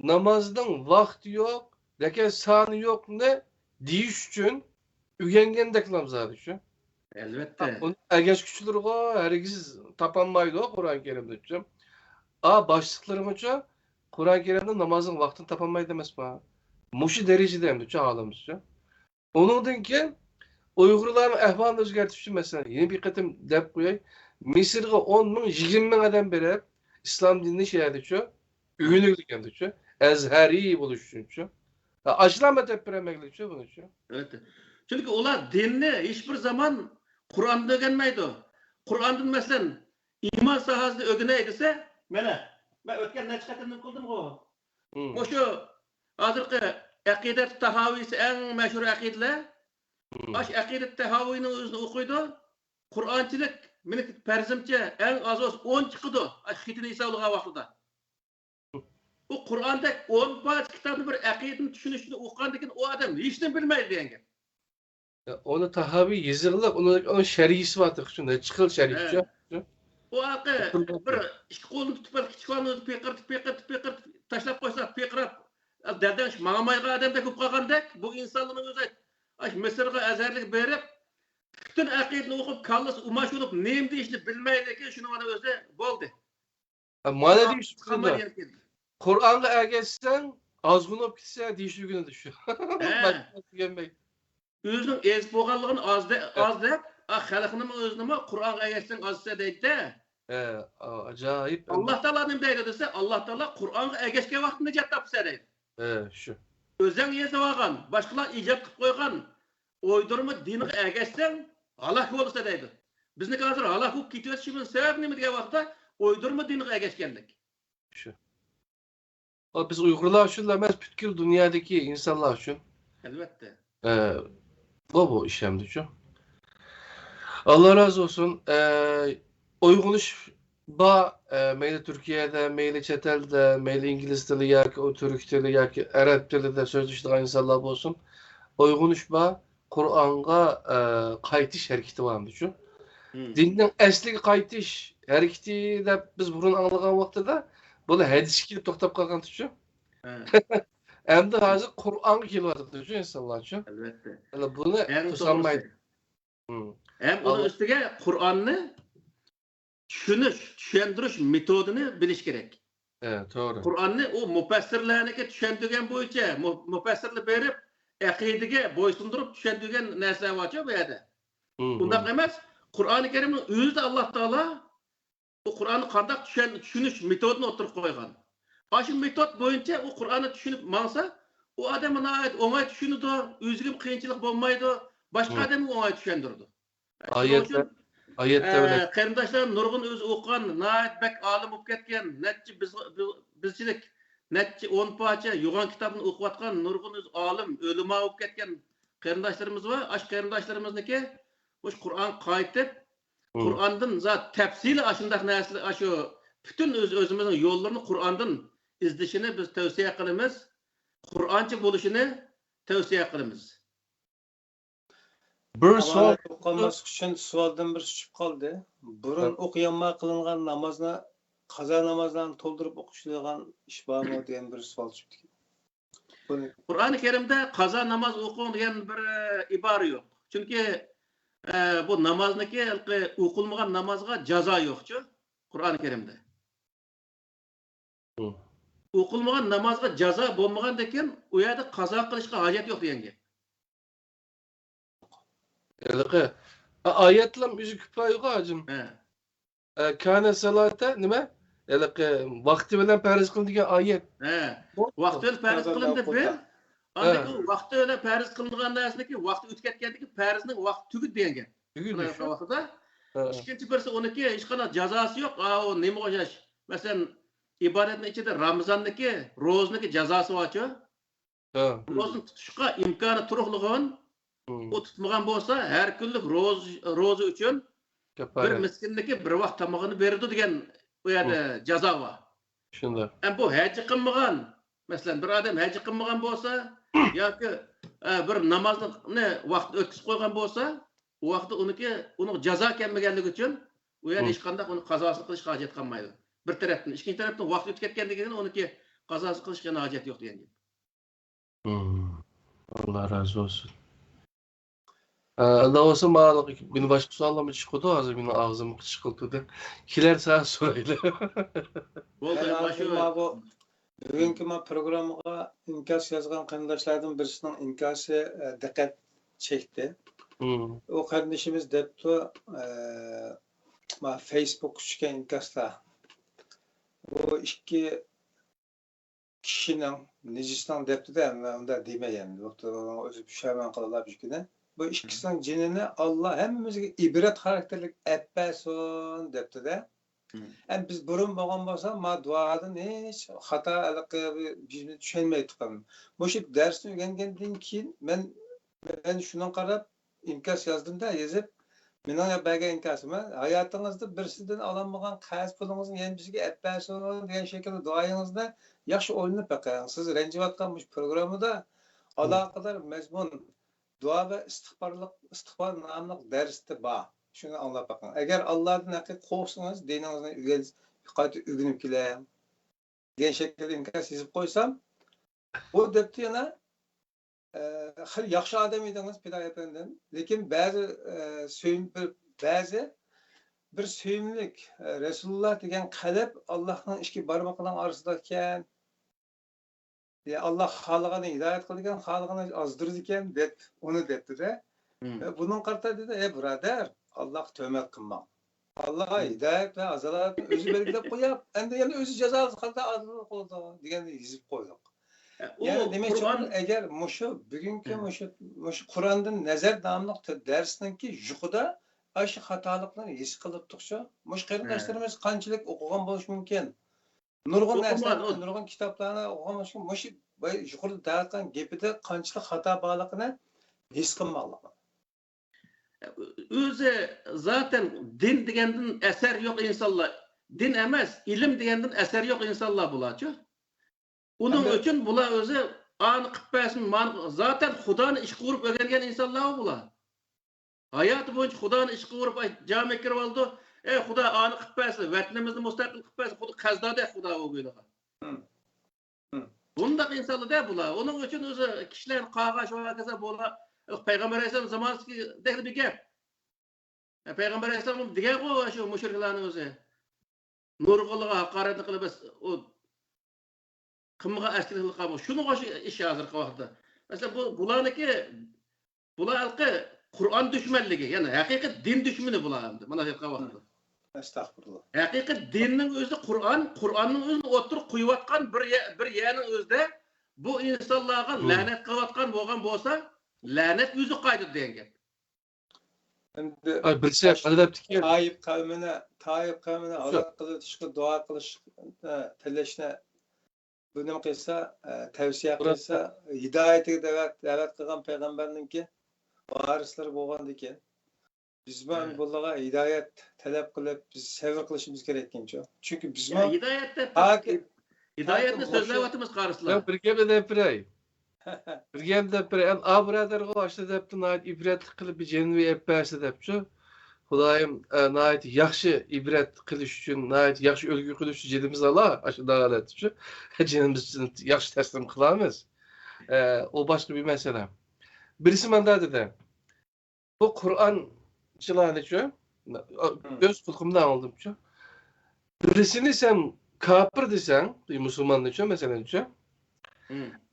namazdan vakti yok, rekat sanı yok ne deyiş için ügengen deklam zaten şu. Elbette. Onun ergeç güçlüdür o, herkes tapanmaydı o Kur'an-ı Kerim'de hocam. Başlıklarım hocam, Kur'an-ı Kerim'de namazın vaktini tapanmaydı demez mi? Muşi derecede hem de hocam ağlamış hocam. Onun ki Uygurların ehvalini özgertiş için mesela yeni bir katım dep koyay. Mısır'a 10 bin, 20 bin adam beri İslam dinini şey edip hocam. Ügünlük hem de hocam. Ezheri buluş hocam. Acılama tepkiremekle hocam bunu hocam. Evet. Çünkü ular dinni hiçbir zaman Kur'an'da öğrenmeydi. Kur'an'dan mesela iman sahasında öğreneydi mana ben ötken ne çıkartımdan kıldım o. O şu hazırki akidet tahavisi en meşhur akideler. Aş akidet tahavinin özünü okuydu. Kur'ançılık minik perzimçe en az olsun 10 çıkıdı. Aş hitini İsa'lığa vaxtıda. O Kur'an'da 10 parça kitabını bir akidenin düşünüşünü okuyandıkken o adam hiçbir bilmeydi diyen. Onu tahavi yazılı, onun şerhisi vardır şunda, çıkıl şerhisi. O hakkı bir iki kolunu tutup, küçük kolunu pekir, taşlap koysa pekirap, derden mağamayga adam da köp kalgandak, bu insanların özü, Mısır'a ezerlik berip, bütün akidini okup, kallası umaş olup, neyim deyişini bilmeydi ki, şunu bana özü boldu. Mana deyişi Kur'an'la ergeçsen, azgın olup gitse deyişi günü düşüyor. Özünün ezip boğallığın az deyip, xalqının özünü Kur'an'a ergeçsen azsa deydi de, acayip. Allah Teala ne deydi dese, Allah Teala Kur'an'a ergeçken vaxtında icad tapsa deydi. Şu. Özden yazıvagan, başkalar icad kılıp koygan, oydurma dini ergeçsen, halak olursa deydi. Bizniki hazır halak olup gidiyorsun sebebi ne diye vaxtda, oydurma dini ergeçkenlik. Şu. Biz Uygurlar için demez, bütün dünyadaki insanlar için. Elbette. Bu işlemdi şu. Allah razı olsun. Uygunuş meyli Türkiye'de, meyli Çetel'de, meyli İngiliz dili ya ki o Türk dili ya ki Arap dili de sözleştiğin insanlar olsun. Uygunuş Kur'an'a kaytiş hareketi varmış şu. Dinin esli kaytiş hareketi de biz bunun anlayan vaxtda da bunu hadis kelip to'xtab qolgan şu. Endi hazır Kur'an kelyapti şu insanlar şu. Elbette. Bunu tusanmaydı. Hem onun üstüge Kur'an'ı düşündürüş metodunu biliş gerek. Evet, doğru. Kur'an'ı o müfessirlerine düşündürgen boyunca müfessirle berip akidege boysundurup düşündürgen narsa var bu yerde. Bundan emas Kur'an-ı Kerim'in özü de Allah Teala o Kur'an'ı qandaq tushunish metodini o'tirib qo'ygan. Aşı metod boyunca o Kur'an'ı tushunib mansa, o adam nihoyat o'ng'ay tushunadi, o'ziga qiyinchilik bo'lmaydi, boshqa odamga o'ng'ay tushundirdi. Shuning uchun Ayette öyle. qarindoshlar nurg'un o'zi o'qigan, nihoyat bak olim bo'lib ketgan, necha bizchilik, necha 10 parcha yo'g'on kitobni o'qiyotgan nurg'un o'zi olim, o'lima bo'lib ketgan qarindoshlarimiz var. Aş qarindoshlarimizniki o'sha Qur'on qaytib, Qur'ondan zat tafsili aşındaq narsalar, aşu bütün özümüzün yollarını Qur'ondan izleshini biz tavsiya qilamiz. Qur'oncha bo'lishini tavsiya qilamiz. Bir so'z o'qimaslik uchun savoldan bir tushib qoldi. Burun o'qiyanmay qilingan namozni qazo namozlarini to'ldirib o'qishadigan ish bormi degan bir savol tushibdi. Qur'oni Karimda qazo namoz o'qing degan bir ibora yo'q. Chunki bu namozniki o'qilmagan namozga jazo yo'q-ku Qur'oni Karimda. O'qilmagan namozga jazo bo'lmagandan keyin u yerda qazo qilishga hojat yo'q degan gap. Ayetler müzik küpayı hacım. Kâne salate nime? Vakti bilen periz kılındığı ayet. Vakti bilen periz kılındı bir. Andaki vakti bilen periz kılındığı narsındaki vakti o'tketgandagi perizning vakti tugid degan gap. Tugid vaqtida. İkinci birisi oniki hech qanday jazosi yo'q. O nima o'xshash? Masalan, ibodatning ichida Ramazondagi ro'zniki jazosi bor-ku. Ro'zni tutishga imkoni turug'lig'in o tutmagan bo'lsa, har kunlik ro'za uchun bir miskinniki bir vaqt tomog'ini berdi degan u yerda jazo bor. Shunda. Bu haj qilmagan, masalan, bir odam haj qilmagan bo'lsa yoki bir namozni vaqt o'tkazib qo'ygan bo'lsa, u vaqtda uning jazo kelmaganligi uchun u yerda hech qanday uni qazosini qilishga hojat qolmaydi. Bir tarafdan, ikkinchi tarafdan vaqt o'tib ketganligidan uniki qazosi qilishga hojat yo'q degan gap. Allah razı olsun. Allah olsa mağalık, beni başka suallama çıkıyordu, ağzı beni ağzımı çıkıltıdı. Kiler sağa söyle. Bugünkü programga inkas yazgan qarindoshlardan birisining inkasi diqqat chekdi. O qarindoshimiz debdi, Facebook tushgan inkasda bu ikki kishining nejisdan debdi-da, unda demagan. O'zi pushaymon qilib yurgani. Bu ikkisining jinini Allah hemmimizga ibret xarakterlik etpesin debdi-da. Hem biz burun bo'lgan bo'lsa, ma duodan hech xato bizni tushunmay turgan. O'sha darsni o'rgangandan keyin men shundan qarab inkas yozdim-da, yozib, mening bergan inkasim, hayotingizda birsidan ololmagan qarz pulingizni yana bizga etpesin degan shaklda duoyingizni yaxshi o'ylanib baqing. Siz ranjiyotgan bu programmada aloqador mazmun dua ve istig'for nomli darsda bor. Shuni anglab baqing. Agar Allohdan haqiqiy qo'rqsangiz, diningizni qayta o'rganib keling. Degan shaklda inkas yozib qo'ysam, bu debdi yana xil yaxshi odam edingiz pidoyatdan. Lekin ba'zi bir suyimlik Rasululloh degan qalb Allohning ishki barmoqlarining orasida ekan. Allah xalqini hidayet qilgan, xalqini azdirdi ekan deb uni debdi-da. Bunun qarta dedi, birodar, Allah töhmet qilma. Allah hidayet ve azalatni o'zi belgilab qo'yap, endi yana o'zi jazosi qildi, azdirib qo'ydi deganni yozib qo'ydik. Yani demek ki eğer bugünkü Kur'an'dan nazar namlıq dersinki yuqida aşı hatalıklarını his qilib tursa, qarindoshlarimiz qanchalik o'qigan bo'lishi mumkin. Nurg'un narsalar, nurg'un kitoblarni o'qigan bo'lishi mumkin. Yuqorida da'vatgan gapida qanchalik xato borligini his qilmoqlik. O'zi zaten din degandan asar yo'q insonlar, din emas, ilm degandan asar yo'q insonlar bo'ladi-ku. Onun için bular o'zi ani qilpasin, zaten Xudoning ish qilib o'rgangan insonlar bular. Hayoti bo'yicha Xudoning ish qilib jami kirib oldi. Xudo ani qilpasin, vatanimizni mustaqil qilpasin, xuddi qazdada Xudo o'g'iliga. Bundaq insonlar bular. Onun için o'zi kishilar qog'oz va kaza bular Payg'ambar alayhisalom zamonasida bir gap. Payg'ambar alayhisalom degan shu mushriklarni o'zi nurg'ulga haqorat qilib o qimga askirlik qilib, shuni qo'sh ish hozirgi vaqtda. Masalan, bular Qur'on dushmanligi, ya'ni haqiqiy din dushmani bular endi mana shu vaqtda. Estağfurullah. Haqiqat dinning o'zi Qur'onning o'zini o'tirib qo'yayotgan bir yerning o'zida bu insonlarga la'nat qilayotgan bo'lgan bo'lsa, la'nat o'zi qaytadi degan gap. Endi Ay bilse adaptiki Tayyip kavmine Allah kılışkı dua kılış telleşine bunu kıysa tavsiye kıysa hidayeti davet kılgan peygamberinin ki varisleri boğan diken biz bunlara hidayet talep kılıp biz sevgi kılışımız gereken çok. Çünkü biz Hidayetni so'zlayapmiz qarislar. ben bir gap de piray. Bir gap de piray. Am abrader o açtı depti nayet ibret kılıp bir cenvi epperse depçu. Xudoyim nayet yaxshi ibret qilish uchun, nayet yaxshi o'lgu qilish uchun jedimiz Allah aşı dağalat uchun jenimiz yaxshi taslim qilamiz. O başka bir mesele. Birisi manda dedi. Bu Kur'ançılarını şu öz kulkumdan aldım şu. Birisini sen kapır desen, Müslümanın için mesela şu.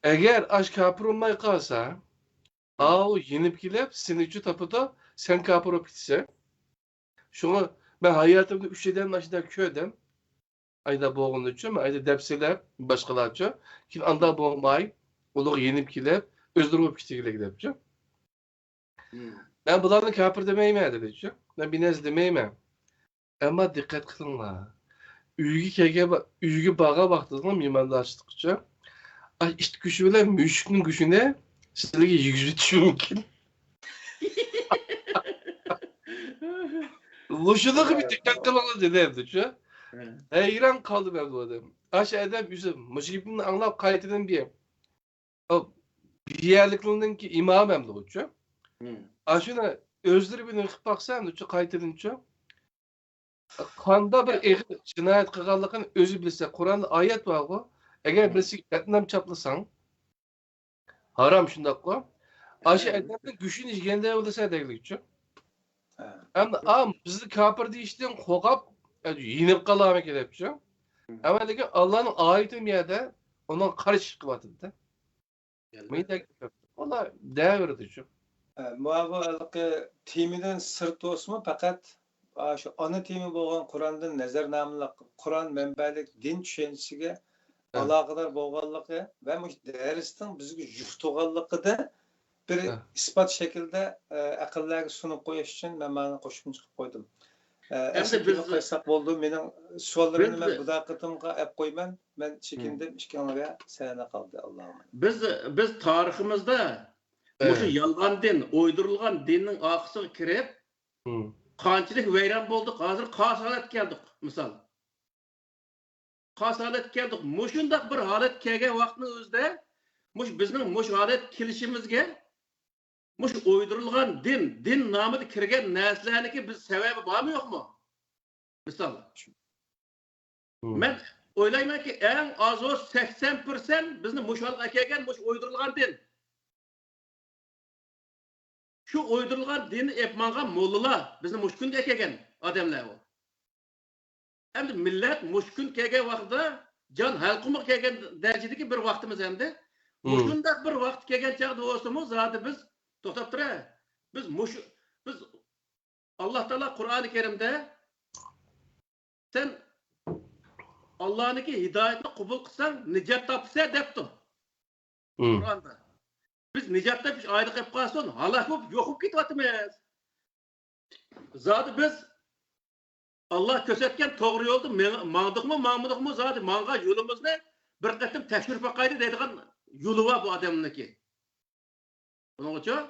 Eğer aş kapır olmay kalsa, o yenip gelip senin için tapıda sen kapır olup gitse. Şunu ben hayatımda 3 şeyden aşağıda köyden ayda boğulduğum için, ayda depseler başkalar için. Ki anda boğulmay, onu yenip gelip özdürüp gidip şu. Ben bunların kapır demeyim dedi şu. Ben binez demeyim. Ama dikkat kılınlar. Üyüge bağa baktığında mimarda açtıkça işte güçüyle müşkünün gücüne sizlere yüzü düşüyor mümkün. Loşuluğu bir dikkat kılınlar dedi evde şu. Hayran kaldı ben bu adam. Aşağıda yüzüm. Müşkibinin anlap kayıtının bir yerlikliğinin ki imam hem de o şu. Aşına özleri bir nöküp baksan da şu kayıtının şu. Kanda bir cinayet kıgallıkın özü bilse, Kur'an'da ayet var o. Eğer birisi etnam çaplasan, haram şundak o. Aşı etnamın güçünü işgende olursa deglik şu. Ama bizi kapır deyişten kokap, yinip kalamak edip şu. Ama dedim Allah'ın ayetim yerde ondan karışık kıvatıdı. Ola devirdi şu. Muhabbetle timiden sırt olsun fakat şu ana temi bo'lgan Qur'ondan nazarnamalar, Qur'on manbalik din tushunchasiga aloqador bo'lganligi va bu darsning bizga yuqtirganligida bir isbot shaklda aqllarga sunib qo'yish uchun men mana qo'shimcha qilib qo'ydim. Endi biz qo'ysak bo'ldi. Mening savollarimni men bu daqiqatimga olib qo'yman. Men chekindim, ishkanaga sana qoldi Allohim. Biz tariximizda o'sha yolg'on din, o'ydirilgan dinning oqisiga kirib qanchalik vayron bo'ldik, hozir qasolat keldik misol. Qasolat keldik. Mushundaq bir holat kelgan vaqtning o'zida, bizning mush holat kelishimizga mush o'ydirilgan din nomida kirgan narsalarniki biz sababi bormi yo'qmi? Misol. Men o'ylaymanki, eng oz 80% bizni mush holatga kelgan mush o'ydirilgan din. Şu uydurulgan dini epmangan mollalar bizni mushkun kelgan odamlar bu. Endi millat mushkun kelgan vaqtda jon halqimiq kelgan darajadagi bir vaqtimiz endi. Mushundaq bir vaqt kelgan chaqda bo'lsa-mu, zodi biz to'xtab turay. Biz Alloh taolo Qur'oni Karimda sen Allohniki hidoyatni qabul qilsang, nijot topsa debdi. Qur'onda. Biz nijotda bir oyda qilib qolsin, halok bo'lib, yo'qib ketyapmiz. Zodi biz Allah ko'rsatgan to'g'ri yo'lda mangdikmi, zodi mang'an yo'limizni bir qatim tekshirib boqaydi deydigan yo'li bor bu odamniki. Buning uchun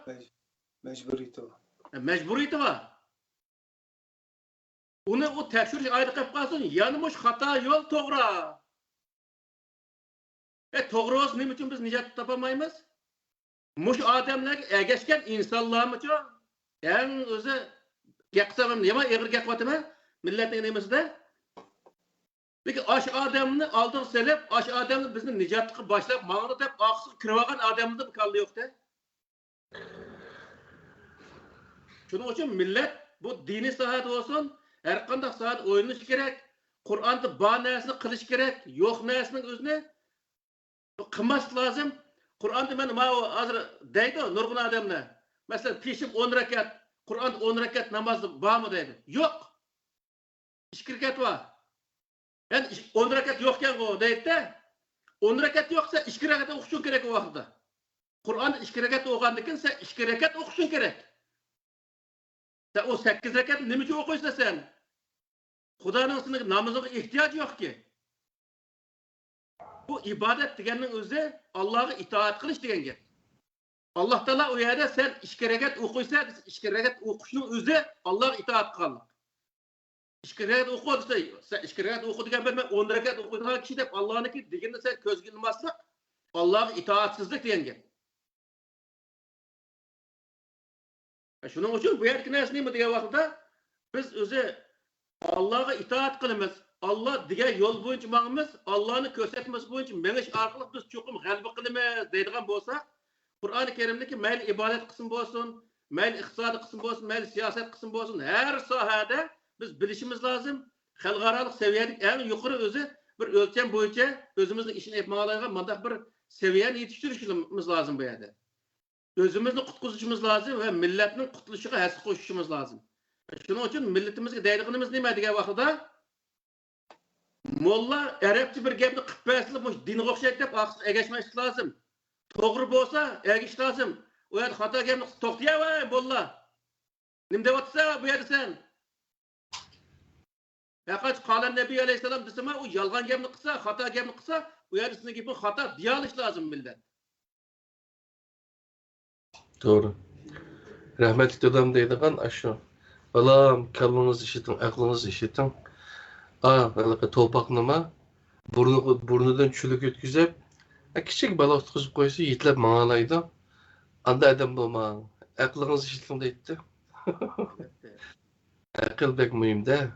majburiyati bor. Majburiyati bor. Uni o tekshirish oyda qilib qolsin, yana mush xato yo'l to'g'ri. To'g'ri bo'lsa nima uchun biz nijot topamaymiz? Muş adamlar ergeçken insanlarım için en özü geksamım nima egir gekvatımı milletin nemesinde. Peki aş adamını aldın selip aş adamını bizim nicatlıkı başlayıp mağını tep aksız kırvagan adamında bir kaldı yoktu. Şunun için millet bu dini saat olsun her kandak saat oynuş gerek. Kur'an'da bağ nesini kılış gerek. Yok nesinin özüne kılması lazım. Kur'an'da ben hazır deydi nurgun adamlar. Mesela peşim 10 rekat, Kur'an'da 10 rekat namazı var mı deydi. Yok. 2 rekat var. Yani 10 rekat yokken o deydi de 10 rekat yoksa 2 rekat okuşun gerek o vaxtda. Kur'an 2 rekat oğandıkın sen 2 rekat okuşun gerek. Sen o 8 rekat nima uchun o'qiysan sen? Xudoning siniga namozga ehtiyoj yo'q ki. Bu ibodat deganning o'zi Allohga itoat qilish degan gap. Alloh taolo u yerda sen 2 rekat o'qiysan, 2 rekat o'qishning o'zi Allohga itoat qilmoq. 2 rekat o'qi desa, sen 2 rekat o'qi degan bilmay 10 rekat o'qiydigan kishi deb Allohniki deganni sen ko'zga ilmaslik, Allohga itoatsizlik degan gap. Shuning uchun bu yerki narsa nima degan vaqtda biz o'zi Allohga itoat qilamiz. Allah degan yo'l bo'yicha mangimiz, Allohning ko'rsatmasi bo'yicha menish orqali biz cho'qim g'alaba qilamiz deydigan bo'lsa, Qur'oni Karimdagi mayli ibodat qismi bo'lsin, mayli iqtisodiy qism bo'lsin, mayli siyosat qismi bo'lsin, har sohada biz bilishimiz lozim. Xalqaro saviyadagi eng yuqori o'zi bir o'lcham bo'yicha o'zimizning ishini yapmalaydigan mundaq bir saviyani yetishtirishimiz lozim bu yerda. Özümüzni qutquzishimiz lozim va millatning qutulishiga hassa qo'shishimiz lozim. Shuning uchun millatimizga deydiganimiz nima degan vaqtda molla arabcha bir gapni qilib bersin, bu dinga o'xshaydi deb egashmaslik lozim. To'g'ri bo'lsa egish lozim. U yerda xato gapni to'xtayavay molla. Nima deyapsan bu yerda sen? Faqat qolan Nabiy alayhisalom desama u yolg'on gapni qilsa, xato gapni qilsa, u yerda sizning gapni xato deyalish lozim millat. Doğru. Rahmetli dedem deydigan aşu. Balam, kalbiniz işitin, aklınız işitin. Topak nima? Burnudan çülük ötküzüp, küçük bala tutkuzup koysa yitlep mağalaydı. Anda adam bulma. Aklınız işitin deydi. Akıl bek mühim de.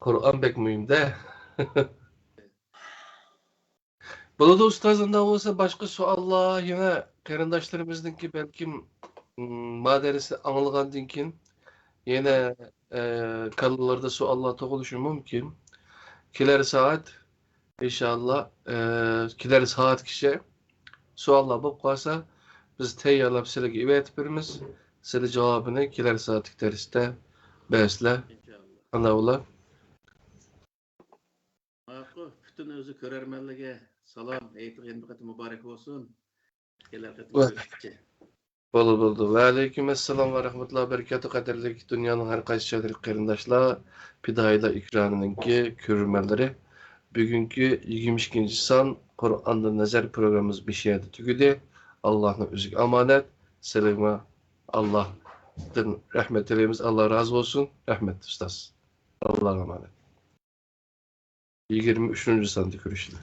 Kur'an bek mühim de. Burada ustazında olsa başka suallar yine qarindoshlarimizniki belkim maderisi anılgandan keyin yine kallalarda suallar tug'ilishi mumkin. Kelar saat inshaalloh kelar saat kishi suallar bo'lib qolsa biz tayyorlab sizlarga ivetib beramiz. Sizlar javobini kelar soatlik darsda bersizlar. Ana ular. Bütün özü körermenlige salam, eğitim katı mübarek olsun. Bo'ldi. Va alaykum assalom va rahmatullohi va barakatuh. Qadrli dunyoning har qaysi joydagi qarindoshlar, fidoyilar ekranininki ko'rurmanlari. Bugungi 22-son Qur'ondan nazar programmamiz 5 yerda tugadi. Allohning o'ziga omonat. Sizlarga Allohdan rahmat tilaymiz. Alloh rozi bo'lsin. Rahmat ustoz. Allohga omonat. 23-sonda ko'rishdik.